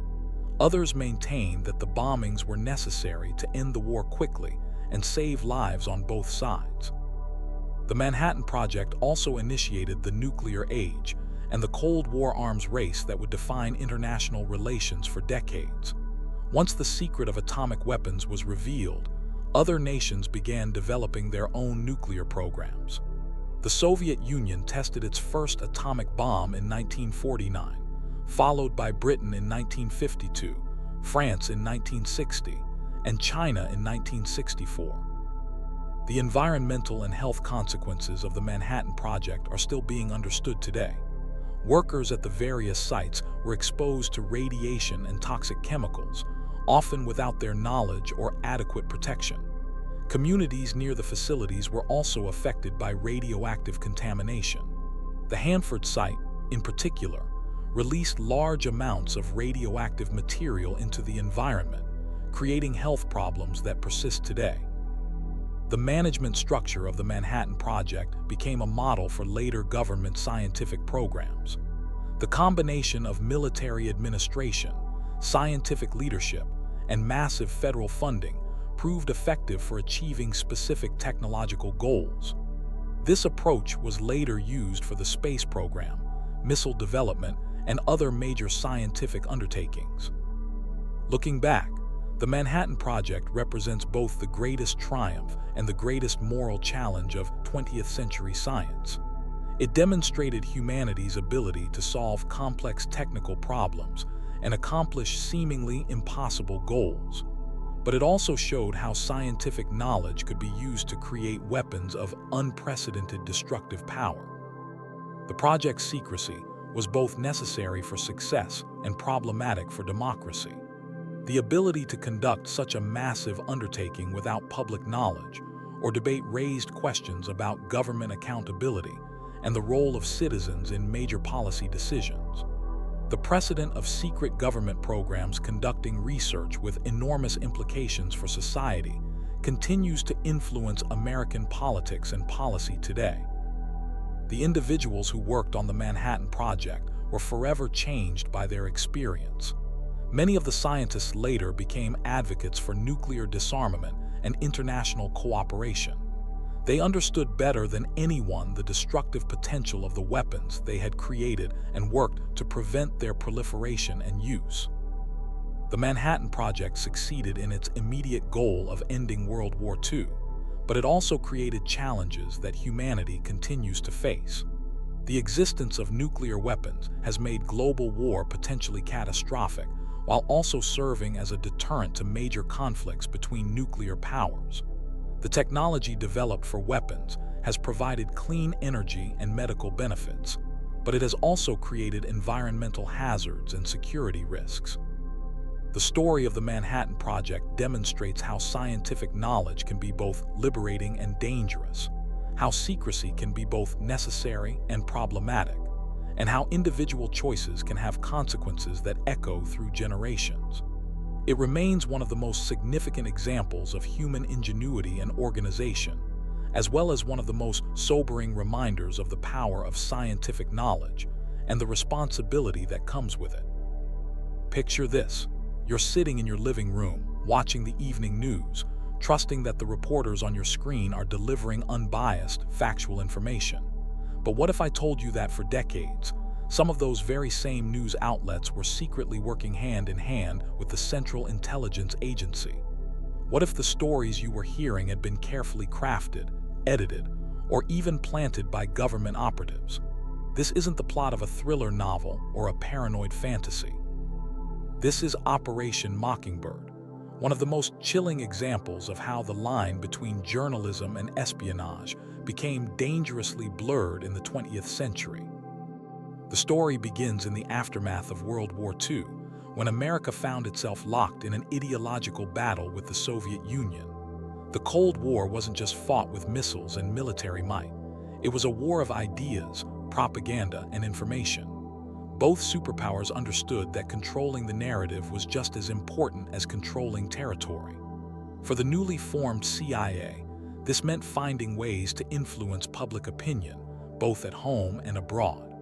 Others maintained that the bombings were necessary to end the war quickly and save lives on both sides. The Manhattan Project also initiated the nuclear age and the Cold War arms race that would define international relations for decades. Once the secret of atomic weapons was revealed, other nations began developing their own nuclear programs. The Soviet Union tested its first atomic bomb in 1949, followed by Britain in 1952, France in 1960, and China in 1964. The environmental and health consequences of the Manhattan Project are still being understood today. Workers at the various sites were exposed to radiation and toxic chemicals, often without their knowledge or adequate protection. Communities near the facilities were also affected by radioactive contamination. The Hanford site, in particular, released large amounts of radioactive material into the environment, creating health problems that persist today. The management structure of the Manhattan Project became a model for later government scientific programs. The combination of military administration, scientific leadership, and massive federal funding proved effective for achieving specific technological goals. This approach was later used for the space program, missile development, and other major scientific undertakings. Looking back, the Manhattan Project represents both the greatest triumph and the greatest moral challenge of 20th century science. It demonstrated humanity's ability to solve complex technical problems and accomplish seemingly impossible goals. But it also showed how scientific knowledge could be used to create weapons of unprecedented destructive power. The project's secrecy was both necessary for success and problematic for democracy. The ability to conduct such a massive undertaking without public knowledge or debate raised questions about government accountability and the role of citizens in major policy decisions. The precedent of secret government programs conducting research with enormous implications for society continues to influence American politics and policy today. The individuals who worked on the Manhattan Project were forever changed by their experience. Many of the scientists later became advocates for nuclear disarmament and international cooperation. They understood better than anyone the destructive potential of the weapons they had created and worked to prevent their proliferation and use. The Manhattan Project succeeded in its immediate goal of ending World War II, but it also created challenges that humanity continues to face. The existence of nuclear weapons has made global war potentially catastrophic, while also serving as a deterrent to major conflicts between nuclear powers. The technology developed for weapons has provided clean energy and medical benefits, but it has also created environmental hazards and security risks. The story of the Manhattan Project demonstrates how scientific knowledge can be both liberating and dangerous, how secrecy can be both necessary and problematic, and how individual choices can have consequences that echo through generations. It remains one of the most significant examples of human ingenuity and organization, as well as one of the most sobering reminders of the power of scientific knowledge and the responsibility that comes with it. Picture this: you're sitting in your living room, watching the evening news, trusting that the reporters on your screen are delivering unbiased, factual information. But what if I told you that for decades, some of those very same news outlets were secretly working hand in hand with the Central Intelligence Agency? What if the stories you were hearing had been carefully crafted, edited, or even planted by government operatives? This isn't the plot of a thriller novel or a paranoid fantasy. This is Operation Mockingbird, one of the most chilling examples of how the line between journalism and espionage became dangerously blurred in the 20th century. The story begins in the aftermath of World War II, when America found itself locked in an ideological battle with the Soviet Union. The Cold War wasn't just fought with missiles and military might. It was a war of ideas, propaganda, and information. Both superpowers understood that controlling the narrative was just as important as controlling territory. For the newly formed CIA, this meant finding ways to influence public opinion, both at home and abroad.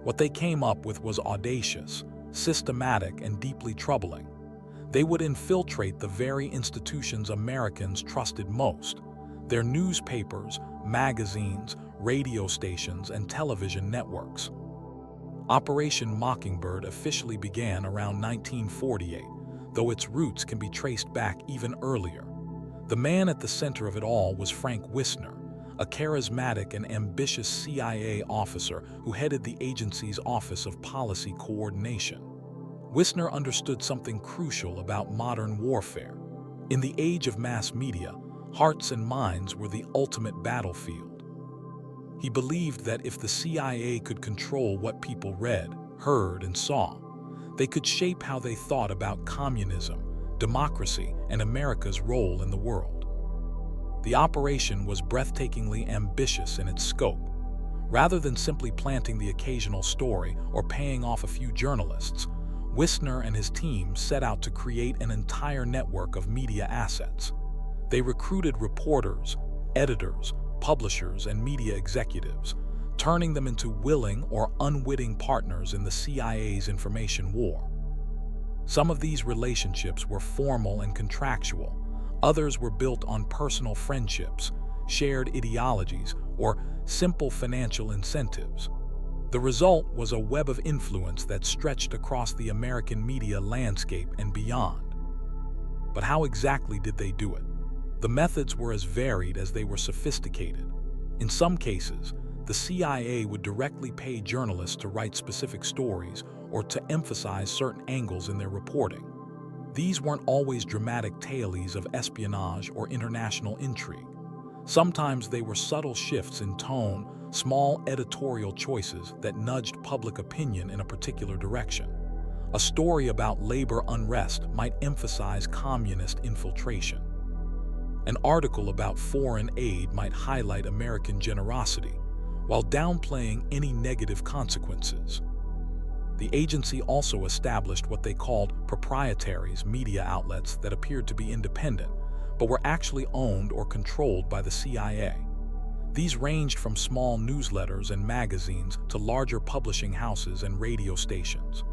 What they came up with was audacious, systematic, and deeply troubling. They would infiltrate the very institutions Americans trusted most: their newspapers, magazines, radio stations, and television networks. Operation Mockingbird officially began around 1948, though its roots can be traced back even earlier. The man at the center of it all was Frank Wisner, a charismatic and ambitious CIA officer who headed the agency's Office of Policy Coordination. Wisner understood something crucial about modern warfare. In the age of mass media, hearts and minds were the ultimate battlefield. He believed that if the CIA could control what people read, heard, and saw, they could shape how they thought about communism, democracy, and America's role in the world. The operation was breathtakingly ambitious in its scope. Rather than simply planting the occasional story or paying off a few journalists, Wisner and his team set out to create an entire network of media assets. They recruited reporters, editors, publishers, and media executives, turning them into willing or unwitting partners in the CIA's information war. Some of these relationships were formal and contractual. Others were built on personal friendships, shared ideologies, or simple financial incentives. The result was a web of influence that stretched across the American media landscape and beyond. But how exactly did they do it? The methods were as varied as they were sophisticated. In some cases, the CIA would directly pay journalists to write specific stories or to emphasize certain angles in their reporting. These weren't always dramatic tales of espionage or international intrigue. Sometimes they were subtle shifts in tone, small editorial choices that nudged public opinion in a particular direction. A story about labor unrest might emphasize communist infiltration. An article about foreign aid might highlight American generosity, while downplaying any negative consequences. The agency also established what they called proprietaries, media outlets that appeared to be independent, but were actually owned or controlled by the CIA. These ranged from small newsletters and magazines to larger publishing houses and radio stations.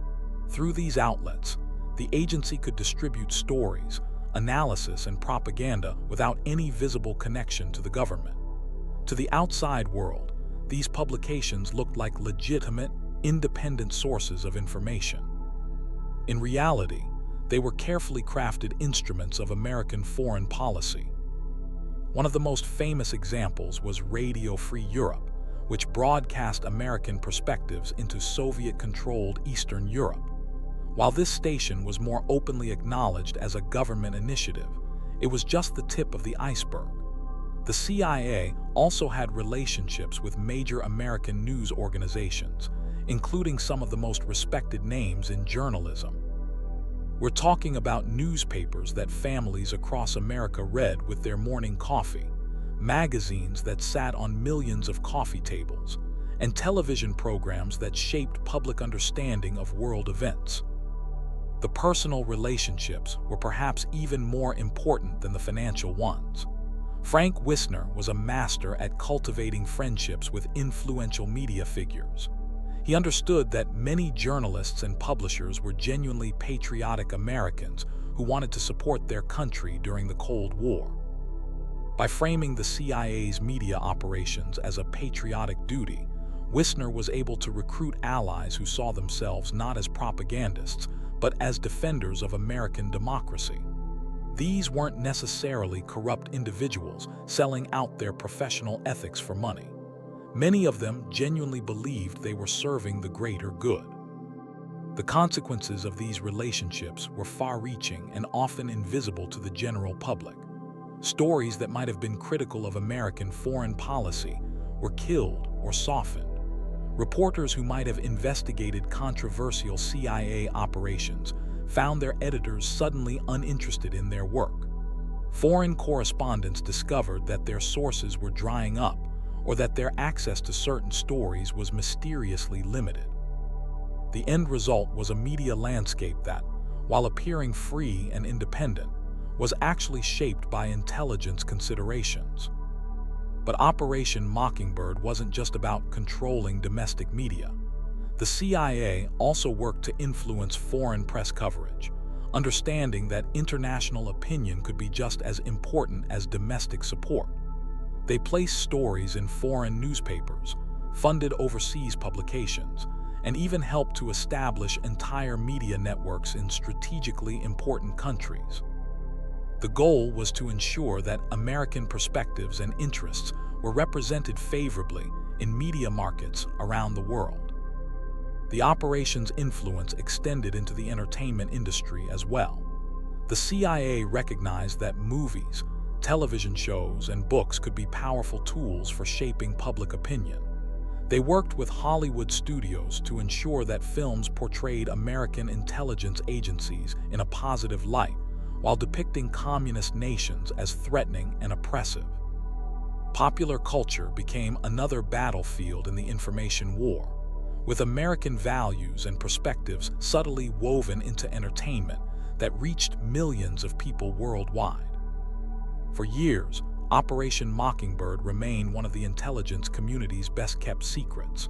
Through these outlets, the agency could distribute stories, analysis, and propaganda without any visible connection to the government. To the outside world, these publications looked like legitimate, independent sources of information. In reality, they were carefully crafted instruments of American foreign policy. One of the most famous examples was Radio Free Europe, which broadcast American perspectives into Soviet-controlled Eastern Europe. While this station was more openly acknowledged as a government initiative, it was just the tip of the iceberg. The CIA also had relationships with major American news organizations, including some of the most respected names in journalism. We're talking about newspapers that families across America read with their morning coffee, magazines that sat on millions of coffee tables, and television programs that shaped public understanding of world events. The personal relationships were perhaps even more important than the financial ones. Frank Wisner was a master at cultivating friendships with influential media figures. He understood that many journalists and publishers were genuinely patriotic Americans who wanted to support their country during the Cold War. By framing the CIA's media operations as a patriotic duty, Wisner was able to recruit allies who saw themselves not as propagandists, but as defenders of American democracy. These weren't necessarily corrupt individuals selling out their professional ethics for money. Many of them genuinely believed they were serving the greater good. The consequences of these relationships were far-reaching and often invisible to the general public. Stories that might have been critical of American foreign policy were killed or softened. Reporters who might have investigated controversial CIA operations found their editors suddenly uninterested in their work. Foreign correspondents discovered that their sources were drying up, or that their access to certain stories was mysteriously limited. The end result was a media landscape that, while appearing free and independent, was actually shaped by intelligence considerations. But Operation Mockingbird wasn't just about controlling domestic media. The CIA also worked to influence foreign press coverage, understanding that international opinion could be just as important as domestic support. They placed stories in foreign newspapers, funded overseas publications, and even helped to establish entire media networks in strategically important countries. The goal was to ensure that American perspectives and interests were represented favorably in media markets around the world. The operation's influence extended into the entertainment industry as well. The CIA recognized that movies, television shows, and books could be powerful tools for shaping public opinion. They worked with Hollywood studios to ensure that films portrayed American intelligence agencies in a positive light, while depicting communist nations as threatening and oppressive. Popular culture became another battlefield in the information war, with American values and perspectives subtly woven into entertainment that reached millions of people worldwide. For years, Operation Mockingbird remained one of the intelligence community's best-kept secrets.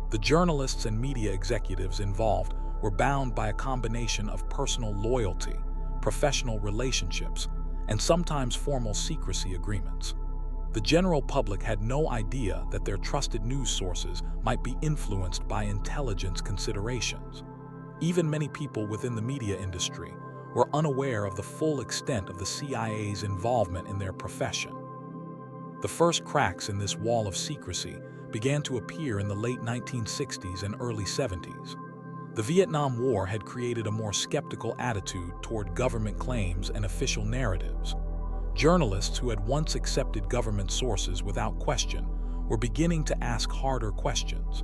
The journalists and media executives involved were bound by a combination of personal loyalty, professional relationships, and sometimes formal secrecy agreements. The general public had no idea that their trusted news sources might be influenced by intelligence considerations. Even many people within the media industry were unaware of the full extent of the CIA's involvement in their profession. The first cracks in this wall of secrecy began to appear in the late 1960s and early 70s. The Vietnam War had created a more skeptical attitude toward government claims and official narratives. Journalists who had once accepted government sources without question were beginning to ask harder questions.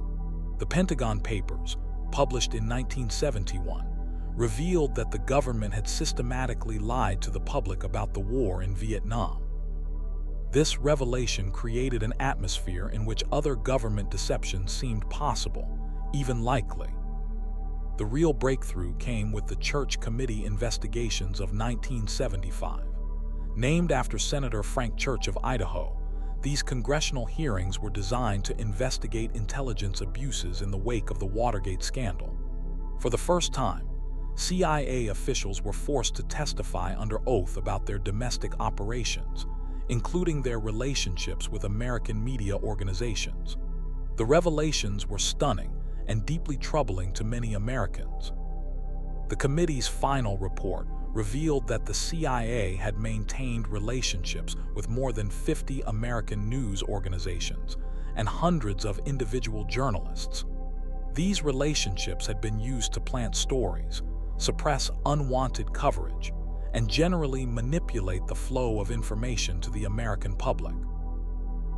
The Pentagon Papers, published in 1971, revealed that the government had systematically lied to the public about the war in Vietnam. This revelation created an atmosphere in which other government deceptions seemed possible, even likely. The real breakthrough came with the Church Committee investigations of 1975. Named after Senator Frank Church of Idaho, these congressional hearings were designed to investigate intelligence abuses in the wake of the Watergate scandal. For the first time, CIA officials were forced to testify under oath about their domestic operations, including their relationships with American media organizations. The revelations were stunning and deeply troubling to many Americans. The committee's final report revealed that the CIA had maintained relationships with more than 50 American news organizations and hundreds of individual journalists. These relationships had been used to plant stories, suppress unwanted coverage, and generally manipulate the flow of information to the American public.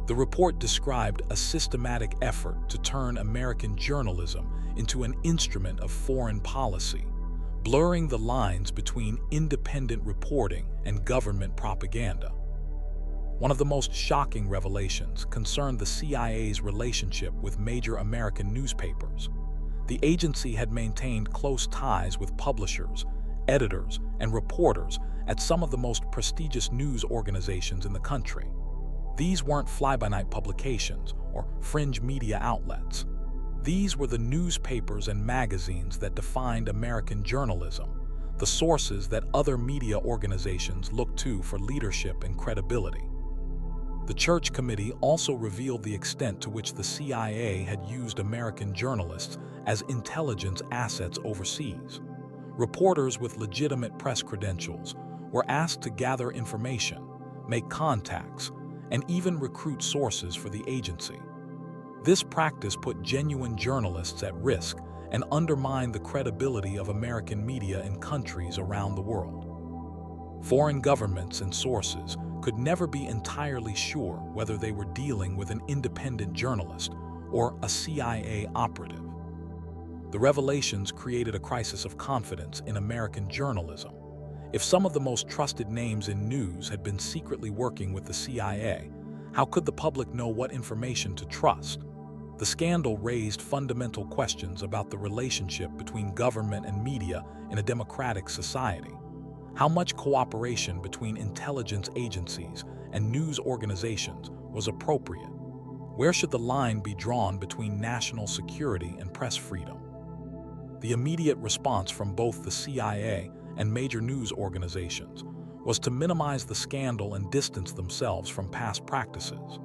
The report described a systematic effort to turn American journalism into an instrument of foreign policy, blurring the lines between independent reporting and government propaganda. One of the most shocking revelations concerned the CIA's relationship with major American newspapers. The agency had maintained close ties with publishers, editors, and reporters at some of the most prestigious news organizations in the country. These weren't fly-by-night publications or fringe media outlets. These were the newspapers and magazines that defined American journalism, the sources that other media organizations looked to for leadership and credibility. The Church Committee also revealed the extent to which the CIA had used American journalists as intelligence assets overseas. Reporters with legitimate press credentials were asked to gather information, make contacts, and even recruit sources for the agency. This practice put genuine journalists at risk and undermined the credibility of American media in countries around the world. Foreign governments and sources could never be entirely sure whether they were dealing with an independent journalist or a CIA operative. The revelations created a crisis of confidence in American journalism. If some of the most trusted names in news had been secretly working with the CIA, how could the public know what information to trust? The The scandal raised fundamental questions about the relationship between government and media in a democratic society. How much cooperation between intelligence agencies and news organizations was appropriate? Where should the line be drawn between national security and press freedom? The immediate response from both the CIA and major news organizations was to minimize the scandal and distance themselves from past practices.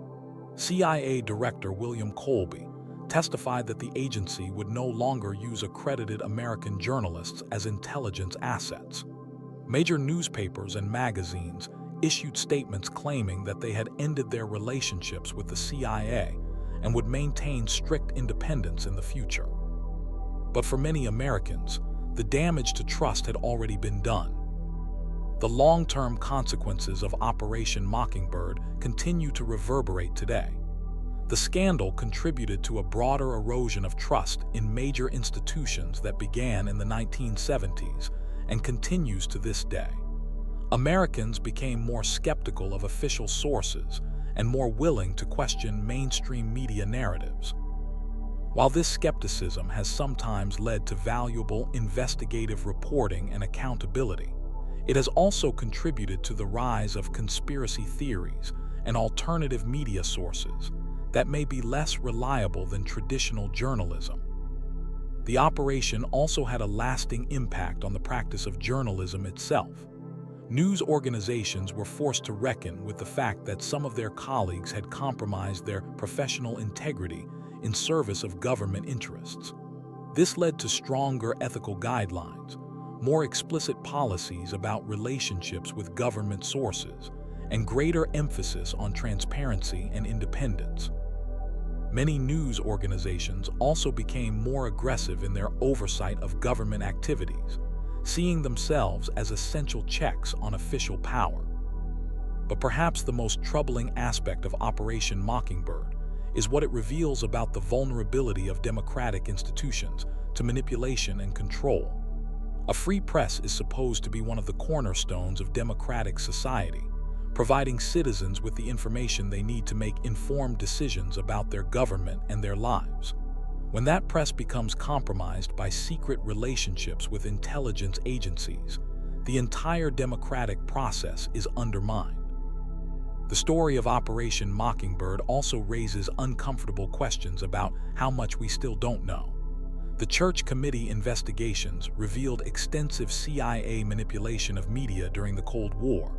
CIA Director William Colby testified that the agency would no longer use accredited American journalists as intelligence assets. Major newspapers and magazines issued statements claiming that they had ended their relationships with the CIA and would maintain strict independence in the future. But for many Americans, the damage to trust had already been done. The long-term consequences of Operation Mockingbird continue to reverberate today. The scandal contributed to a broader erosion of trust in major institutions that began in the 1970s and continues to this day. Americans became more skeptical of official sources and more willing to question mainstream media narratives. While this skepticism has sometimes led to valuable investigative reporting and accountability, it has also contributed to the rise of conspiracy theories and alternative media sources that may be less reliable than traditional journalism. The operation also had a lasting impact on the practice of journalism itself. News organizations were forced to reckon with the fact that some of their colleagues had compromised their professional integrity in service of government interests. This led to stronger ethical guidelines, more explicit policies about relationships with government sources, and greater emphasis on transparency and independence. Many news organizations also became more aggressive in their oversight of government activities, seeing themselves as essential checks on official power. But perhaps the most troubling aspect of Operation Mockingbird is what it reveals about the vulnerability of democratic institutions to manipulation and control. A free press is supposed to be one of the cornerstones of democratic society, providing citizens with the information they need to make informed decisions about their government and their lives. When that press becomes compromised by secret relationships with intelligence agencies, the entire democratic process is undermined. The story of Operation Mockingbird also raises uncomfortable questions about how much we still don't know. The Church Committee investigations revealed extensive CIA manipulation of media during the Cold War,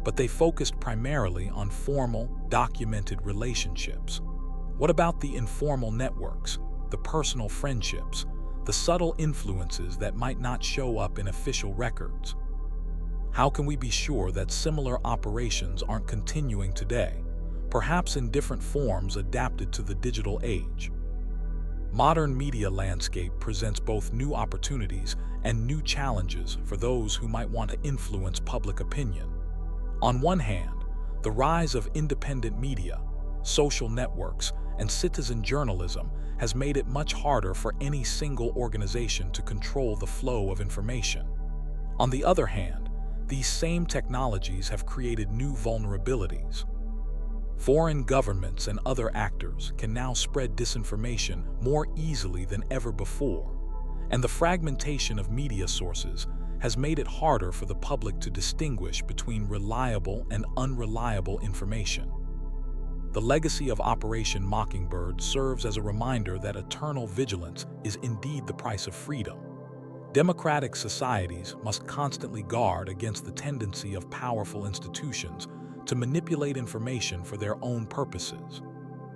but they focused primarily on formal, documented relationships. What about the informal networks, the personal friendships, the subtle influences that might not show up in official records? How can we be sure that similar operations aren't continuing today, perhaps in different forms adapted to the digital age? Modern media landscape presents both new opportunities and new challenges for those who might want to influence public opinion. On one hand, the rise of independent media, social networks, and citizen journalism has made it much harder for any single organization to control the flow of information. On the other hand, these same technologies have created new vulnerabilities. Foreign governments and other actors can now spread disinformation more easily than ever before, and the fragmentation of media sources has made it harder for the public to distinguish between reliable and unreliable information. The legacy of Operation Mockingbird serves as a reminder that eternal vigilance is indeed the price of freedom. Democratic societies must constantly guard against the tendency of powerful institutions to manipulate information for their own purposes.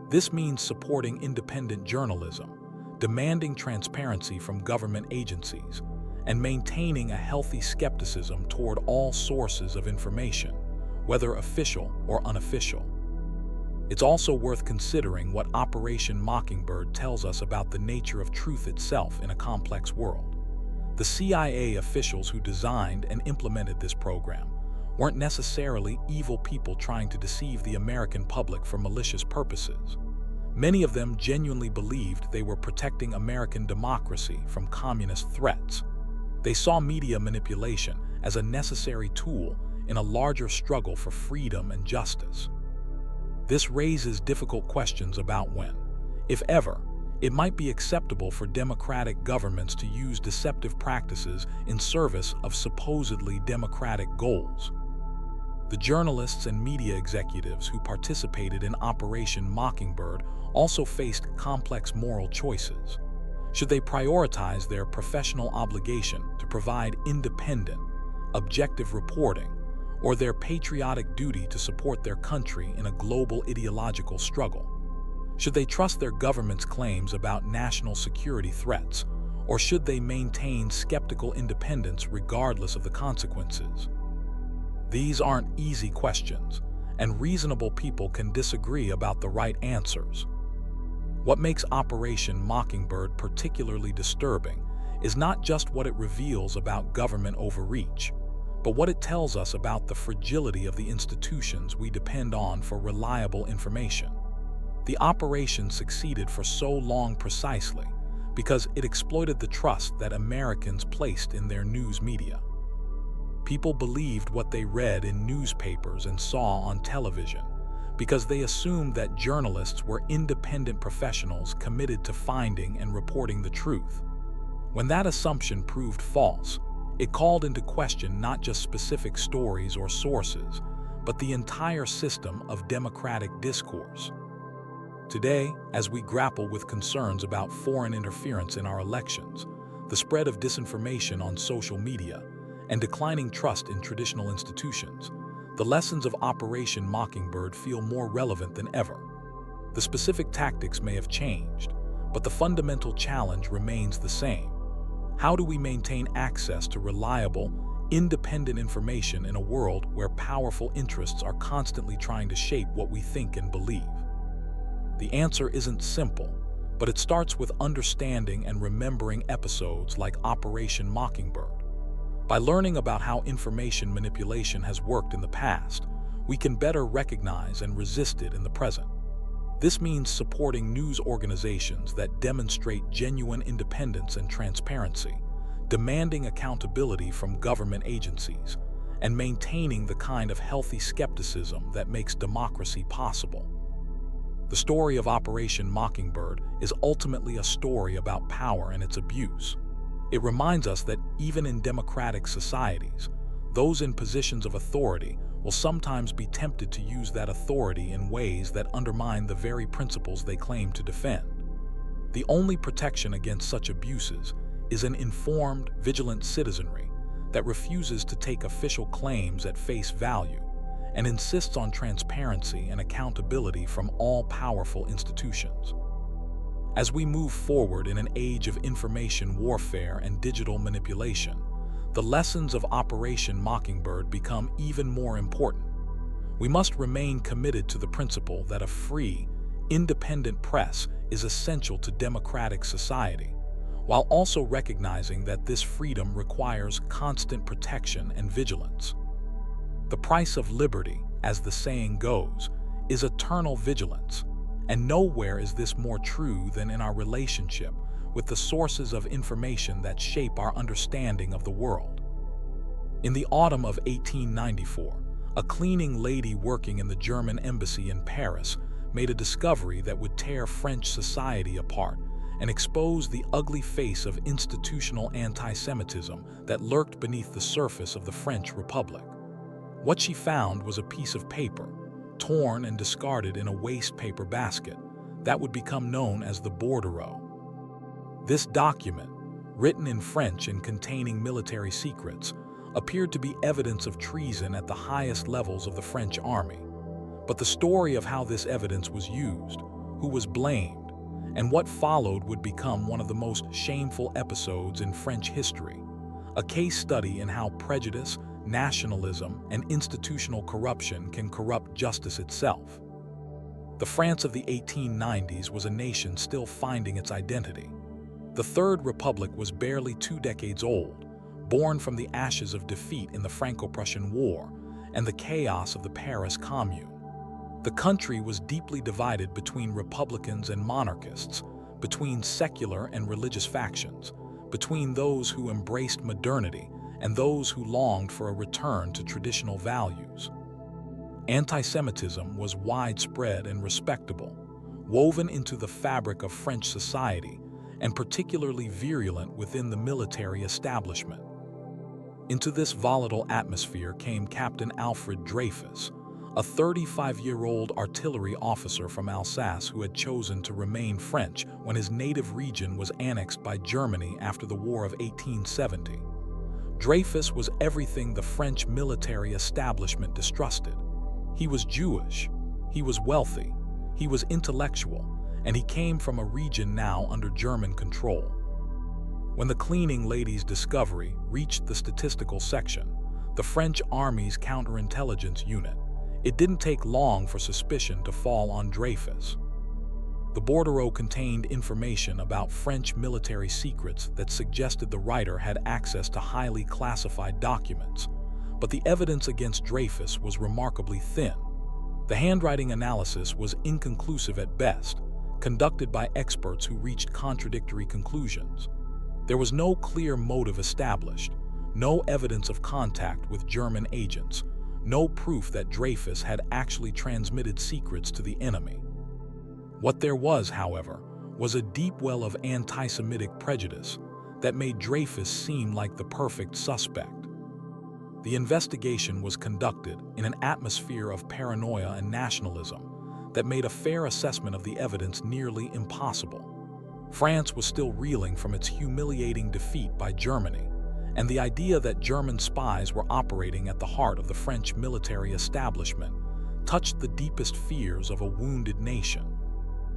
This means supporting independent journalism, demanding transparency from government agencies, and maintaining a healthy skepticism toward all sources of information, whether official or unofficial. It's also worth considering what Operation Mockingbird tells us about the nature of truth itself in a complex world. The CIA officials who designed and implemented this program weren't necessarily evil people trying to deceive the American public for malicious purposes. Many of them genuinely believed they were protecting American democracy from communist threats. They saw media manipulation as a necessary tool in a larger struggle for freedom and justice. This raises difficult questions about when, if ever, It might be acceptable for democratic governments to use deceptive practices in service of supposedly democratic goals. The journalists and media executives who participated in Operation Mockingbird also faced complex moral choices. Should they prioritize their professional obligation to provide independent, objective reporting, or their patriotic duty to support their country in a global ideological struggle? Should they trust their government's claims about national security threats, or should they maintain skeptical independence regardless of the consequences? These aren't easy questions, and reasonable people can disagree about the right answers. What makes Operation Mockingbird particularly disturbing is not just what it reveals about government overreach, but what it tells us about the fragility of the institutions we depend on for reliable information. The operation succeeded for so long precisely because it exploited the trust that Americans placed in their news media. People believed what they read in newspapers and saw on television because they assumed that journalists were independent professionals committed to finding and reporting the truth. When that assumption proved false, it called into question not just specific stories or sources, but the entire system of democratic discourse. Today, as we grapple with concerns about foreign interference in our elections, the spread of disinformation on social media, and declining trust in traditional institutions, the lessons of Operation Mockingbird feel more relevant than ever. The specific tactics may have changed, but the fundamental challenge remains the same. How do we maintain access to reliable, independent information in a world where powerful interests are constantly trying to shape what we think and believe? The answer isn't simple, but it starts with understanding and remembering episodes like Operation Mockingbird. By learning about how information manipulation has worked in the past, we can better recognize and resist it in the present. This means supporting news organizations that demonstrate genuine independence and transparency, demanding accountability from government agencies, and maintaining the kind of healthy skepticism that makes democracy possible. The story of Operation Mockingbird is ultimately a story about power and its abuse. It reminds us that even in democratic societies, those in positions of authority will sometimes be tempted to use that authority in ways that undermine the very principles they claim to defend. The only protection against such abuses is an informed, vigilant citizenry that refuses to take official claims at face value and insists on transparency and accountability from all powerful institutions. As we move forward in an age of information warfare and digital manipulation, the lessons of Operation Mockingbird become even more important. We must remain committed to the principle that a free, independent press is essential to democratic society, while also recognizing that this freedom requires constant protection and vigilance. The price of liberty, as the saying goes, is eternal vigilance, and nowhere is this more true than in our relationship with the sources of information that shape our understanding of the world. In the autumn of 1894, a cleaning lady working in the German embassy in Paris made a discovery that would tear French society apart and expose the ugly face of institutional anti-Semitism that lurked beneath the surface of the French Republic. What she found was a piece of paper, torn and discarded in a waste paper basket, that would become known as the bordereau. This document, written in French and containing military secrets, appeared to be evidence of treason at the highest levels of the French army. But the story of how this evidence was used, who was blamed, and what followed would become one of the most shameful episodes in French history, a case study in how prejudice, nationalism, and institutional corruption can corrupt justice itself. The France of the 1890s was a nation still finding its identity. The Third Republic was barely 2 decades old, born from the ashes of defeat in the Franco-Prussian War and the chaos of the Paris Commune. The country was deeply divided between republicans and monarchists, between secular and religious factions, between those who embraced modernity and those who longed for a return to traditional values. Anti-Semitism was widespread and respectable, woven into the fabric of French society and particularly virulent within the military establishment. Into this volatile atmosphere came Captain Alfred Dreyfus, a 35-year-old artillery officer from Alsace who had chosen to remain French when his native region was annexed by Germany after the War of 1870. Dreyfus was everything the French military establishment distrusted. He was Jewish, he was wealthy, he was intellectual, and he came from a region now under German control. When the cleaning lady's discovery reached the statistical section, the French Army's counterintelligence unit, it didn't take long for suspicion to fall on Dreyfus. The bordereau contained information about French military secrets that suggested the writer had access to highly classified documents, but the evidence against Dreyfus was remarkably thin. The handwriting analysis was inconclusive at best, conducted by experts who reached contradictory conclusions. There was no clear motive established, no evidence of contact with German agents, no proof that Dreyfus had actually transmitted secrets to the enemy. What there was, however, was a deep well of anti-Semitic prejudice that made Dreyfus seem like the perfect suspect. The investigation was conducted in an atmosphere of paranoia and nationalism that made a fair assessment of the evidence nearly impossible. France was still reeling from its humiliating defeat by Germany, and the idea that German spies were operating at the heart of the French military establishment touched the deepest fears of a wounded nation.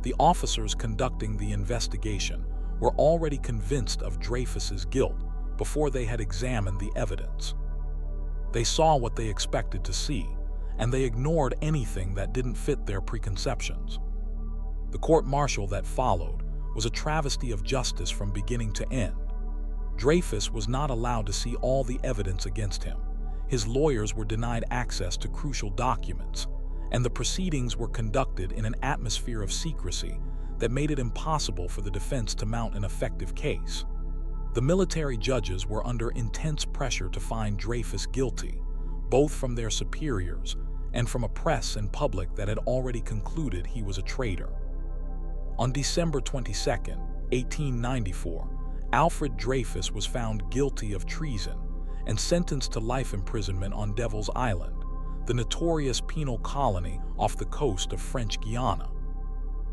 The officers conducting the investigation were already convinced of Dreyfus's guilt before they had examined the evidence. They saw what they expected to see, and they ignored anything that didn't fit their preconceptions. The court-martial that followed was a travesty of justice from beginning to end. Dreyfus was not allowed to see all the evidence against him. His lawyers were denied access to crucial documents, and the proceedings were conducted in an atmosphere of secrecy that made it impossible for the defense to mount an effective case. The military judges were under intense pressure to find Dreyfus guilty, both from their superiors and from a press and public that had already concluded he was a traitor. On December 22, 1894, Alfred Dreyfus was found guilty of treason and sentenced to life imprisonment on Devil's Island, the notorious penal colony off the coast of French Guiana.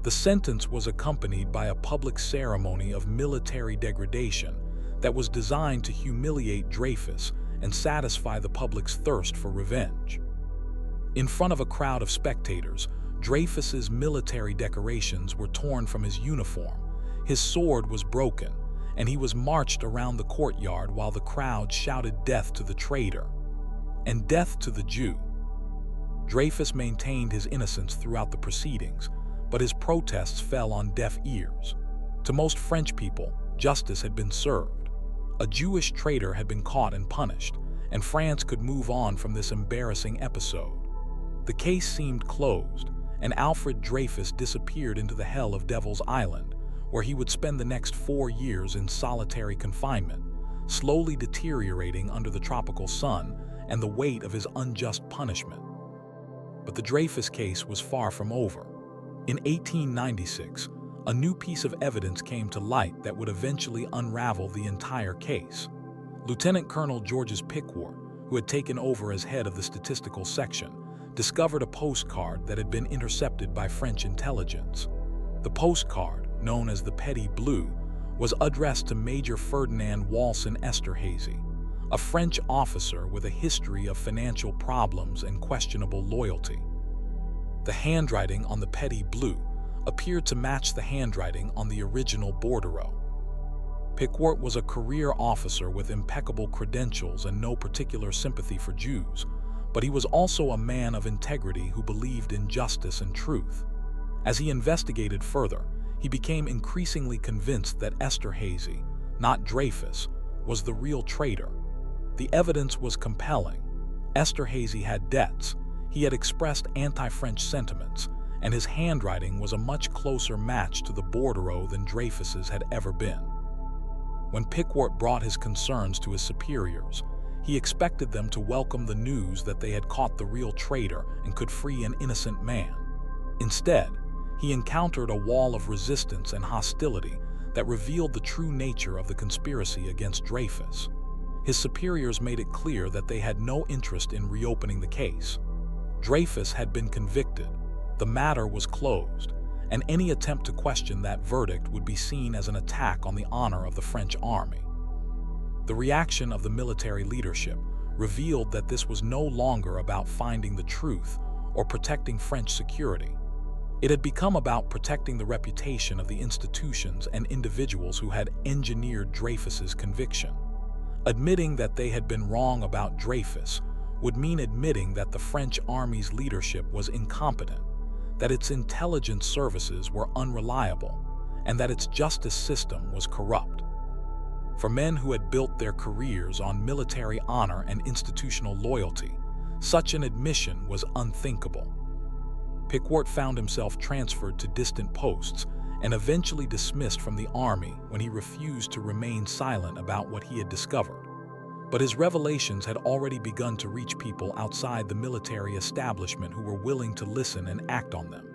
The sentence was accompanied by a public ceremony of military degradation that was designed to humiliate Dreyfus and satisfy the public's thirst for revenge. In front of a crowd of spectators, Dreyfus's military decorations were torn from his uniform, his sword was broken, and he was marched around the courtyard while the crowd shouted death to the traitor and death to the Jew. Dreyfus maintained his innocence throughout the proceedings, but his protests fell on deaf ears. To most French people, justice had been served. A Jewish traitor had been caught and punished, and France could move on from this embarrassing episode. The case seemed closed, and Alfred Dreyfus disappeared into the hell of Devil's Island, where he would spend the next 4 years in solitary confinement, slowly deteriorating under the tropical sun and the weight of his unjust punishment. But the Dreyfus case was far from over. In 1896, a new piece of evidence came to light that would eventually unravel the entire case. Lieutenant Colonel Georges Piquart, who had taken over as head of the statistical section, discovered a postcard that had been intercepted by French intelligence. The postcard, known as the Petit Bleu, was addressed to Major Ferdinand Walsin Esterhazy, a French officer with a history of financial problems and questionable loyalty. The handwriting on the Petit Bleu appeared to match the handwriting on the original bordereau. Piquart was a career officer with impeccable credentials and no particular sympathy for Jews, but he was also a man of integrity who believed in justice and truth. As he investigated further, he became increasingly convinced that Esterhazy, not Dreyfus, was the real traitor. The evidence was compelling. Esterhazy had debts, he had expressed anti-French sentiments, and his handwriting was a much closer match to the bordereau than Dreyfus's had ever been. When Piquart brought his concerns to his superiors, he expected them to welcome the news that they had caught the real traitor and could free an innocent man. Instead, he encountered a wall of resistance and hostility that revealed the true nature of the conspiracy against Dreyfus. His superiors made it clear that they had no interest in reopening the case. Dreyfus had been convicted, the matter was closed, and any attempt to question that verdict would be seen as an attack on the honor of the French army. The reaction of the military leadership revealed that this was no longer about finding the truth or protecting French security. It had become about protecting the reputation of the institutions and individuals who had engineered Dreyfus's conviction. Admitting that they had been wrong about Dreyfus would mean admitting that the French army's leadership was incompetent, that its intelligence services were unreliable, and that its justice system was corrupt. For men who had built their careers on military honor and institutional loyalty, such an admission was unthinkable. Piquart found himself transferred to distant posts and eventually dismissed from the army when he refused to remain silent about what he had discovered. But his revelations had already begun to reach people outside the military establishment who were willing to listen and act on them.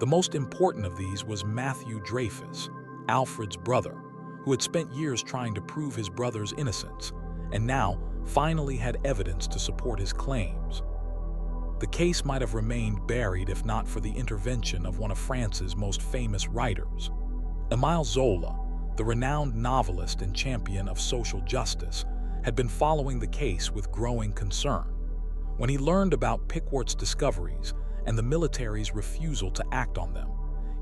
The most important of these was Matthew Dreyfus, Alfred's brother, who had spent years trying to prove his brother's innocence, and now finally had evidence to support his claims. The case might have remained buried if not for the intervention of one of France's most famous writers. Émile Zola, the renowned novelist and champion of social justice, had been following the case with growing concern. When he learned about Piquart's discoveries and the military's refusal to act on them,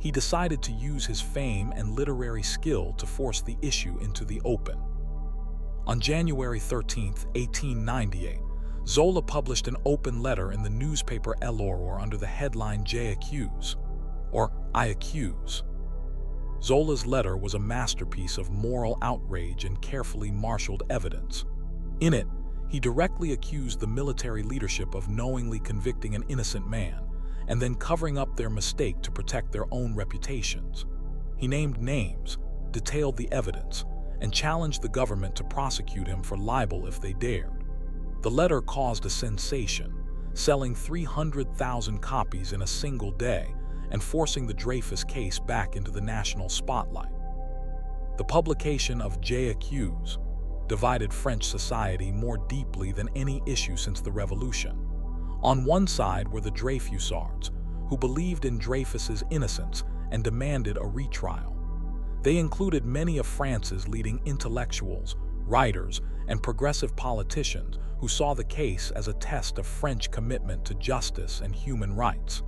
he decided to use his fame and literary skill to force the issue into the open. On January 13, 1898, Zola published an open letter in the newspaper L'Aurore under the headline "J accuse," or "I accuse." Zola's letter was a masterpiece of moral outrage and carefully marshaled evidence. In it, he directly accused the military leadership of knowingly convicting an innocent man and then covering up their mistake to protect their own reputations. He named names, detailed the evidence, and challenged the government to prosecute him for libel if they dared. The letter caused a sensation, selling 300,000 copies in a single day and forcing the Dreyfus case back into the national spotlight. The publication of J accuse divided French society more deeply than any issue since the Revolution. On one side were the Dreyfusards, who believed in Dreyfus's innocence and demanded a retrial. They included many of France's leading intellectuals, writers, and progressive politicians who saw the case as a test of French commitment to justice and human rights.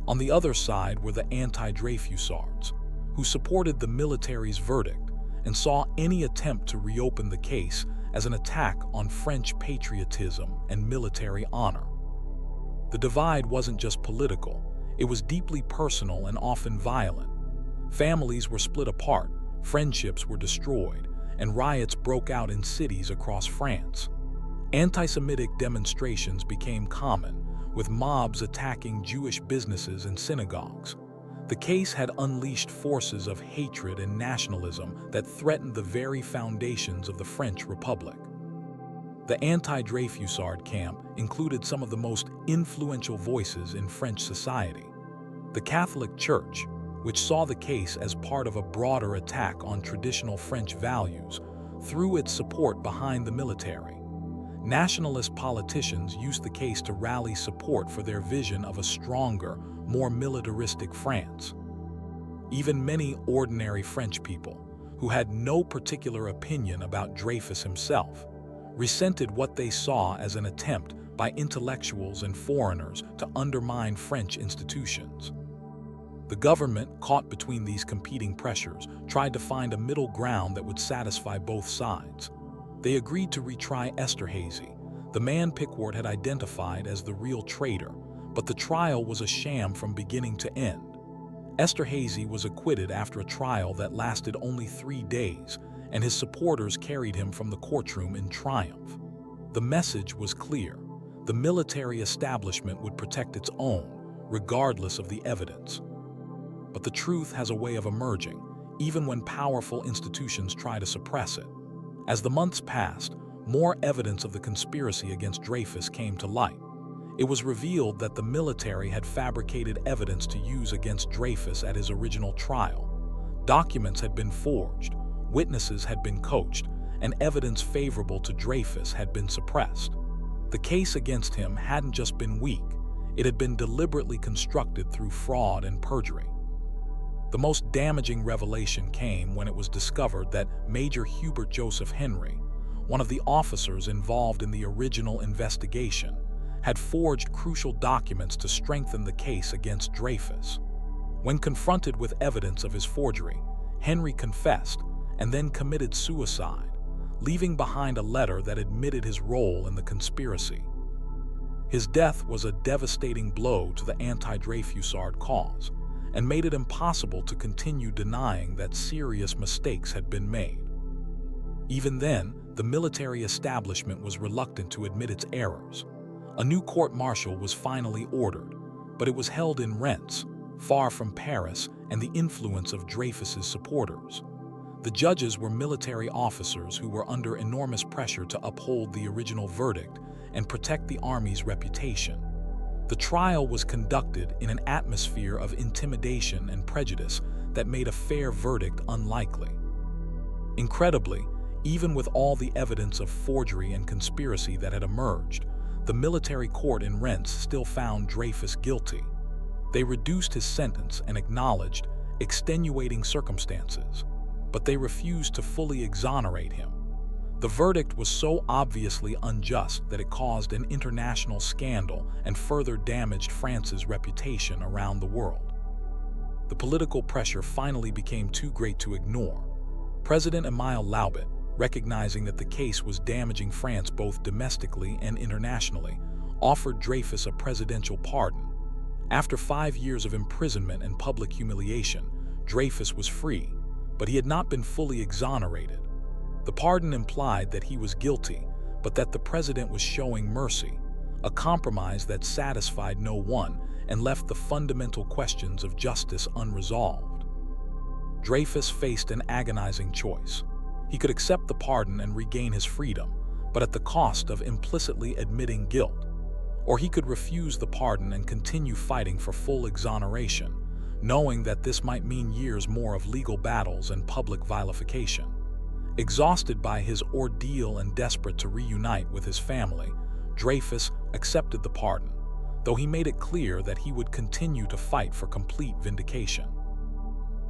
On the other side were the anti-Dreyfusards, who supported the military's verdict and saw any attempt to reopen the case as an attack on French patriotism and military honor. The divide wasn't just political, it was deeply personal and often violent. Families were split apart, friendships were destroyed, and riots broke out in cities across France. Anti-Semitic demonstrations became common, with mobs attacking Jewish businesses and synagogues. The case had unleashed forces of hatred and nationalism that threatened the very foundations of the French Republic. The anti-Dreyfusard camp included some of the most influential voices in French society. The Catholic Church, which saw the case as part of a broader attack on traditional French values, threw its support behind the military. Nationalist politicians used the case to rally support for their vision of a stronger, more militaristic France. Even many ordinary French people, who had no particular opinion about Dreyfus himself, resented what they saw as an attempt by intellectuals and foreigners to undermine French institutions. The government, caught between these competing pressures, tried to find a middle ground that would satisfy both sides. They agreed to retry Esterhazy, the man Piquart had identified as the real traitor, but the trial was a sham from beginning to end. Esterhazy was acquitted after a trial that lasted only 3 days, and his supporters carried him from the courtroom in triumph. The message was clear: the military establishment would protect its own, regardless of the evidence. But the truth has a way of emerging, even when powerful institutions try to suppress it. As the months passed, more evidence of the conspiracy against Dreyfus came to light. It was revealed that the military had fabricated evidence to use against Dreyfus at his original trial. Documents had been forged, witnesses had been coached, and evidence favorable to Dreyfus had been suppressed. The case against him hadn't just been weak, it had been deliberately constructed through fraud and perjury. The most damaging revelation came when it was discovered that Major Hubert Joseph Henry, one of the officers involved in the original investigation, had forged crucial documents to strengthen the case against Dreyfus. When confronted with evidence of his forgery, Henry confessed and then committed suicide, leaving behind a letter that admitted his role in the conspiracy. His death was a devastating blow to the anti-Dreyfusard cause and made it impossible to continue denying that serious mistakes had been made. Even then, the military establishment was reluctant to admit its errors. A new court-martial was finally ordered, but it was held in Rennes, far from Paris and the influence of Dreyfus's supporters. The judges were military officers who were under enormous pressure to uphold the original verdict and protect the army's reputation. The trial was conducted in an atmosphere of intimidation and prejudice that made a fair verdict unlikely. Incredibly, even with all the evidence of forgery and conspiracy that had emerged, the military court in Rennes still found Dreyfus guilty. They reduced his sentence and acknowledged extenuating circumstances, but they refused to fully exonerate him. The verdict was so obviously unjust that it caused an international scandal and further damaged France's reputation around the world. The political pressure finally became too great to ignore. President Émile Loubet, recognizing that the case was damaging France both domestically and internationally, offered Dreyfus a presidential pardon. After 5 years of imprisonment and public humiliation, Dreyfus was free, but he had not been fully exonerated. The pardon implied that he was guilty, but that the president was showing mercy, a compromise that satisfied no one and left the fundamental questions of justice unresolved. Dreyfus faced an agonizing choice. He could accept the pardon and regain his freedom, but at the cost of implicitly admitting guilt. Or he could refuse the pardon and continue fighting for full exoneration, knowing that this might mean years more of legal battles and public vilification. Exhausted by his ordeal and desperate to reunite with his family, Dreyfus accepted the pardon, though he made it clear that he would continue to fight for complete vindication.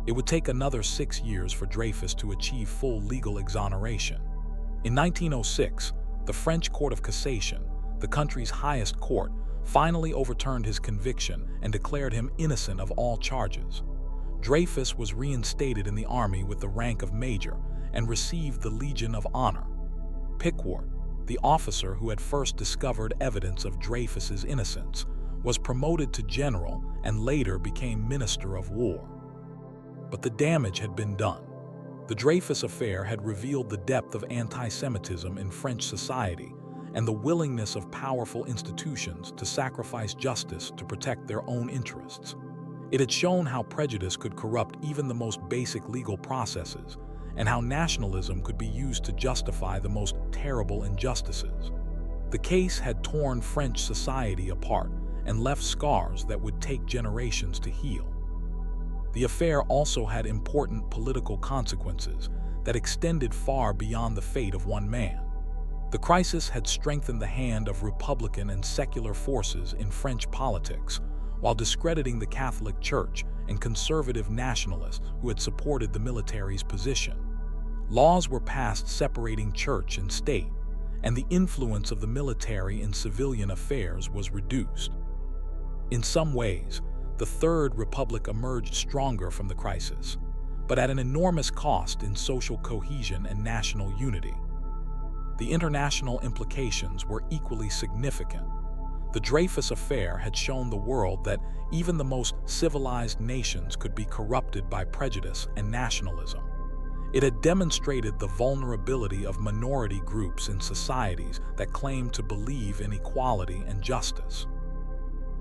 It would take another 6 years for Dreyfus to achieve full legal exoneration. In 1906, the French Court of Cassation, the country's highest court, finally overturned his conviction and declared him innocent of all charges. Dreyfus was reinstated in the army with the rank of major and received the Legion of Honor. Pickwart, the officer who had first discovered evidence of Dreyfus's innocence, was promoted to general and later became Minister of War. But the damage had been done. The Dreyfus Affair had revealed the depth of anti-Semitism in French society and the willingness of powerful institutions to sacrifice justice to protect their own interests. It had shown how prejudice could corrupt even the most basic legal processes, and how nationalism could be used to justify the most terrible injustices. The case had torn French society apart and left scars that would take generations to heal. The affair also had important political consequences that extended far beyond the fate of one man. The crisis had strengthened the hand of Republican and secular forces in French politics, while discrediting the Catholic Church and conservative nationalists who had supported the military's position. Laws were passed separating church and state, and the influence of the military in civilian affairs was reduced. In some ways, the Third Republic emerged stronger from the crisis, but at an enormous cost in social cohesion and national unity. The international implications were equally significant. The Dreyfus Affair had shown the world that even the most civilized nations could be corrupted by prejudice and nationalism. It had demonstrated the vulnerability of minority groups in societies that claimed to believe in equality and justice.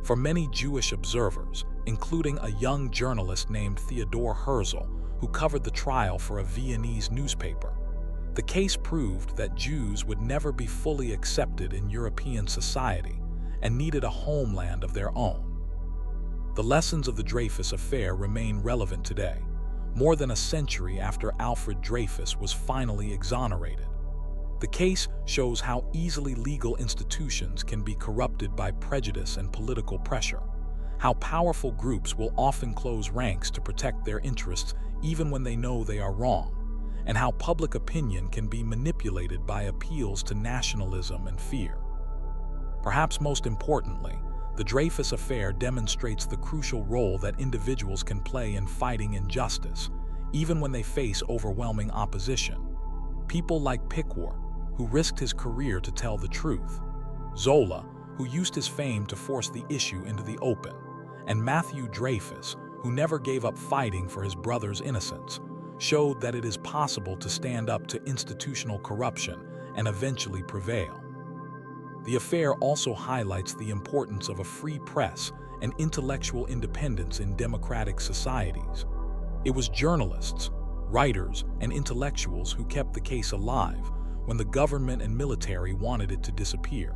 For many Jewish observers, including a young journalist named Theodor Herzl, who covered the trial for a Viennese newspaper, the case proved that Jews would never be fully accepted in European society, and needed a homeland of their own. The lessons of the Dreyfus Affair remain relevant today, more than a century after Alfred Dreyfus was finally exonerated. The case shows how easily legal institutions can be corrupted by prejudice and political pressure, how powerful groups will often close ranks to protect their interests even when they know they are wrong, and how public opinion can be manipulated by appeals to nationalism and fear. Perhaps most importantly, the Dreyfus Affair demonstrates the crucial role that individuals can play in fighting injustice, even when they face overwhelming opposition. People like Pickford, who risked his career to tell the truth, Zola, who used his fame to force the issue into the open, and Matthew Dreyfus, who never gave up fighting for his brother's innocence, showed that it is possible to stand up to institutional corruption and eventually prevail. The affair also highlights the importance of a free press and intellectual independence in democratic societies. It was journalists, writers, and intellectuals who kept the case alive when the government and military wanted it to disappear.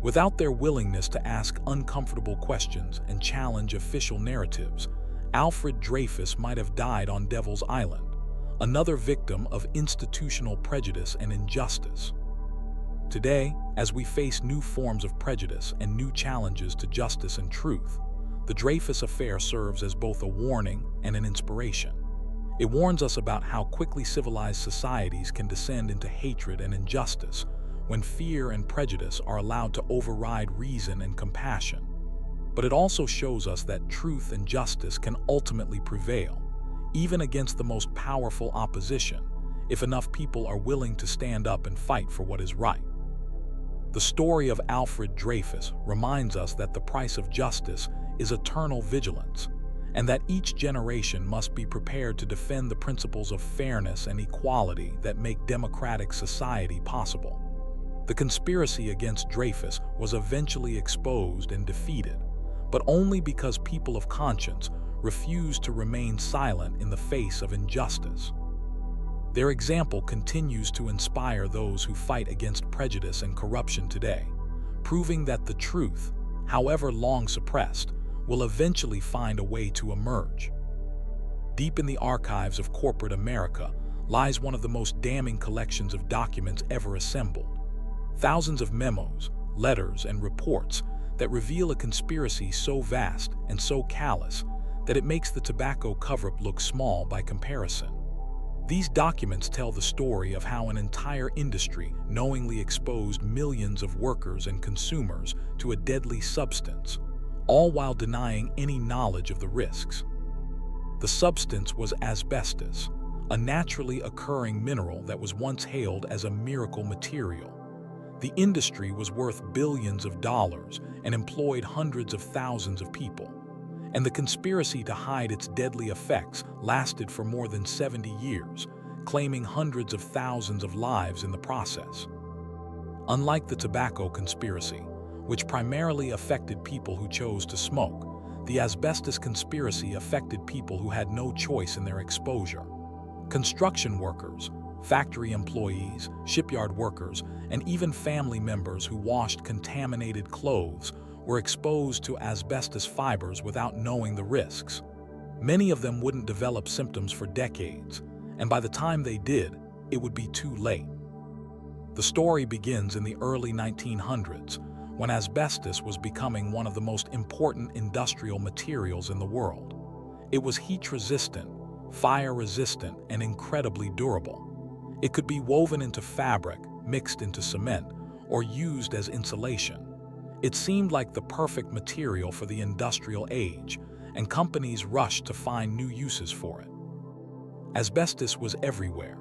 Without their willingness to ask uncomfortable questions and challenge official narratives, Alfred Dreyfus might have died on Devil's Island, another victim of institutional prejudice and injustice. Today, as we face new forms of prejudice and new challenges to justice and truth, the Dreyfus Affair serves as both a warning and an inspiration. It warns us about how quickly civilized societies can descend into hatred and injustice when fear and prejudice are allowed to override reason and compassion. But it also shows us that truth and justice can ultimately prevail, even against the most powerful opposition, if enough people are willing to stand up and fight for what is right. The story of Alfred Dreyfus reminds us that the price of justice is eternal vigilance, and that each generation must be prepared to defend the principles of fairness and equality that make democratic society possible. The conspiracy against Dreyfus was eventually exposed and defeated, but only because people of conscience refused to remain silent in the face of injustice. Their example continues to inspire those who fight against prejudice and corruption today, proving that the truth, however long suppressed, will eventually find a way to emerge. Deep in the archives of corporate America lies one of the most damning collections of documents ever assembled. Thousands of memos, letters, and reports that reveal a conspiracy so vast and so callous that it makes the tobacco cover-up look small by comparison. These documents tell the story of how an entire industry knowingly exposed millions of workers and consumers to a deadly substance, all while denying any knowledge of the risks. The substance was asbestos, a naturally occurring mineral that was once hailed as a miracle material. The industry was worth billions of dollars and employed hundreds of thousands of people, and the conspiracy to hide its deadly effects lasted for more than 70 years, claiming hundreds of thousands of lives in the process. Unlike the tobacco conspiracy, which primarily affected people who chose to smoke, the asbestos conspiracy affected people who had no choice in their exposure. Construction workers, factory employees, shipyard workers, and even family members who washed contaminated clothes were exposed to asbestos fibers without knowing the risks. Many of them wouldn't develop symptoms for decades, and by the time they did, it would be too late. The story begins in the early 1900s, when asbestos was becoming one of the most important industrial materials in the world. It was heat-resistant, fire-resistant, and incredibly durable. It could be woven into fabric, mixed into cement, or used as insulation. It seemed like the perfect material for the industrial age, and companies rushed to find new uses for it. Asbestos was everywhere.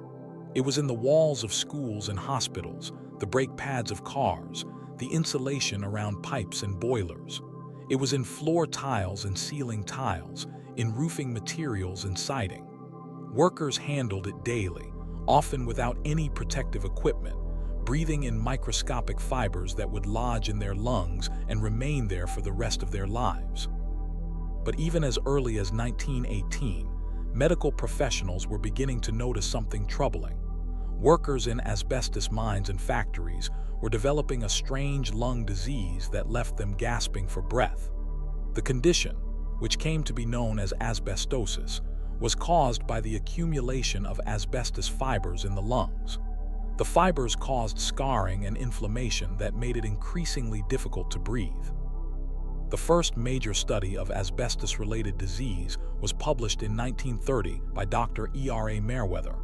It was in the walls of schools and hospitals, the brake pads of cars, the insulation around pipes and boilers. It was in floor tiles and ceiling tiles, in roofing materials and siding. Workers handled it daily, often without any protective equipment, breathing in microscopic fibers that would lodge in their lungs and remain there for the rest of their lives. But even as early as 1918, medical professionals were beginning to notice something troubling. Workers in asbestos mines and factories were developing a strange lung disease that left them gasping for breath. The condition, which came to be known as asbestosis, was caused by the accumulation of asbestos fibers in the lungs. The fibers caused scarring and inflammation that made it increasingly difficult to breathe. The first major study of asbestos-related disease was published in 1930 by Dr. E.R.A. Meriwether,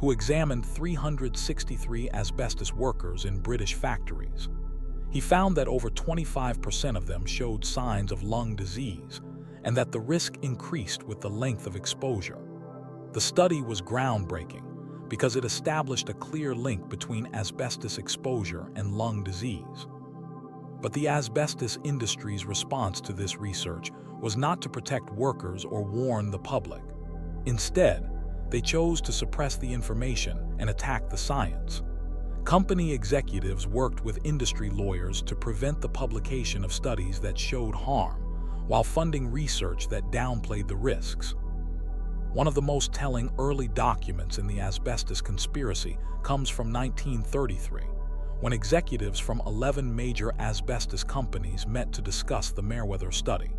who examined 363 asbestos workers in British factories. He found that over 25% of them showed signs of lung disease, and that the risk increased with the length of exposure. The study was groundbreaking because it established a clear link between asbestos exposure and lung disease. But the asbestos industry's response to this research was not to protect workers or warn the public. Instead, they chose to suppress the information and attack the science. Company executives worked with industry lawyers to prevent the publication of studies that showed harm, while funding research that downplayed the risks. One of the most telling early documents in the asbestos conspiracy comes from 1933, when executives from 11 major asbestos companies met to discuss the Meriwether study.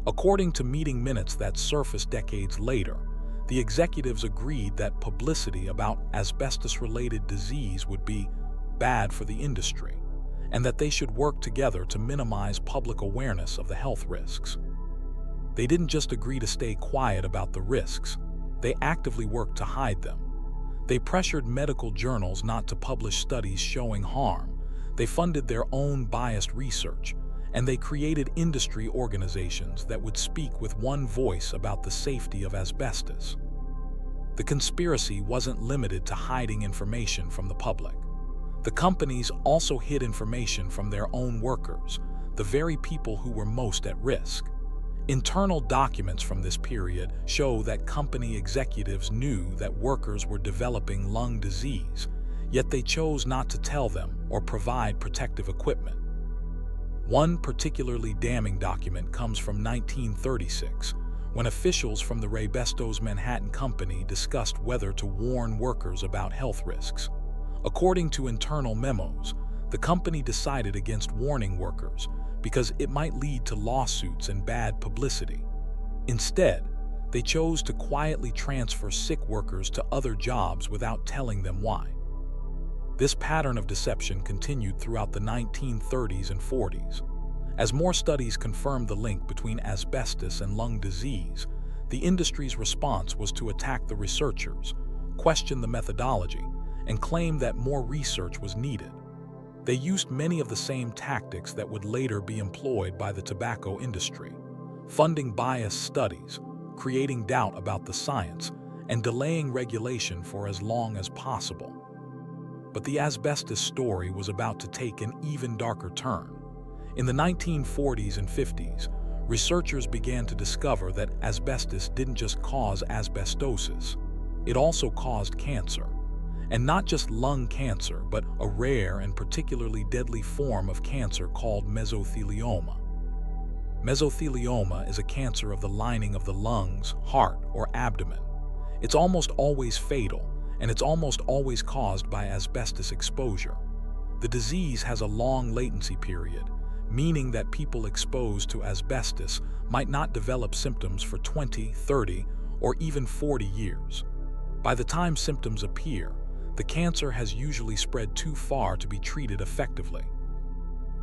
According to meeting minutes that surfaced decades later, the executives agreed that publicity about asbestos-related disease would be bad for the industry, and that they should work together to minimize public awareness of the health risks. They didn't just agree to stay quiet about the risks, they actively worked to hide them. They pressured medical journals not to publish studies showing harm, they funded their own biased research, and they created industry organizations that would speak with one voice about the safety of asbestos. The conspiracy wasn't limited to hiding information from the public. The companies also hid information from their own workers, the very people who were most at risk. Internal documents from this period show that company executives knew that workers were developing lung disease, yet they chose not to tell them or provide protective equipment. One particularly damning document comes from 1936, when officials from the Asbestos Manhattan Company discussed whether to warn workers about health risks. According to internal memos, the company decided against warning workers because it might lead to lawsuits and bad publicity. Instead, they chose to quietly transfer sick workers to other jobs without telling them why. This pattern of deception continued throughout the 1930s and 40s. As more studies confirmed the link between asbestos and lung disease, the industry's response was to attack the researchers, question the methodology, and claim that more research was needed. They used many of the same tactics that would later be employed by the tobacco industry, funding biased studies, creating doubt about the science, and delaying regulation for as long as possible. But the asbestos story was about to take an even darker turn. In the 1940s and 50s, researchers began to discover that asbestos didn't just cause asbestosis, it also caused cancer. And not just lung cancer, but a rare and particularly deadly form of cancer called mesothelioma. Mesothelioma is a cancer of the lining of the lungs, heart, or abdomen. It's almost always fatal, and it's almost always caused by asbestos exposure. The disease has a long latency period, meaning that people exposed to asbestos might not develop symptoms for 20, 30, or even 40 years. By the time symptoms appear, the cancer has usually spread too far to be treated effectively.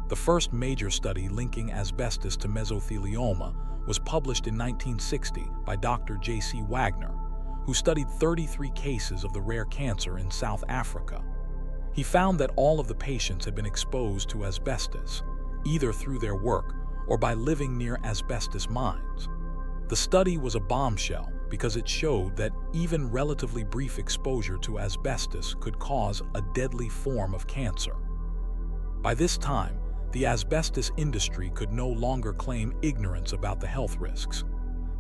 The first major study linking asbestos to mesothelioma was published in 1960 by Dr. J.C. Wagner, who studied 33 cases of the rare cancer in South Africa. He found that all of the patients had been exposed to asbestos, either through their work or by living near asbestos mines. The study was a bombshell because it showed that even relatively brief exposure to asbestos could cause a deadly form of cancer. By this time, the asbestos industry could no longer claim ignorance about the health risks.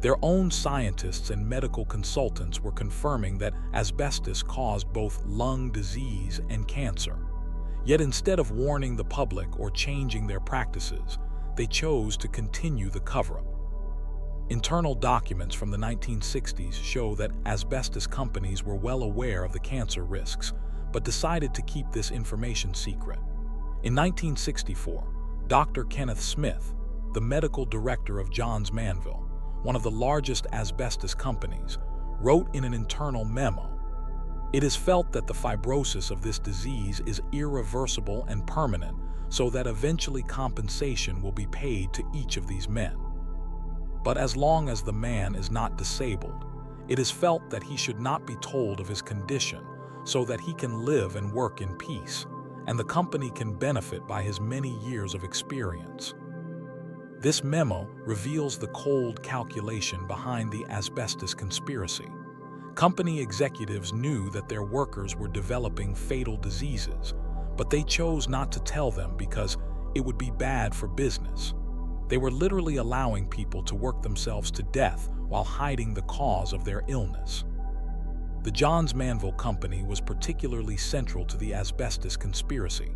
Their own scientists and medical consultants were confirming that asbestos caused both lung disease and cancer. Yet instead of warning the public or changing their practices, they chose to continue the cover-up. Internal documents from the 1960s show that asbestos companies were well aware of the cancer risks, but decided to keep this information secret. In 1964, Dr. Kenneth Smith, the medical director of Johns Manville, one of the largest asbestos companies, wrote in an internal memo, "It is felt that the fibrosis of this disease is irreversible and permanent, so that eventually compensation will be paid to each of these men. But as long as the man is not disabled, it is felt that he should not be told of his condition, so that he can live and work in peace, and the company can benefit by his many years of experience." This memo reveals the cold calculation behind the asbestos conspiracy. Company executives knew that their workers were developing fatal diseases, but they chose not to tell them because it would be bad for business. They were literally allowing people to work themselves to death while hiding the cause of their illness. The Johns Manville Company was particularly central to the asbestos conspiracy.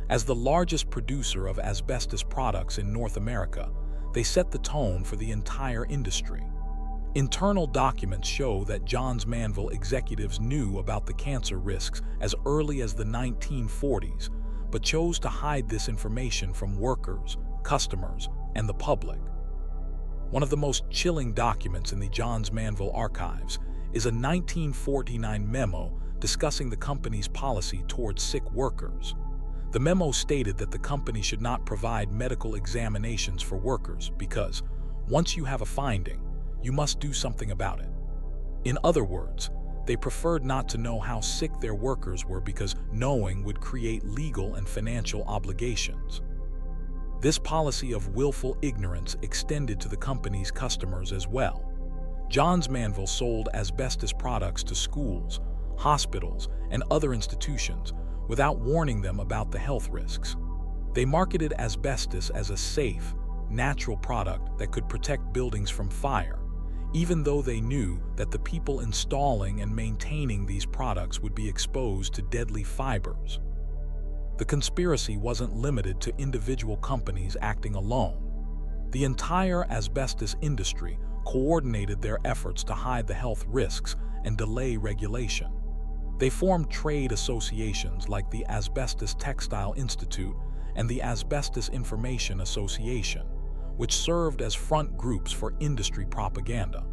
As the largest producer of asbestos products in North America, they set the tone for the entire industry. Internal documents show that Johns Manville executives knew about the cancer risks as early as the 1940s, but chose to hide this information from workers, customers, and the public. One of the most chilling documents in the Johns Manville archives is a 1949 memo discussing the company's policy towards sick workers. The memo stated that the company should not provide medical examinations for workers because, once you have a finding, you must do something about it. In other words, they preferred not to know how sick their workers were because knowing would create legal and financial obligations. This policy of willful ignorance extended to the company's customers as well. Johns Manville sold asbestos products to schools, hospitals, and other institutions without warning them about the health risks. They marketed asbestos as a safe, natural product that could protect buildings from fire, even though they knew that the people installing and maintaining these products would be exposed to deadly fibers. The conspiracy wasn't limited to individual companies acting alone. The entire asbestos industry coordinated their efforts to hide the health risks and delay regulation. They formed trade associations like the Asbestos Textile Institute and the Asbestos Information Association, which served as front groups for industry propaganda.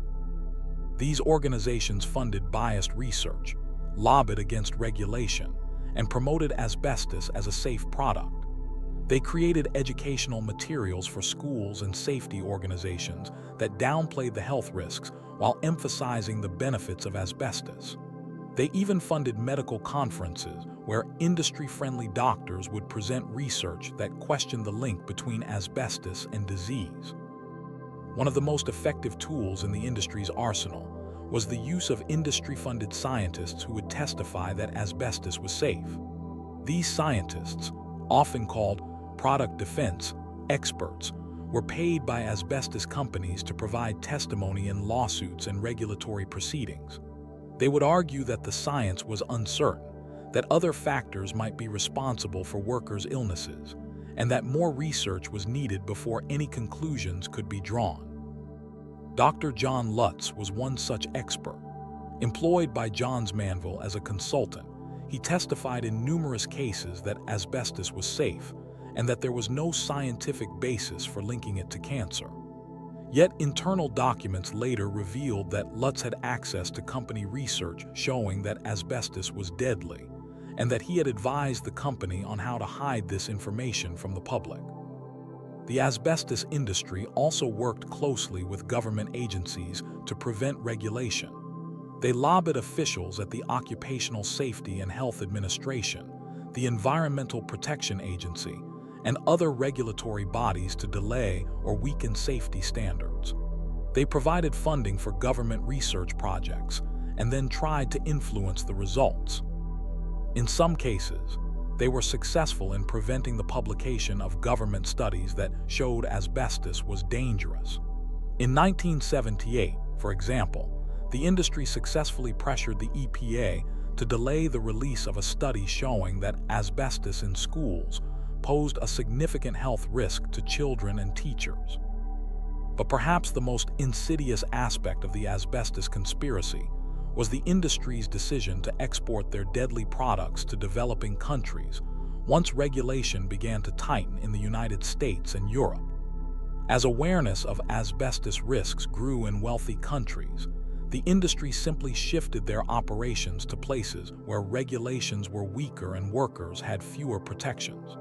These organizations funded biased research, lobbied against regulation, and promoted asbestos as a safe product. They created educational materials for schools and safety organizations that downplayed the health risks while emphasizing the benefits of asbestos. They even funded medical conferences where industry-friendly doctors would present research that questioned the link between asbestos and disease. One of the most effective tools in the industry's arsenal was the use of industry-funded scientists who would testify that asbestos was safe. These scientists, often called product defense experts, were paid by asbestos companies to provide testimony in lawsuits and regulatory proceedings. They would argue that the science was uncertain, that other factors might be responsible for workers' illnesses, and that more research was needed before any conclusions could be drawn. Dr. John Lutz was one such expert. Employed by Johns Manville as a consultant, he testified in numerous cases that asbestos was safe and that there was no scientific basis for linking it to cancer. Yet internal documents later revealed that Lutz had access to company research showing that asbestos was deadly, and that he had advised the company on how to hide this information from the public. The asbestos industry also worked closely with government agencies to prevent regulation. They lobbied officials at the Occupational Safety and Health Administration, the Environmental Protection Agency, and other regulatory bodies to delay or weaken safety standards. They provided funding for government research projects and then tried to influence the results. In some cases, they were successful in preventing the publication of government studies that showed asbestos was dangerous. In 1978, for example, the industry successfully pressured the EPA to delay the release of a study showing that asbestos in schools posed a significant health risk to children and teachers. But perhaps the most insidious aspect of the asbestos conspiracy was the industry's decision to export their deadly products to developing countries once regulation began to tighten in the United States and Europe. As awareness of asbestos risks grew in wealthy countries, the industry simply shifted their operations to places where regulations were weaker and workers had fewer protections.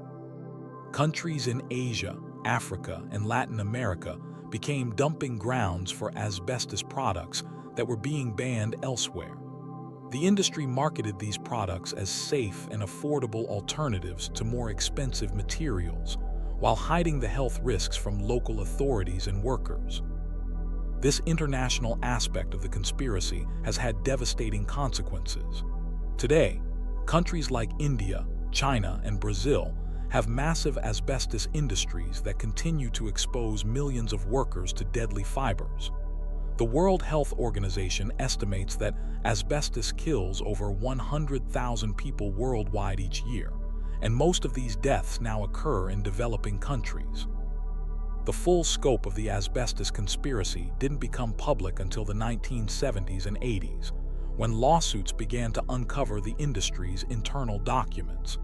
Countries in Asia, Africa, and Latin America became dumping grounds for asbestos products that were being banned elsewhere. The industry marketed these products as safe and affordable alternatives to more expensive materials, while hiding the health risks from local authorities and workers. This international aspect of the conspiracy has had devastating consequences. Today, countries like India, China, and Brazil have massive asbestos industries that continue to expose millions of workers to deadly fibers. The World Health Organization estimates that asbestos kills over 100,000 people worldwide each year, and most of these deaths now occur in developing countries. The full scope of the asbestos conspiracy didn't become public until the 1970s and 80s, when lawsuits began to uncover the industry's internal documents.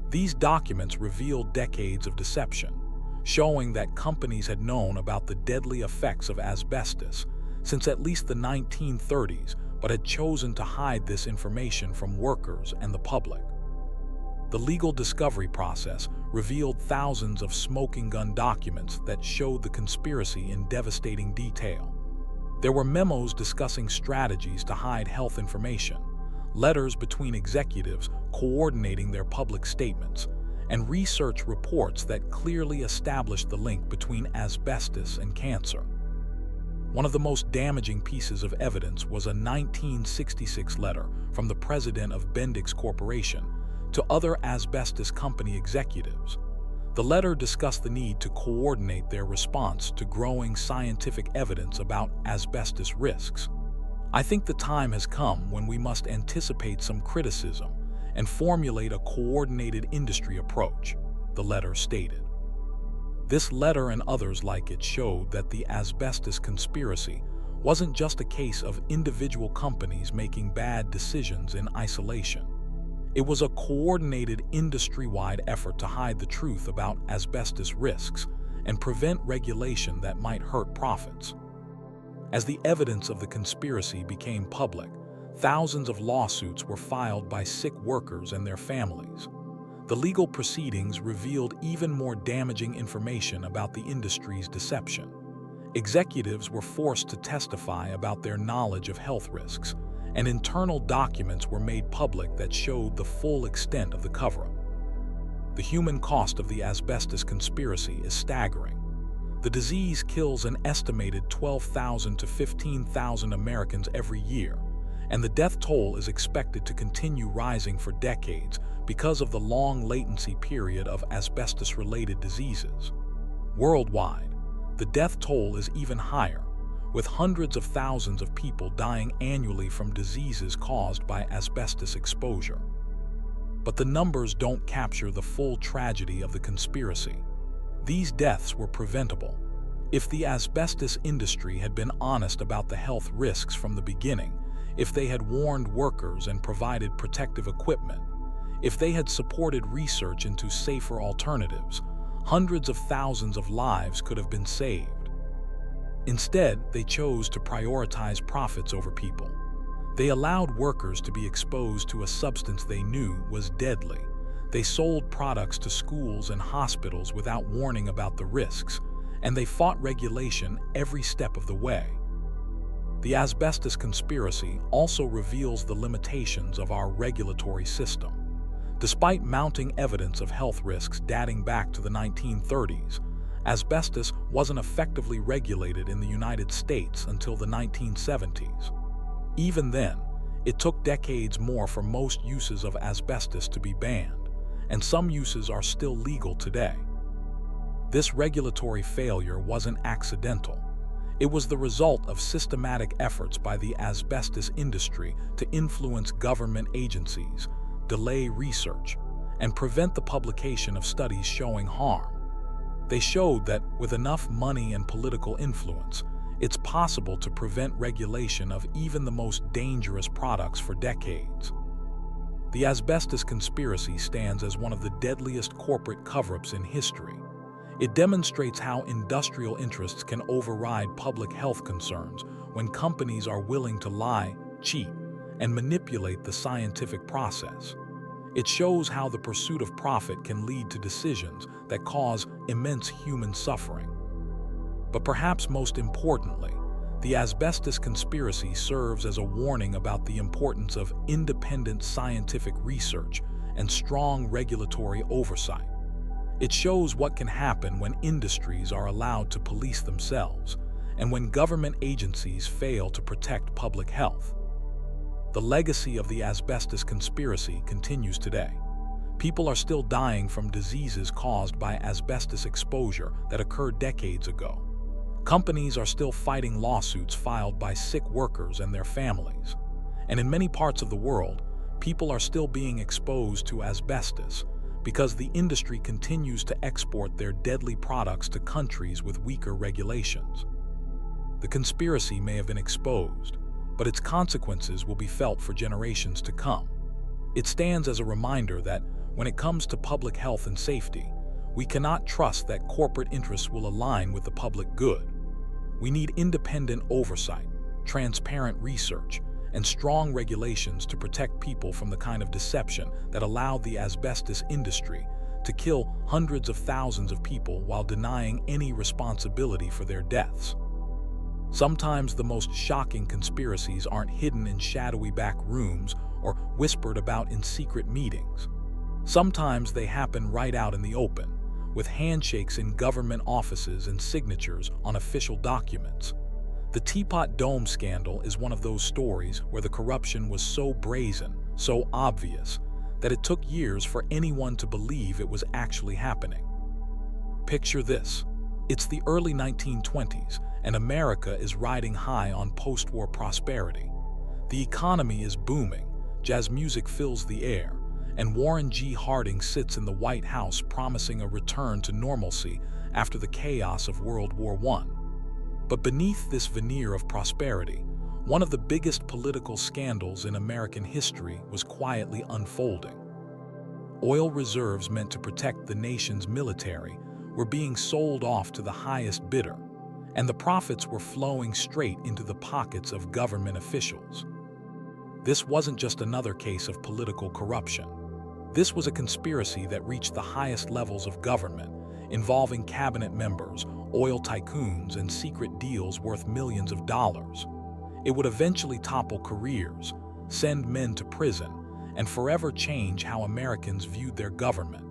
These documents revealed decades of deception, showing that companies had known about the deadly effects of asbestos since at least the 1930s, but had chosen to hide this information from workers and the public. The legal discovery process revealed thousands of smoking gun documents that showed the conspiracy in devastating detail. There were memos discussing strategies to hide health information, letters between executives coordinating their public statements, and research reports that clearly established the link between asbestos and cancer. One of the most damaging pieces of evidence was a 1966 letter from the president of Bendix Corporation to other asbestos company executives. The letter discussed the need to coordinate their response to growing scientific evidence about asbestos risks. "I think the time has come when we must anticipate some criticism and formulate a coordinated industry approach," the letter stated. This letter and others like it showed that the asbestos conspiracy wasn't just a case of individual companies making bad decisions in isolation. It was a coordinated industry-wide effort to hide the truth about asbestos risks and prevent regulation that might hurt profits. As the evidence of the conspiracy became public, thousands of lawsuits were filed by sick workers and their families. The legal proceedings revealed even more damaging information about the industry's deception. Executives were forced to testify about their knowledge of health risks, and internal documents were made public that showed the full extent of the cover-up. The human cost of the asbestos conspiracy is staggering. The disease kills an estimated 12,000 to 15,000 Americans every year, and the death toll is expected to continue rising for decades because of the long latency period of asbestos-related diseases. Worldwide, the death toll is even higher, with hundreds of thousands of people dying annually from diseases caused by asbestos exposure. But the numbers don't capture the full tragedy of the conspiracy. These deaths were preventable. If the asbestos industry had been honest about the health risks from the beginning, if they had warned workers and provided protective equipment, if they had supported research into safer alternatives, hundreds of thousands of lives could have been saved. Instead, they chose to prioritize profits over people. They allowed workers to be exposed to a substance they knew was deadly. They sold products to schools and hospitals without warning about the risks, and they fought regulation every step of the way. The asbestos conspiracy also reveals the limitations of our regulatory system. Despite mounting evidence of health risks dating back to the 1930s, asbestos wasn't effectively regulated in the United States until the 1970s. Even then, it took decades more for most uses of asbestos to be banned, and some uses are still legal today. This regulatory failure wasn't accidental. It was the result of systematic efforts by the asbestos industry to influence government agencies, delay research, and prevent the publication of studies showing harm. They showed that with enough money and political influence, it's possible to prevent regulation of even the most dangerous products for decades. The Asbestos Conspiracy stands as one of the deadliest corporate cover-ups in history. It demonstrates how industrial interests can override public health concerns when companies are willing to lie, cheat, and manipulate the scientific process. It shows how the pursuit of profit can lead to decisions that cause immense human suffering. But perhaps most importantly, the Asbestos Conspiracy serves as a warning about the importance of independent scientific research and strong regulatory oversight. It shows what can happen when industries are allowed to police themselves and when government agencies fail to protect public health. The legacy of the Asbestos Conspiracy continues today. People are still dying from diseases caused by asbestos exposure that occurred decades ago. Companies are still fighting lawsuits filed by sick workers and their families. And in many parts of the world, people are still being exposed to asbestos because the industry continues to export their deadly products to countries with weaker regulations. The conspiracy may have been exposed, but its consequences will be felt for generations to come. It stands as a reminder that when it comes to public health and safety, we cannot trust that corporate interests will align with the public good. We need independent oversight, transparent research, and strong regulations to protect people from the kind of deception that allowed the asbestos industry to kill hundreds of thousands of people while denying any responsibility for their deaths. Sometimes the most shocking conspiracies aren't hidden in shadowy back rooms or whispered about in secret meetings. Sometimes they happen right out in the open, with handshakes in government offices and signatures on official documents. The Teapot Dome Scandal is one of those stories where the corruption was so brazen, so obvious, that it took years for anyone to believe it was actually happening. Picture this. It's the early 1920s, and America is riding high on post-war prosperity. The economy is booming, jazz music fills the air, and Warren G. Harding sits in the White House promising a return to normalcy after the chaos of World War I. But beneath this veneer of prosperity, one of the biggest political scandals in American history was quietly unfolding. Oil reserves meant to protect the nation's military were being sold off to the highest bidder, and the profits were flowing straight into the pockets of government officials. This wasn't just another case of political corruption. This was a conspiracy that reached the highest levels of government, involving cabinet members, oil tycoons, and secret deals worth millions of dollars. It would eventually topple careers, send men to prison, and forever change how Americans viewed their government.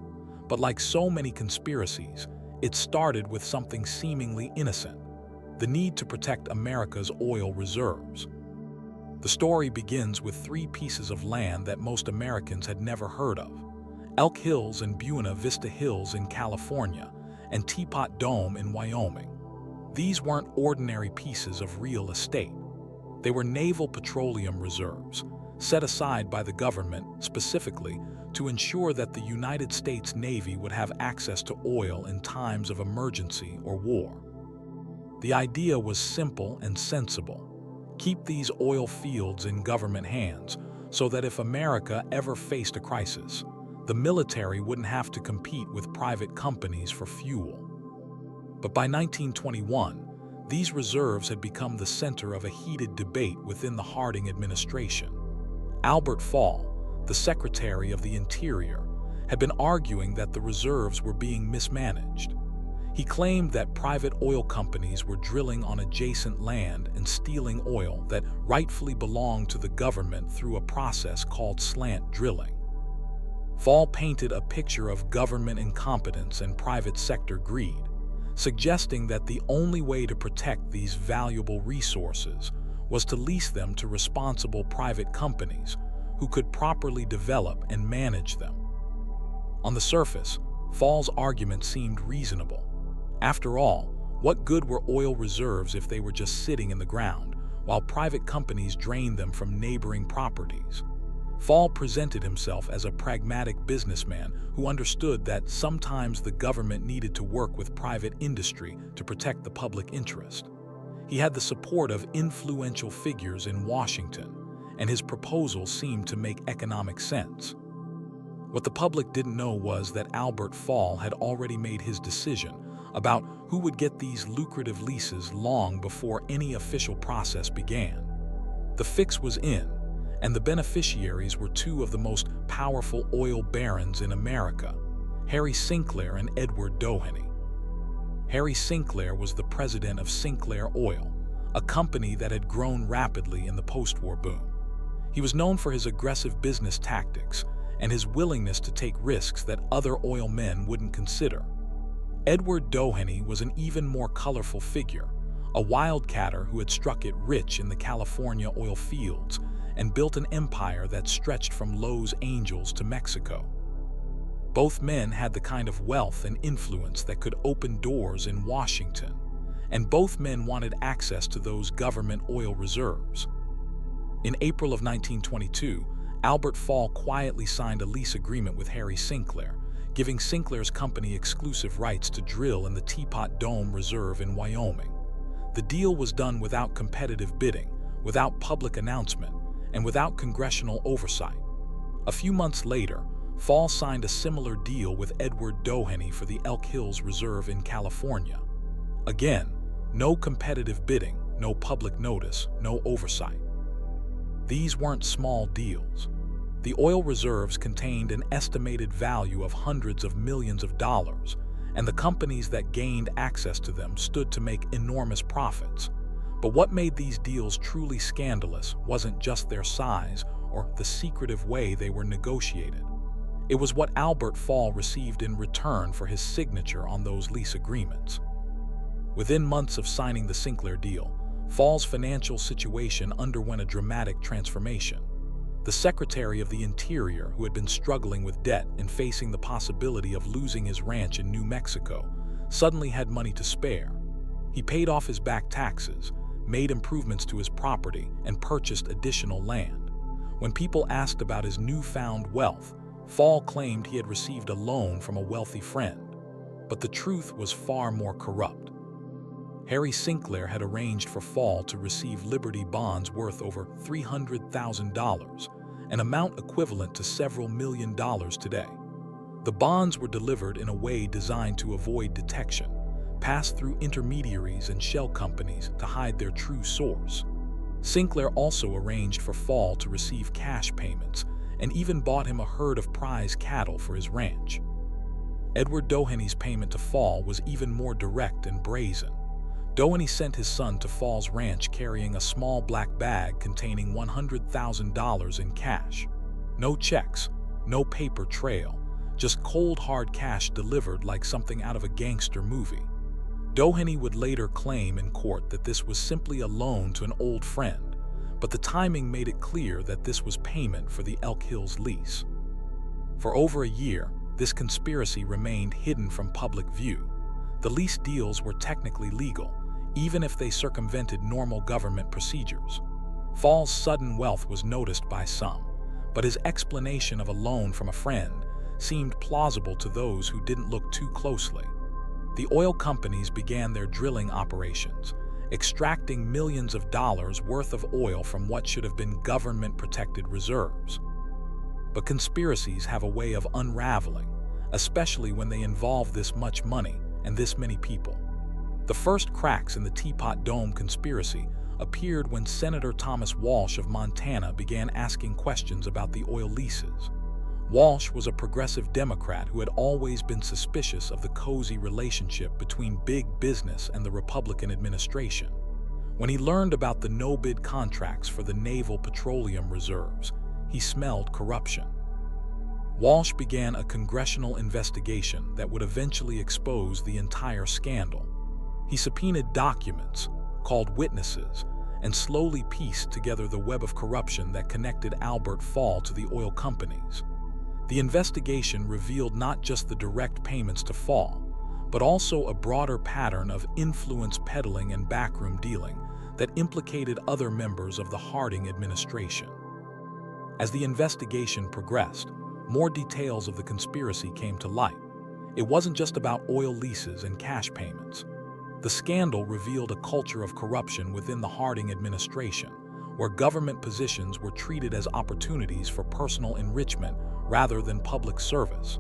But like so many conspiracies, it started with something seemingly innocent: the need to protect America's oil reserves. The story begins with 3 pieces of land that most Americans had never heard of: Elk Hills and Buena Vista Hills in California, and Teapot Dome in Wyoming. These weren't ordinary pieces of real estate. They were naval petroleum reserves, set aside by the government specifically to ensure that the United States Navy would have access to oil in times of emergency or war. The idea was simple and sensible. Keep these oil fields in government hands so that if America ever faced a crisis, the military wouldn't have to compete with private companies for fuel. But by 1921, these reserves had become the center of a heated debate within the Harding administration. Albert Fall, the Secretary of the Interior, had been arguing that the reserves were being mismanaged. He claimed that private oil companies were drilling on adjacent land and stealing oil that rightfully belonged to the government through a process called slant drilling. Fall painted a picture of government incompetence and private sector greed, suggesting that the only way to protect these valuable resources was to lease them to responsible private companies who could properly develop and manage them. On the surface, Fall's argument seemed reasonable. After all, what good were oil reserves if they were just sitting in the ground, while private companies drained them from neighboring properties? Fall presented himself as a pragmatic businessman who understood that sometimes the government needed to work with private industry to protect the public interest. He had the support of influential figures in Washington, and his proposal seemed to make economic sense. What the public didn't know was that Albert Fall had already made his decision about who would get these lucrative leases long before any official process began. The fix was in, and the beneficiaries were two of the most powerful oil barons in America, Harry Sinclair and Edward Doheny. Harry Sinclair was the president of Sinclair Oil, a company that had grown rapidly in the post-war boom. He was known for his aggressive business tactics and his willingness to take risks that other oil men wouldn't consider. Edward Doheny was an even more colorful figure, a wildcatter who had struck it rich in the California oil fields and built an empire that stretched from Los Angeles to Mexico. Both men had the kind of wealth and influence that could open doors in Washington, and both men wanted access to those government oil reserves. In April of 1922, Albert Fall quietly signed a lease agreement with Harry Sinclair, giving Sinclair's company exclusive rights to drill in the Teapot Dome Reserve in Wyoming. The deal was done without competitive bidding, without public announcement, and without congressional oversight. A few months later, Fall signed a similar deal with Edward Doheny for the Elk Hills Reserve in California. Again, no competitive bidding, no public notice, no oversight. These weren't small deals. The oil reserves contained an estimated value of hundreds of millions of dollars, and the companies that gained access to them stood to make enormous profits. But what made these deals truly scandalous wasn't just their size or the secretive way they were negotiated. It was what Albert Fall received in return for his signature on those lease agreements. Within months of signing the Sinclair deal, Fall's financial situation underwent a dramatic transformation. The Secretary of the Interior, who had been struggling with debt and facing the possibility of losing his ranch in New Mexico, suddenly had money to spare. He paid off his back taxes, made improvements to his property, and purchased additional land. When people asked about his newfound wealth, Fall claimed he had received a loan from a wealthy friend. But the truth was far more corrupt. Harry Sinclair had arranged for Fall to receive Liberty bonds worth over $300,000, an amount equivalent to several million dollars today. The bonds were delivered in a way designed to avoid detection, passed through intermediaries and shell companies to hide their true source. Sinclair also arranged for Fall to receive cash payments and even bought him a herd of prize cattle for his ranch. Edward Doheny's payment to Fall was even more direct and brazen. Doheny sent his son to Fall's ranch carrying a small black bag containing $100,000 in cash. No checks, no paper trail, just cold hard cash delivered like something out of a gangster movie. Doheny would later claim in court that this was simply a loan to an old friend, but the timing made it clear that this was payment for the Elk Hills lease. For over a year, this conspiracy remained hidden from public view. The lease deals were technically legal, even if they circumvented normal government procedures. Fall's sudden wealth was noticed by some, but his explanation of a loan from a friend seemed plausible to those who didn't look too closely. The oil companies began their drilling operations, extracting millions of dollars worth of oil from what should have been government-protected reserves. But conspiracies have a way of unraveling, especially when they involve this much money and this many people. The first cracks in the Teapot Dome Conspiracy appeared when Senator Thomas Walsh of Montana began asking questions about the oil leases. Walsh was a progressive Democrat who had always been suspicious of the cozy relationship between big business and the Republican administration. When he learned about the no-bid contracts for the naval petroleum reserves, he smelled corruption. Walsh began a congressional investigation that would eventually expose the entire scandal. He subpoenaed documents, called witnesses, and slowly pieced together the web of corruption that connected Albert Fall to the oil companies. The investigation revealed not just the direct payments to Fall, but also a broader pattern of influence peddling and backroom dealing that implicated other members of the Harding administration. As the investigation progressed, more details of the conspiracy came to light. It wasn't just about oil leases and cash payments. The scandal revealed a culture of corruption within the Harding administration, where government positions were treated as opportunities for personal enrichment rather than public service.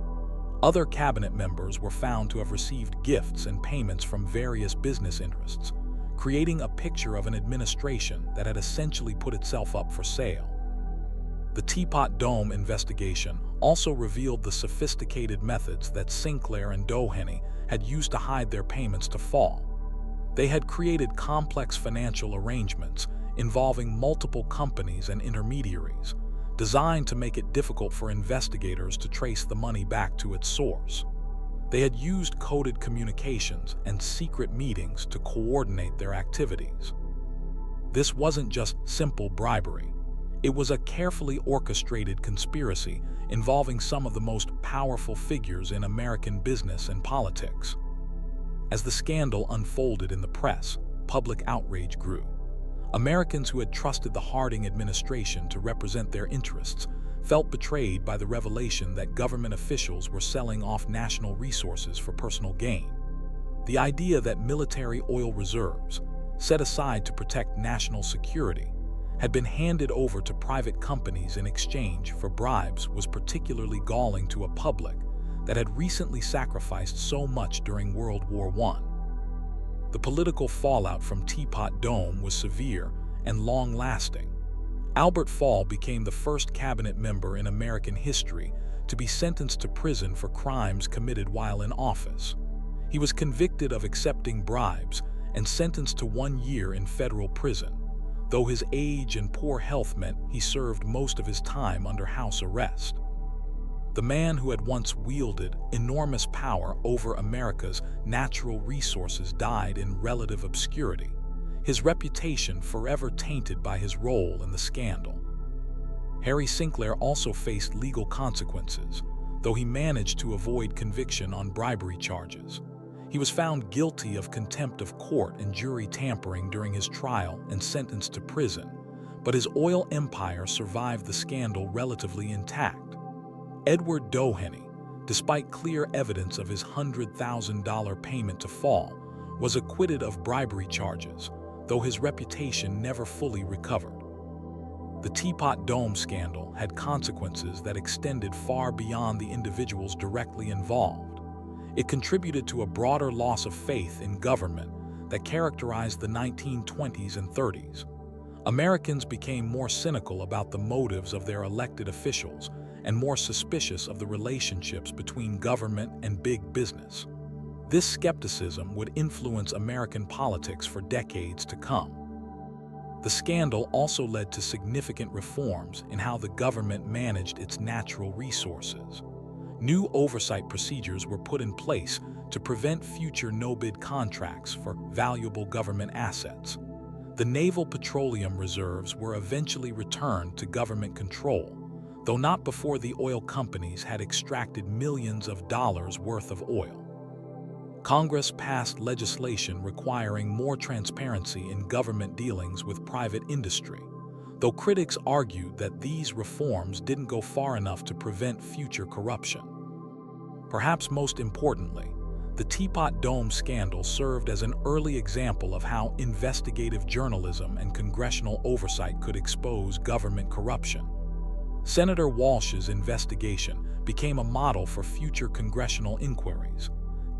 Other cabinet members were found to have received gifts and payments from various business interests, creating a picture of an administration that had essentially put itself up for sale. The Teapot Dome investigation also revealed the sophisticated methods that Sinclair and Doheny had used to hide their payments to Fall. They had created complex financial arrangements involving multiple companies and intermediaries, designed to make it difficult for investigators to trace the money back to its source. They had used coded communications and secret meetings to coordinate their activities. This wasn't just simple bribery. It was a carefully orchestrated conspiracy involving some of the most powerful figures in American business and politics. As the scandal unfolded in the press, public outrage grew. Americans who had trusted the Harding administration to represent their interests felt betrayed by the revelation that government officials were selling off national resources for personal gain. The idea that military oil reserves, set aside to protect national security, had been handed over to private companies in exchange for bribes was particularly galling to a public that had recently sacrificed so much during World War I. The political fallout from Teapot Dome was severe and long-lasting. Albert Fall became the first cabinet member in American history to be sentenced to prison for crimes committed while in office. He was convicted of accepting bribes and sentenced to 1 year in federal prison, though his age and poor health meant he served most of his time under house arrest. The man who had once wielded enormous power over America's natural resources died in relative obscurity, his reputation forever tainted by his role in the scandal. Harry Sinclair also faced legal consequences, though he managed to avoid conviction on bribery charges. He was found guilty of contempt of court and jury tampering during his trial and sentenced to prison, but his oil empire survived the scandal relatively intact. Edward Doheny, despite clear evidence of his $100,000 payment to Fall, was acquitted of bribery charges, though his reputation never fully recovered. The Teapot Dome scandal had consequences that extended far beyond the individuals directly involved. It contributed to a broader loss of faith in government that characterized the 1920s and 30s. Americans became more cynical about the motives of their elected officials and more suspicious of the relationships between government and big business. This skepticism would influence American politics for decades to come. The scandal also led to significant reforms in how the government managed its natural resources. New oversight procedures were put in place to prevent future no-bid contracts for valuable government assets. The naval petroleum reserves were eventually returned to government control, though not before the oil companies had extracted millions of dollars worth of oil. Congress passed legislation requiring more transparency in government dealings with private industry, though critics argued that these reforms didn't go far enough to prevent future corruption. Perhaps most importantly, the Teapot Dome scandal served as an early example of how investigative journalism and congressional oversight could expose government corruption. Senator Walsh's investigation became a model for future congressional inquiries,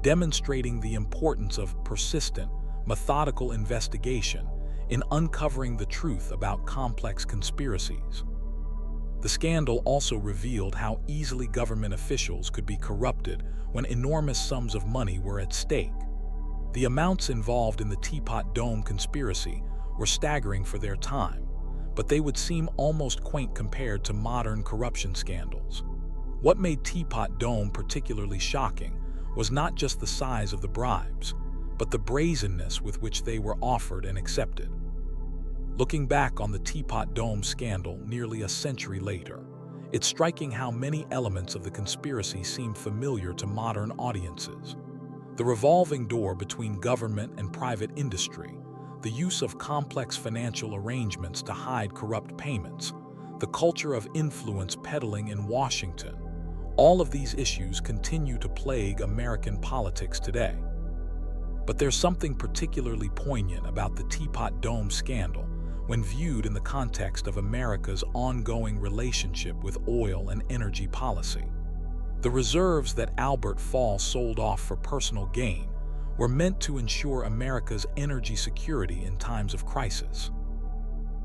demonstrating the importance of persistent, methodical investigation in uncovering the truth about complex conspiracies. The scandal also revealed how easily government officials could be corrupted when enormous sums of money were at stake. The amounts involved in the Teapot Dome conspiracy were staggering for their time, but they would seem almost quaint compared to modern corruption scandals. What made Teapot Dome particularly shocking was not just the size of the bribes, but the brazenness with which they were offered and accepted. Looking back on the Teapot Dome scandal nearly a century later, it's striking how many elements of the conspiracy seem familiar to modern audiences. The revolving door between government and private industry, the use of complex financial arrangements to hide corrupt payments, the culture of influence peddling in Washington, all of these issues continue to plague American politics today. But there's something particularly poignant about the Teapot Dome Scandal when viewed in the context of America's ongoing relationship with oil and energy policy. The reserves that Albert Fall sold off for personal gain were meant to ensure America's energy security in times of crisis.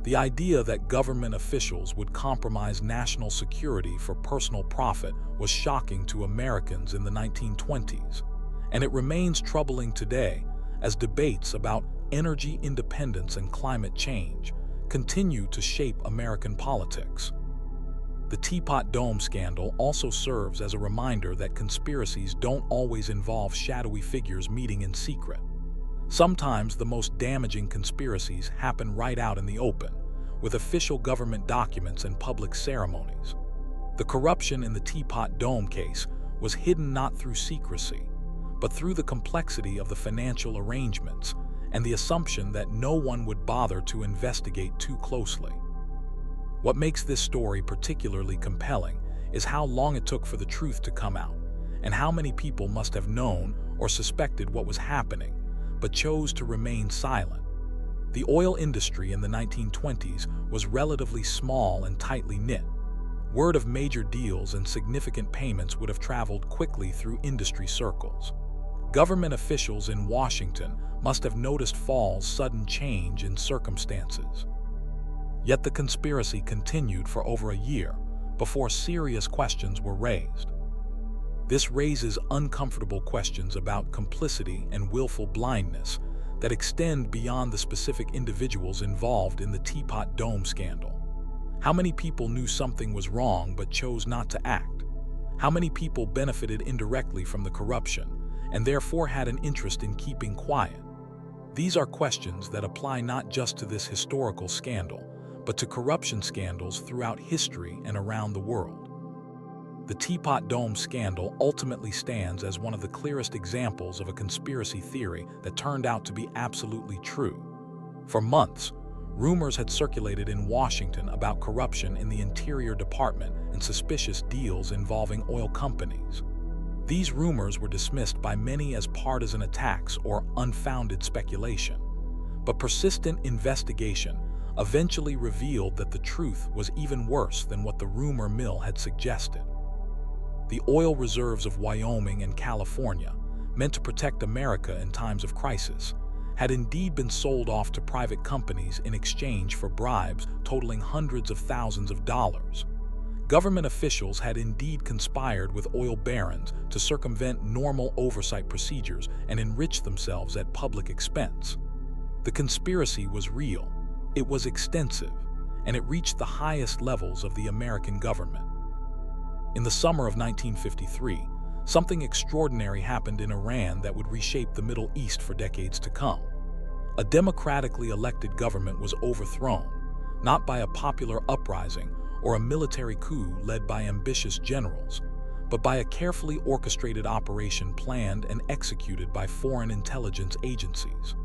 The idea that government officials would compromise national security for personal profit was shocking to Americans in the 1920s, and it remains troubling today as debates about energy independence and climate change continue to shape American politics. The Teapot Dome Scandal also serves as a reminder that conspiracies don't always involve shadowy figures meeting in secret. Sometimes the most damaging conspiracies happen right out in the open, with official government documents and public ceremonies. The corruption in the Teapot Dome case was hidden not through secrecy, but through the complexity of the financial arrangements and the assumption that no one would bother to investigate too closely. What makes this story particularly compelling is how long it took for the truth to come out, and how many people must have known or suspected what was happening, but chose to remain silent. The oil industry in the 1920s was relatively small and tightly knit. Word of major deals and significant payments would have traveled quickly through industry circles. Government officials in Washington must have noticed Fall's sudden change in circumstances. Yet the conspiracy continued for over a year before serious questions were raised. This raises uncomfortable questions about complicity and willful blindness that extend beyond the specific individuals involved in the Teapot Dome Scandal. How many people knew something was wrong but chose not to act? How many people benefited indirectly from the corruption and therefore had an interest in keeping quiet? These are questions that apply not just to this historical scandal, but to corruption scandals throughout history and around the world. The Teapot Dome Scandal ultimately stands as one of the clearest examples of a conspiracy theory that turned out to be absolutely true. For months, rumors had circulated in Washington about corruption in the Interior Department and suspicious deals involving oil companies. These rumors were dismissed by many as partisan attacks or unfounded speculation. But persistent investigation eventually revealed that the truth was even worse than what the rumor mill had suggested. The oil reserves of Wyoming and California, meant to protect America in times of crisis, had indeed been sold off to private companies in exchange for bribes totaling hundreds of thousands of dollars. Government officials had indeed conspired with oil barons to circumvent normal oversight procedures and enrich themselves at public expense. The conspiracy was real, it was extensive, and it reached the highest levels of the American government. In the summer of 1953, something extraordinary happened in Iran that would reshape the Middle East for decades to come. A democratically elected government was overthrown, not by a popular uprising or a military coup led by ambitious generals, but by a carefully orchestrated operation planned and executed by foreign intelligence agencies.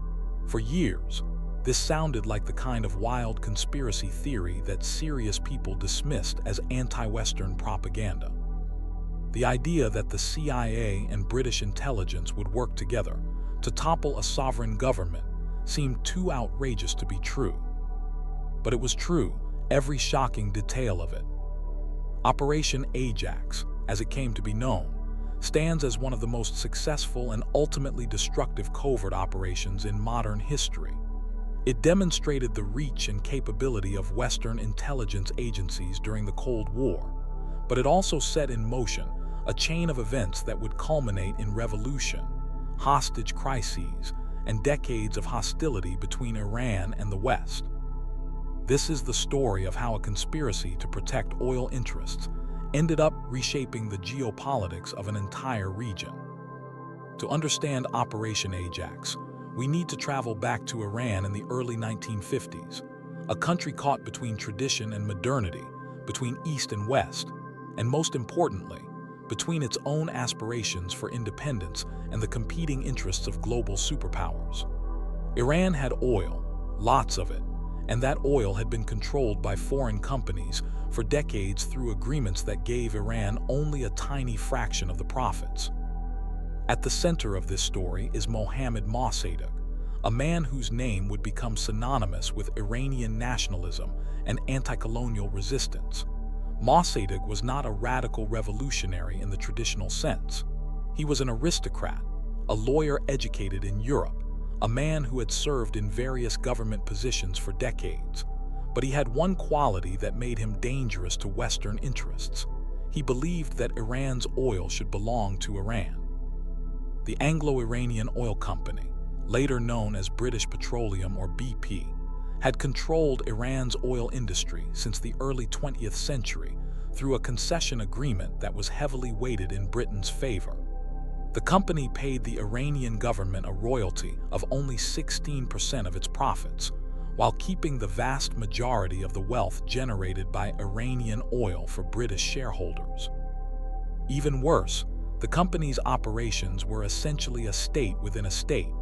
For years, this sounded like the kind of wild conspiracy theory that serious people dismissed as anti-Western propaganda. The idea that the CIA and British intelligence would work together to topple a sovereign government seemed too outrageous to be true. But it was true, every shocking detail of it. Operation Ajax, as it came to be known, stands as one of the most successful and ultimately destructive covert operations in modern history. It demonstrated the reach and capability of Western intelligence agencies during the Cold War, but it also set in motion a chain of events that would culminate in revolution, hostage crises, and decades of hostility between Iran and the West. This is the story of how a conspiracy to protect oil interests ended up reshaping the geopolitics of an entire region. To understand Operation Ajax, we need to travel back to Iran in the early 1950s, a country caught between tradition and modernity, between East and West, and most importantly, between its own aspirations for independence and the competing interests of global superpowers. Iran had oil, lots of it, and that oil had been controlled by foreign companies for decades through agreements that gave Iran only a tiny fraction of the profits. At the center of this story is Mohammad Mossadegh, a man whose name would become synonymous with Iranian nationalism and anti-colonial resistance. Mossadegh was not a radical revolutionary in the traditional sense. He was an aristocrat, a lawyer educated in Europe, a man who had served in various government positions for decades. But he had one quality that made him dangerous to Western interests. He believed that Iran's oil should belong to Iran. The Anglo-Iranian Oil Company, later known as British Petroleum or BP, had controlled Iran's oil industry since the early 20th century through a concession agreement that was heavily weighted in Britain's favor. The company paid the Iranian government a royalty of only 16% of its profits, while keeping the vast majority of the wealth generated by Iranian oil for British shareholders. Even worse, the company's operations were essentially a state within a state,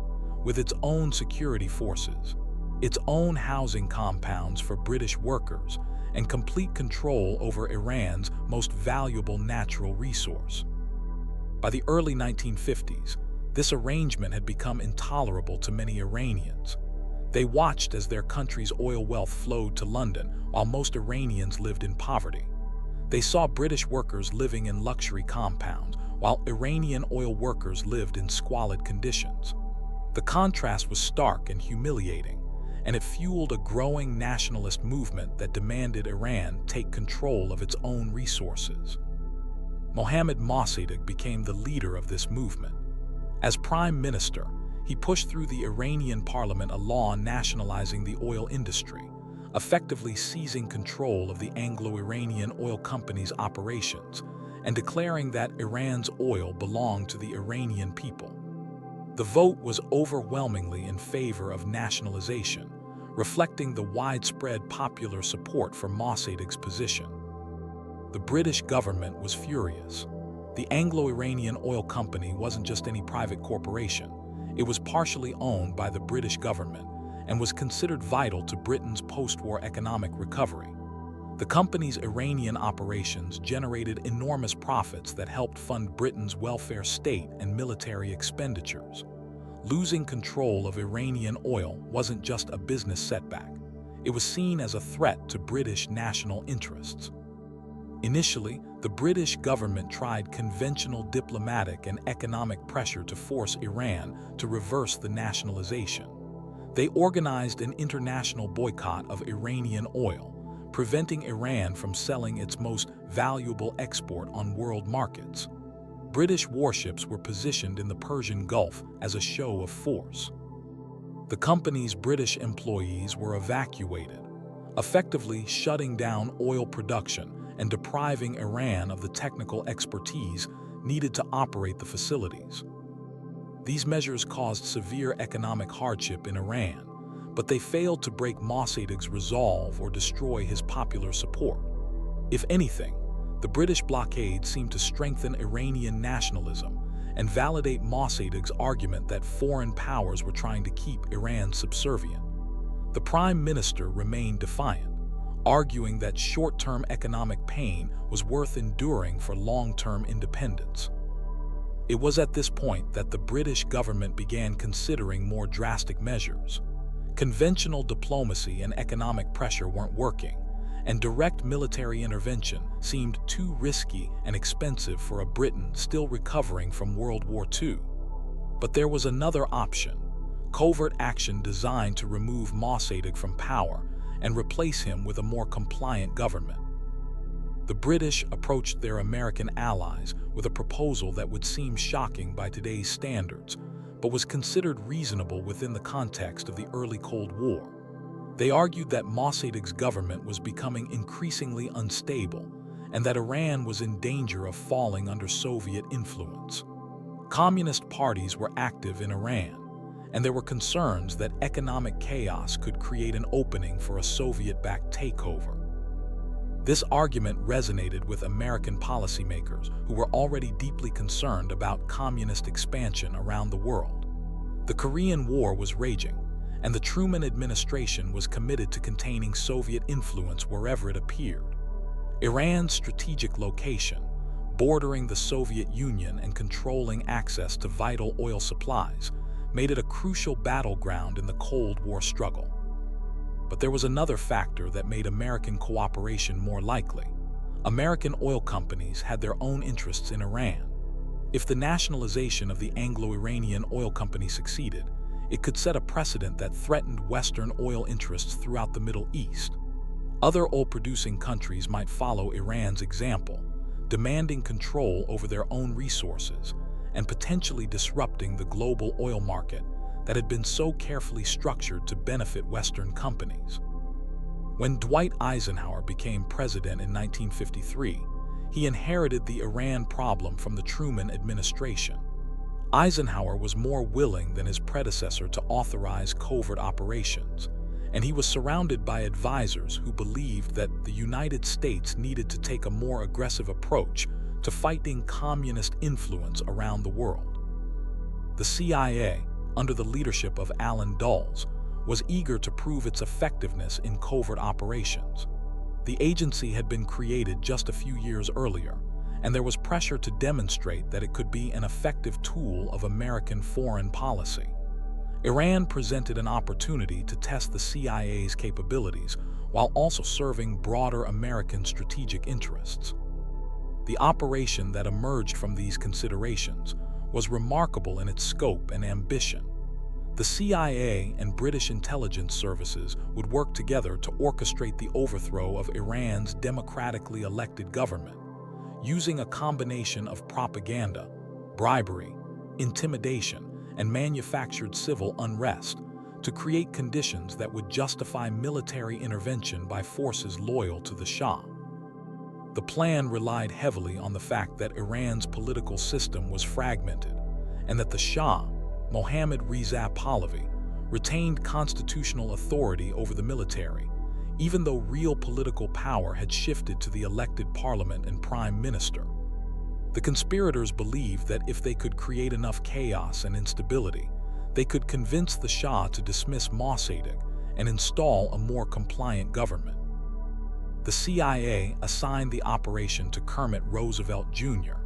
with its own security forces, its own housing compounds for British workers, and complete control over Iran's most valuable natural resource. By the early 1950s, this arrangement had become intolerable to many Iranians. They watched as their country's oil wealth flowed to London, while most Iranians lived in poverty. They saw British workers living in luxury compounds, while Iranian oil workers lived in squalid conditions. The contrast was stark and humiliating, and it fueled a growing nationalist movement that demanded Iran take control of its own resources. Mohammad Mossadegh became the leader of this movement. As prime minister, he pushed through the Iranian parliament a law nationalizing the oil industry, effectively seizing control of the Anglo-Iranian Oil Company's operations and declaring that Iran's oil belonged to the Iranian people. The vote was overwhelmingly in favor of nationalization, reflecting the widespread popular support for Mossadegh's position. The British government was furious. The Anglo-Iranian Oil Company wasn't just any private corporation. It was partially owned by the British government and was considered vital to Britain's post-war economic recovery. The company's Iranian operations generated enormous profits that helped fund Britain's welfare state and military expenditures. Losing control of Iranian oil wasn't just a business setback. It was seen as a threat to British national interests. Initially, the British government tried conventional diplomatic and economic pressure to force Iran to reverse the nationalization. They organized an international boycott of Iranian oil, preventing Iran from selling its most valuable export on world markets. British warships were positioned in the Persian Gulf as a show of force. The company's British employees were evacuated, effectively shutting down oil production and depriving Iran of the technical expertise needed to operate the facilities. These measures caused severe economic hardship in Iran, but they failed to break Mossadegh's resolve or destroy his popular support. If anything, the British blockade seemed to strengthen Iranian nationalism and validate Mossadegh's argument that foreign powers were trying to keep Iran subservient. The prime minister remained defiant, arguing that short-term economic pain was worth enduring for long-term independence. It was at this point that the British government began considering more drastic measures. Conventional diplomacy and economic pressure weren't working, and direct military intervention seemed too risky and expensive for a Britain still recovering from World War II. But there was another option: covert action designed to remove Mossadegh from power and replace him with a more compliant government. The British approached their American allies with a proposal that would seem shocking by today's standards, but was considered reasonable within the context of the early Cold War. They argued that Mossadegh's government was becoming increasingly unstable and that Iran was in danger of falling under Soviet influence. Communist parties were active in Iran, and there were concerns that economic chaos could create an opening for a Soviet-backed takeover. This argument resonated with American policymakers who were already deeply concerned about communist expansion around the world. The Korean War was raging, and the Truman administration was committed to containing Soviet influence wherever it appeared. Iran's strategic location, bordering the Soviet Union and controlling access to vital oil supplies, made it a crucial battleground in the Cold War struggle. But there was another factor that made American cooperation more likely. American oil companies had their own interests in Iran. If the nationalization of the Anglo-Iranian oil company succeeded, it could set a precedent that threatened Western oil interests throughout the Middle East. Other oil-producing countries might follow Iran's example, demanding control over their own resources and potentially disrupting the global oil market that had been so carefully structured to benefit Western companies. When Dwight Eisenhower became president in 1953, he inherited the Iran problem from the Truman administration. Eisenhower was more willing than his predecessor to authorize covert operations, and he was surrounded by advisors who believed that the United States needed to take a more aggressive approach to fighting communist influence around the world. The CIA, under the leadership of Allen Dulles, was eager to prove its effectiveness in covert operations. The agency had been created just a few years earlier, and there was pressure to demonstrate that it could be an effective tool of American foreign policy. Iran presented an opportunity to test the CIA's capabilities while also serving broader American strategic interests. The operation that emerged from these considerations was remarkable in its scope and ambition. The CIA and British intelligence services would work together to orchestrate the overthrow of Iran's democratically elected government, using a combination of propaganda, bribery, intimidation, and manufactured civil unrest to create conditions that would justify military intervention by forces loyal to the Shah. The plan relied heavily on the fact that Iran's political system was fragmented and that the Shah, Mohammad Reza Pahlavi, retained constitutional authority over the military, even though real political power had shifted to the elected parliament and prime minister. The conspirators believed that if they could create enough chaos and instability, they could convince the Shah to dismiss Mossadegh and install a more compliant government. The CIA assigned the operation to Kermit Roosevelt Jr.,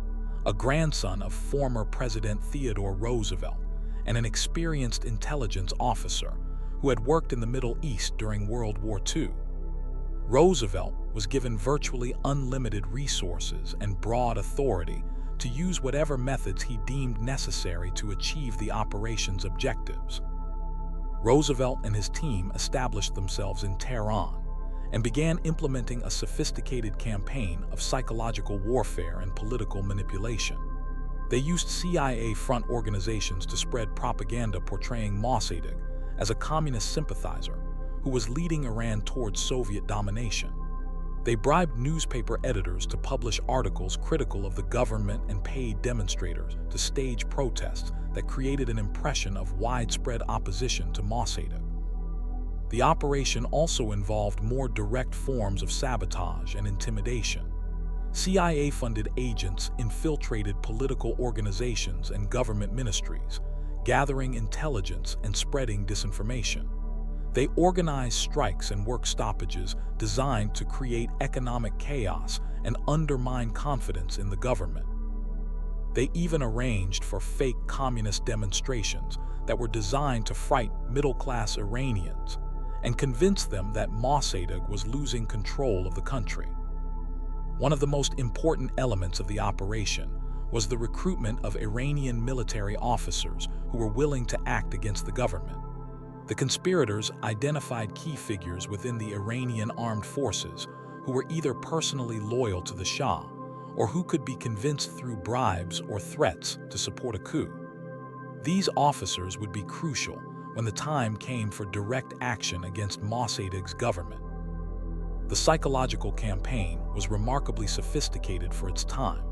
a grandson of former President Theodore Roosevelt and an experienced intelligence officer who had worked in the Middle East during World War II. Roosevelt was given virtually unlimited resources and broad authority to use whatever methods he deemed necessary to achieve the operation's objectives. Roosevelt and his team established themselves in Tehran and began implementing a sophisticated campaign of psychological warfare and political manipulation. They used CIA-front organizations to spread propaganda portraying Mossadegh as a communist sympathizer who was leading Iran towards Soviet domination. They bribed newspaper editors to publish articles critical of the government and paid demonstrators to stage protests that created an impression of widespread opposition to Mossadegh. The operation also involved more direct forms of sabotage and intimidation. CIA-funded agents infiltrated political organizations and government ministries, gathering intelligence and spreading disinformation. They organized strikes and work stoppages designed to create economic chaos and undermine confidence in the government. They even arranged for fake communist demonstrations that were designed to frighten middle-class Iranians and convince them that Mossadegh was losing control of the country. One of the most important elements of the operation was the recruitment of Iranian military officers who were willing to act against the government. The conspirators identified key figures within the Iranian armed forces who were either personally loyal to the Shah or who could be convinced through bribes or threats to support a coup. These officers would be crucial when the time came for direct action against Mossadegh's government. The psychological campaign was remarkably sophisticated for its time,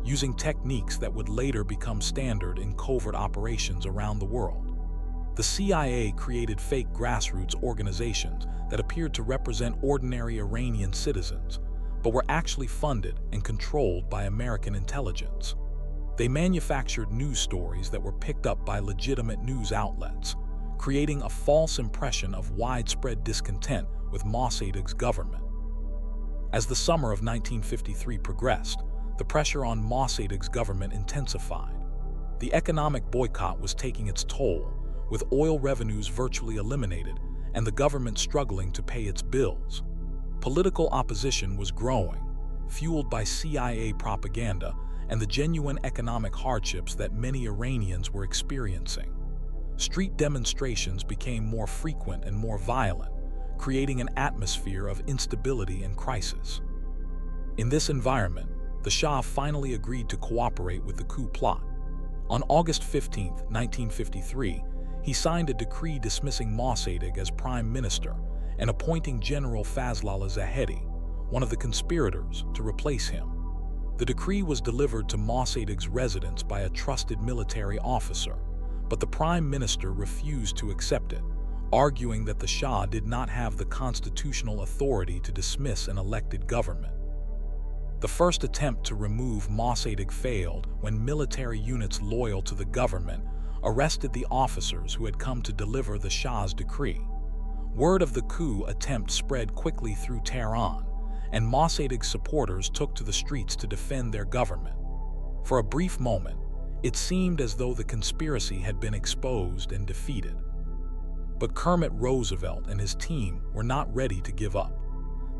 using techniques that would later become standard in covert operations around the world. The CIA created fake grassroots organizations that appeared to represent ordinary Iranian citizens, but were actually funded and controlled by American intelligence. They manufactured news stories that were picked up by legitimate news outlets, creating a false impression of widespread discontent with Mossadegh's government. As the summer of 1953 progressed, the pressure on Mossadeg's government intensified. The economic boycott was taking its toll, with oil revenues virtually eliminated and the government struggling to pay its bills. Political opposition was growing, fueled by CIA propaganda and the genuine economic hardships that many Iranians were experiencing. Street demonstrations became more frequent and more violent, creating an atmosphere of instability and crisis. In this environment, the Shah finally agreed to cooperate with the coup plot. On August 15, 1953, he signed a decree dismissing Mossadegh as prime minister and appointing General Fazlollah Zahedi, one of the conspirators, to replace him. The decree was delivered to Mossadegh's residence by a trusted military officer, but the prime minister refused to accept it, arguing that the Shah did not have the constitutional authority to dismiss an elected government. The first attempt to remove Mossadegh failed when military units loyal to the government arrested the officers who had come to deliver the Shah's decree. Word of the coup attempt spread quickly through Tehran, and Mossadegh's supporters took to the streets to defend their government. For a brief moment, it seemed as though the conspiracy had been exposed and defeated. But Kermit Roosevelt and his team were not ready to give up.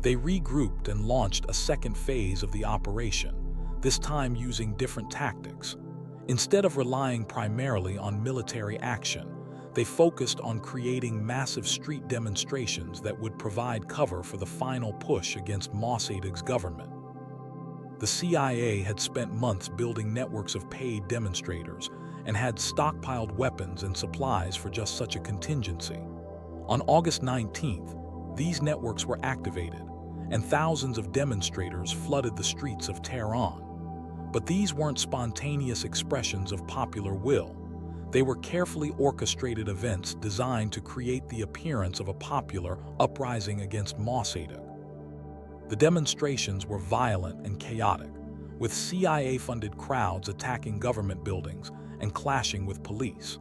They regrouped and launched a second phase of the operation, this time using different tactics. Instead of relying primarily on military action, they focused on creating massive street demonstrations that would provide cover for the final push against Mossadegh's government. The CIA had spent months building networks of paid demonstrators and had stockpiled weapons and supplies for just such a contingency. On August 19th, these networks were activated, and thousands of demonstrators flooded the streets of Tehran. But these weren't spontaneous expressions of popular will. They were carefully orchestrated events designed to create the appearance of a popular uprising against Mossadegh. The demonstrations were violent and chaotic, with CIA-funded crowds attacking government buildings and clashing with police.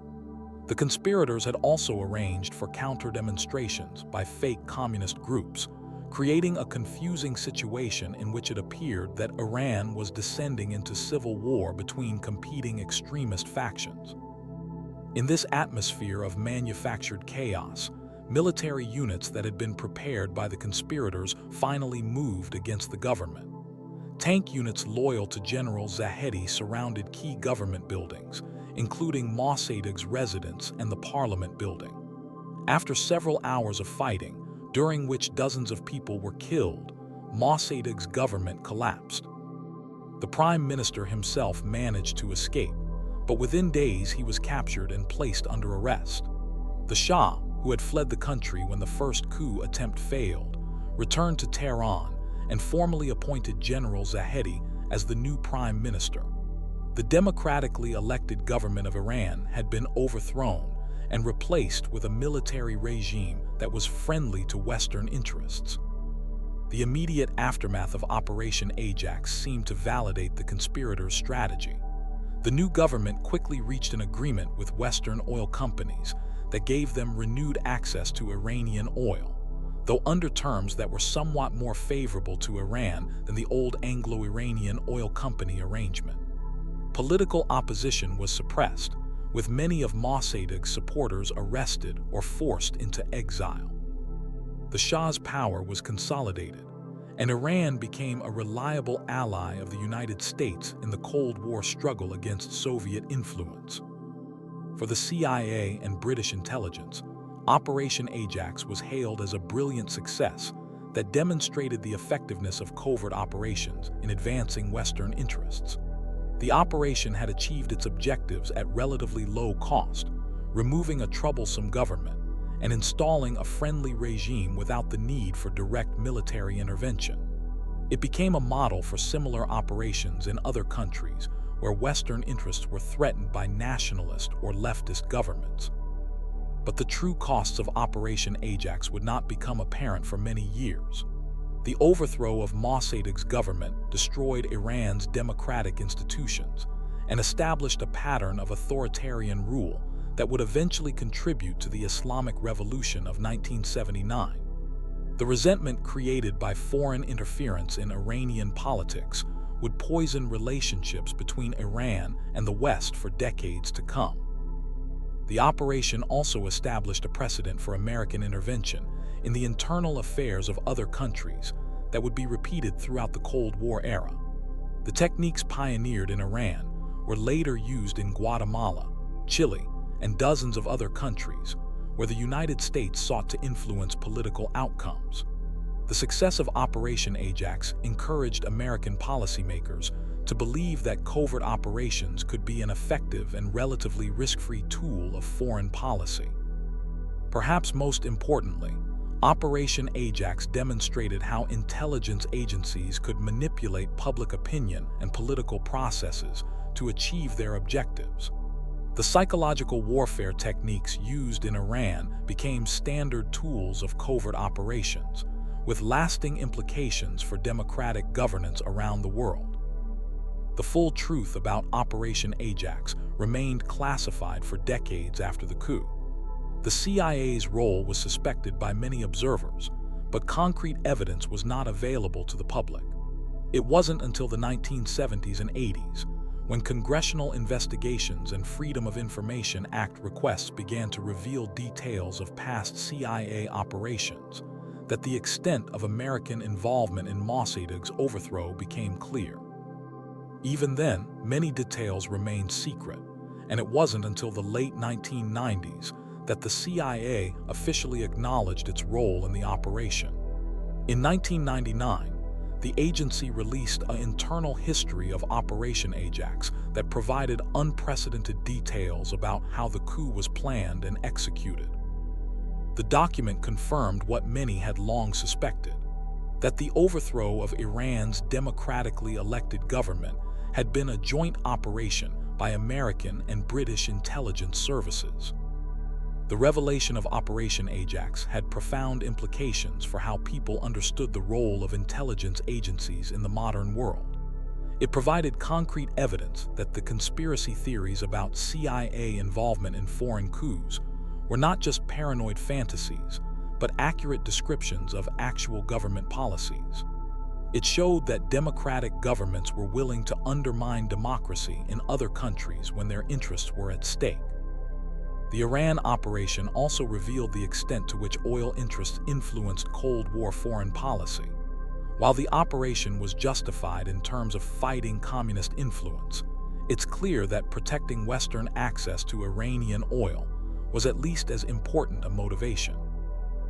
The conspirators had also arranged for counter-demonstrations by fake communist groups, creating a confusing situation in which it appeared that Iran was descending into civil war between competing extremist factions. In this atmosphere of manufactured chaos, military units that had been prepared by the conspirators finally moved against the government. Tank units loyal to General Zahedi surrounded key government buildings, including Mossadegh's residence and the Parliament building. After several hours of fighting, during which dozens of people were killed, Mossadegh's government collapsed. The prime minister himself managed to escape, but within days he was captured and placed under arrest. The Shah, who had fled the country when the first coup attempt failed, returned to Tehran and formally appointed General Zahedi as the new prime minister. The democratically elected government of Iran had been overthrown and replaced with a military regime that was friendly to Western interests. The immediate aftermath of Operation Ajax seemed to validate the conspirators' strategy. The new government quickly reached an agreement with Western oil companies that gave them renewed access to Iranian oil, though under terms that were somewhat more favorable to Iran than the old Anglo-Iranian oil company arrangement. Political opposition was suppressed, with many of Mossadegh's supporters arrested or forced into exile. The Shah's power was consolidated, and Iran became a reliable ally of the United States in the Cold War struggle against Soviet influence. For the CIA and British intelligence, Operation Ajax was hailed as a brilliant success that demonstrated the effectiveness of covert operations in advancing Western interests. The operation had achieved its objectives at relatively low cost, removing a troublesome government and installing a friendly regime without the need for direct military intervention. It became a model for similar operations in other countries where Western interests were threatened by nationalist or leftist governments. But the true costs of Operation Ajax would not become apparent for many years. The overthrow of Mossadegh's government destroyed Iran's democratic institutions and established a pattern of authoritarian rule that would eventually contribute to the Islamic Revolution of 1979. The resentment created by foreign interference in Iranian politics would poison relationships between Iran and the West for decades to come. The operation also established a precedent for American intervention in the internal affairs of other countries that would be repeated throughout the Cold War era. The techniques pioneered in Iran were later used in Guatemala, Chile, and dozens of other countries where the United States sought to influence political outcomes. The success of Operation Ajax encouraged American policymakers to believe that covert operations could be an effective and relatively risk-free tool of foreign policy. Perhaps most importantly, Operation Ajax demonstrated how intelligence agencies could manipulate public opinion and political processes to achieve their objectives. The psychological warfare techniques used in Iran became standard tools of covert operations, with lasting implications for democratic governance around the world. The full truth about Operation Ajax remained classified for decades after the coup. The CIA's role was suspected by many observers, but concrete evidence was not available to the public. It wasn't until the 1970s and 80s, when congressional investigations and Freedom of Information Act requests began to reveal details of past CIA operations, that the extent of American involvement in Mossadeg's overthrow became clear. Even then, many details remained secret, and it wasn't until the late 1990s that the CIA officially acknowledged its role in the operation. In 1999, the agency released an internal history of Operation Ajax that provided unprecedented details about how the coup was planned and executed. The document confirmed what many had long suspected, that the overthrow of Iran's democratically elected government had been a joint operation by American and British intelligence services. The revelation of Operation Ajax had profound implications for how people understood the role of intelligence agencies in the modern world. It provided concrete evidence that the conspiracy theories about CIA involvement in foreign coups were not just paranoid fantasies, but accurate descriptions of actual government policies. It showed that democratic governments were willing to undermine democracy in other countries when their interests were at stake. The Iran operation also revealed the extent to which oil interests influenced Cold War foreign policy. While the operation was justified in terms of fighting communist influence, it's clear that protecting Western access to Iranian oil was at least as important a motivation.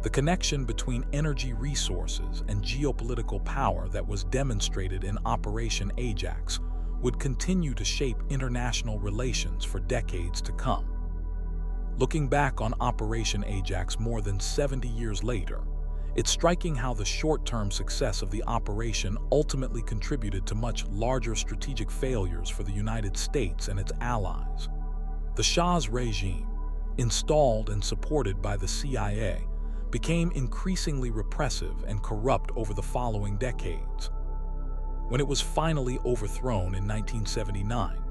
The connection between energy resources and geopolitical power that was demonstrated in Operation Ajax would continue to shape international relations for decades to come. Looking back on Operation Ajax more than 70 years later, it's striking how the short-term success of the operation ultimately contributed to much larger strategic failures for the United States and its allies. The Shah's regime, installed and supported by the CIA, became increasingly repressive and corrupt over the following decades. When it was finally overthrown in 1979,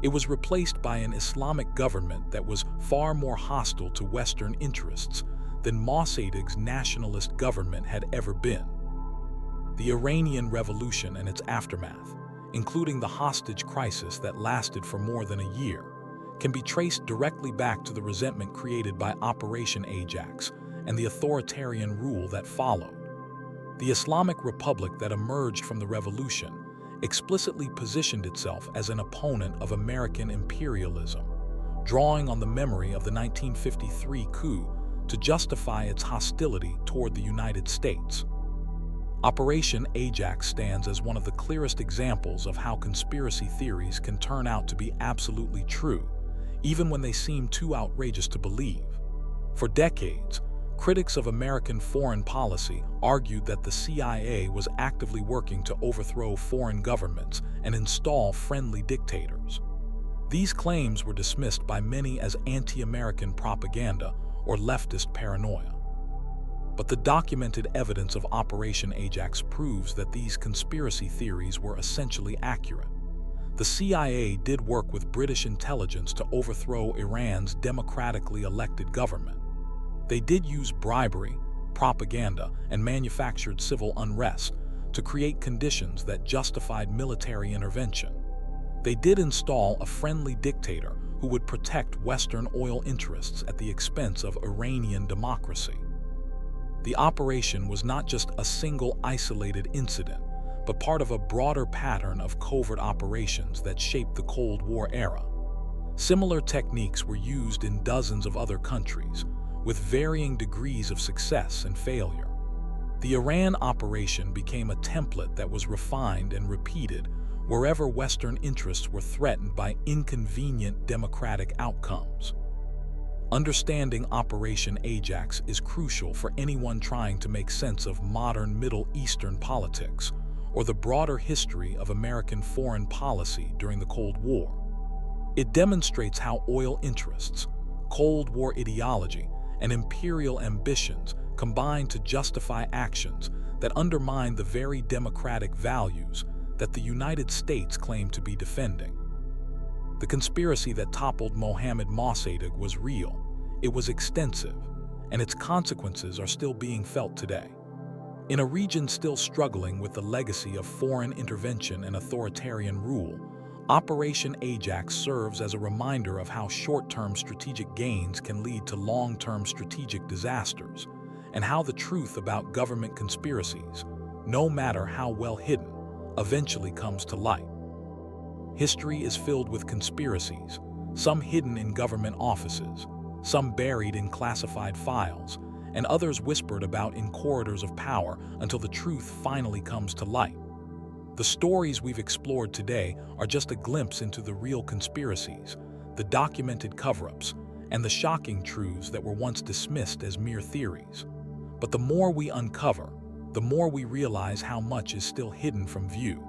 it was replaced by an Islamic government that was far more hostile to Western interests than Mossadeg's nationalist government had ever been. The Iranian Revolution and its aftermath, including the hostage crisis that lasted for more than a year, can be traced directly back to the resentment created by Operation Ajax and the authoritarian rule that followed. The Islamic Republic that emerged from the revolution explicitly positioned itself as an opponent of American imperialism, drawing on the memory of the 1953 coup to justify its hostility toward the United States. Operation Ajax stands as one of the clearest examples of how conspiracy theories can turn out to be absolutely true, even when they seem too outrageous to believe. For decades, critics of American foreign policy argued that the CIA was actively working to overthrow foreign governments and install friendly dictators. These claims were dismissed by many as anti-American propaganda or leftist paranoia. But the documented evidence of Operation Ajax proves that these conspiracy theories were essentially accurate. The CIA did work with British intelligence to overthrow Iran's democratically elected government. They did use bribery, propaganda, and manufactured civil unrest to create conditions that justified military intervention. They did install a friendly dictator who would protect Western oil interests at the expense of Iranian democracy. The operation was not just a single isolated incident, but part of a broader pattern of covert operations that shaped the Cold War era. Similar techniques were used in dozens of other countries, with varying degrees of success and failure. The Iran operation became a template that was refined and repeated wherever Western interests were threatened by inconvenient democratic outcomes. Understanding Operation Ajax is crucial for anyone trying to make sense of modern Middle Eastern politics or the broader history of American foreign policy during the Cold War. It demonstrates how oil interests, Cold War ideology, and imperial ambitions combine to justify actions that undermine the very democratic values that the United States claimed to be defending. The conspiracy that toppled Mohammed Mossadegh was real, it was extensive, and its consequences are still being felt today. In a region still struggling with the legacy of foreign intervention and authoritarian rule, Operation Ajax serves as a reminder of how short-term strategic gains can lead to long-term strategic disasters, and how the truth about government conspiracies, no matter how well hidden, eventually comes to light. History is filled with conspiracies, some hidden in government offices, some buried in classified files, and others whispered about in corridors of power until the truth finally comes to light. The stories we've explored today are just a glimpse into the real conspiracies, the documented cover-ups, and the shocking truths that were once dismissed as mere theories. But the more we uncover, the more we realize how much is still hidden from view.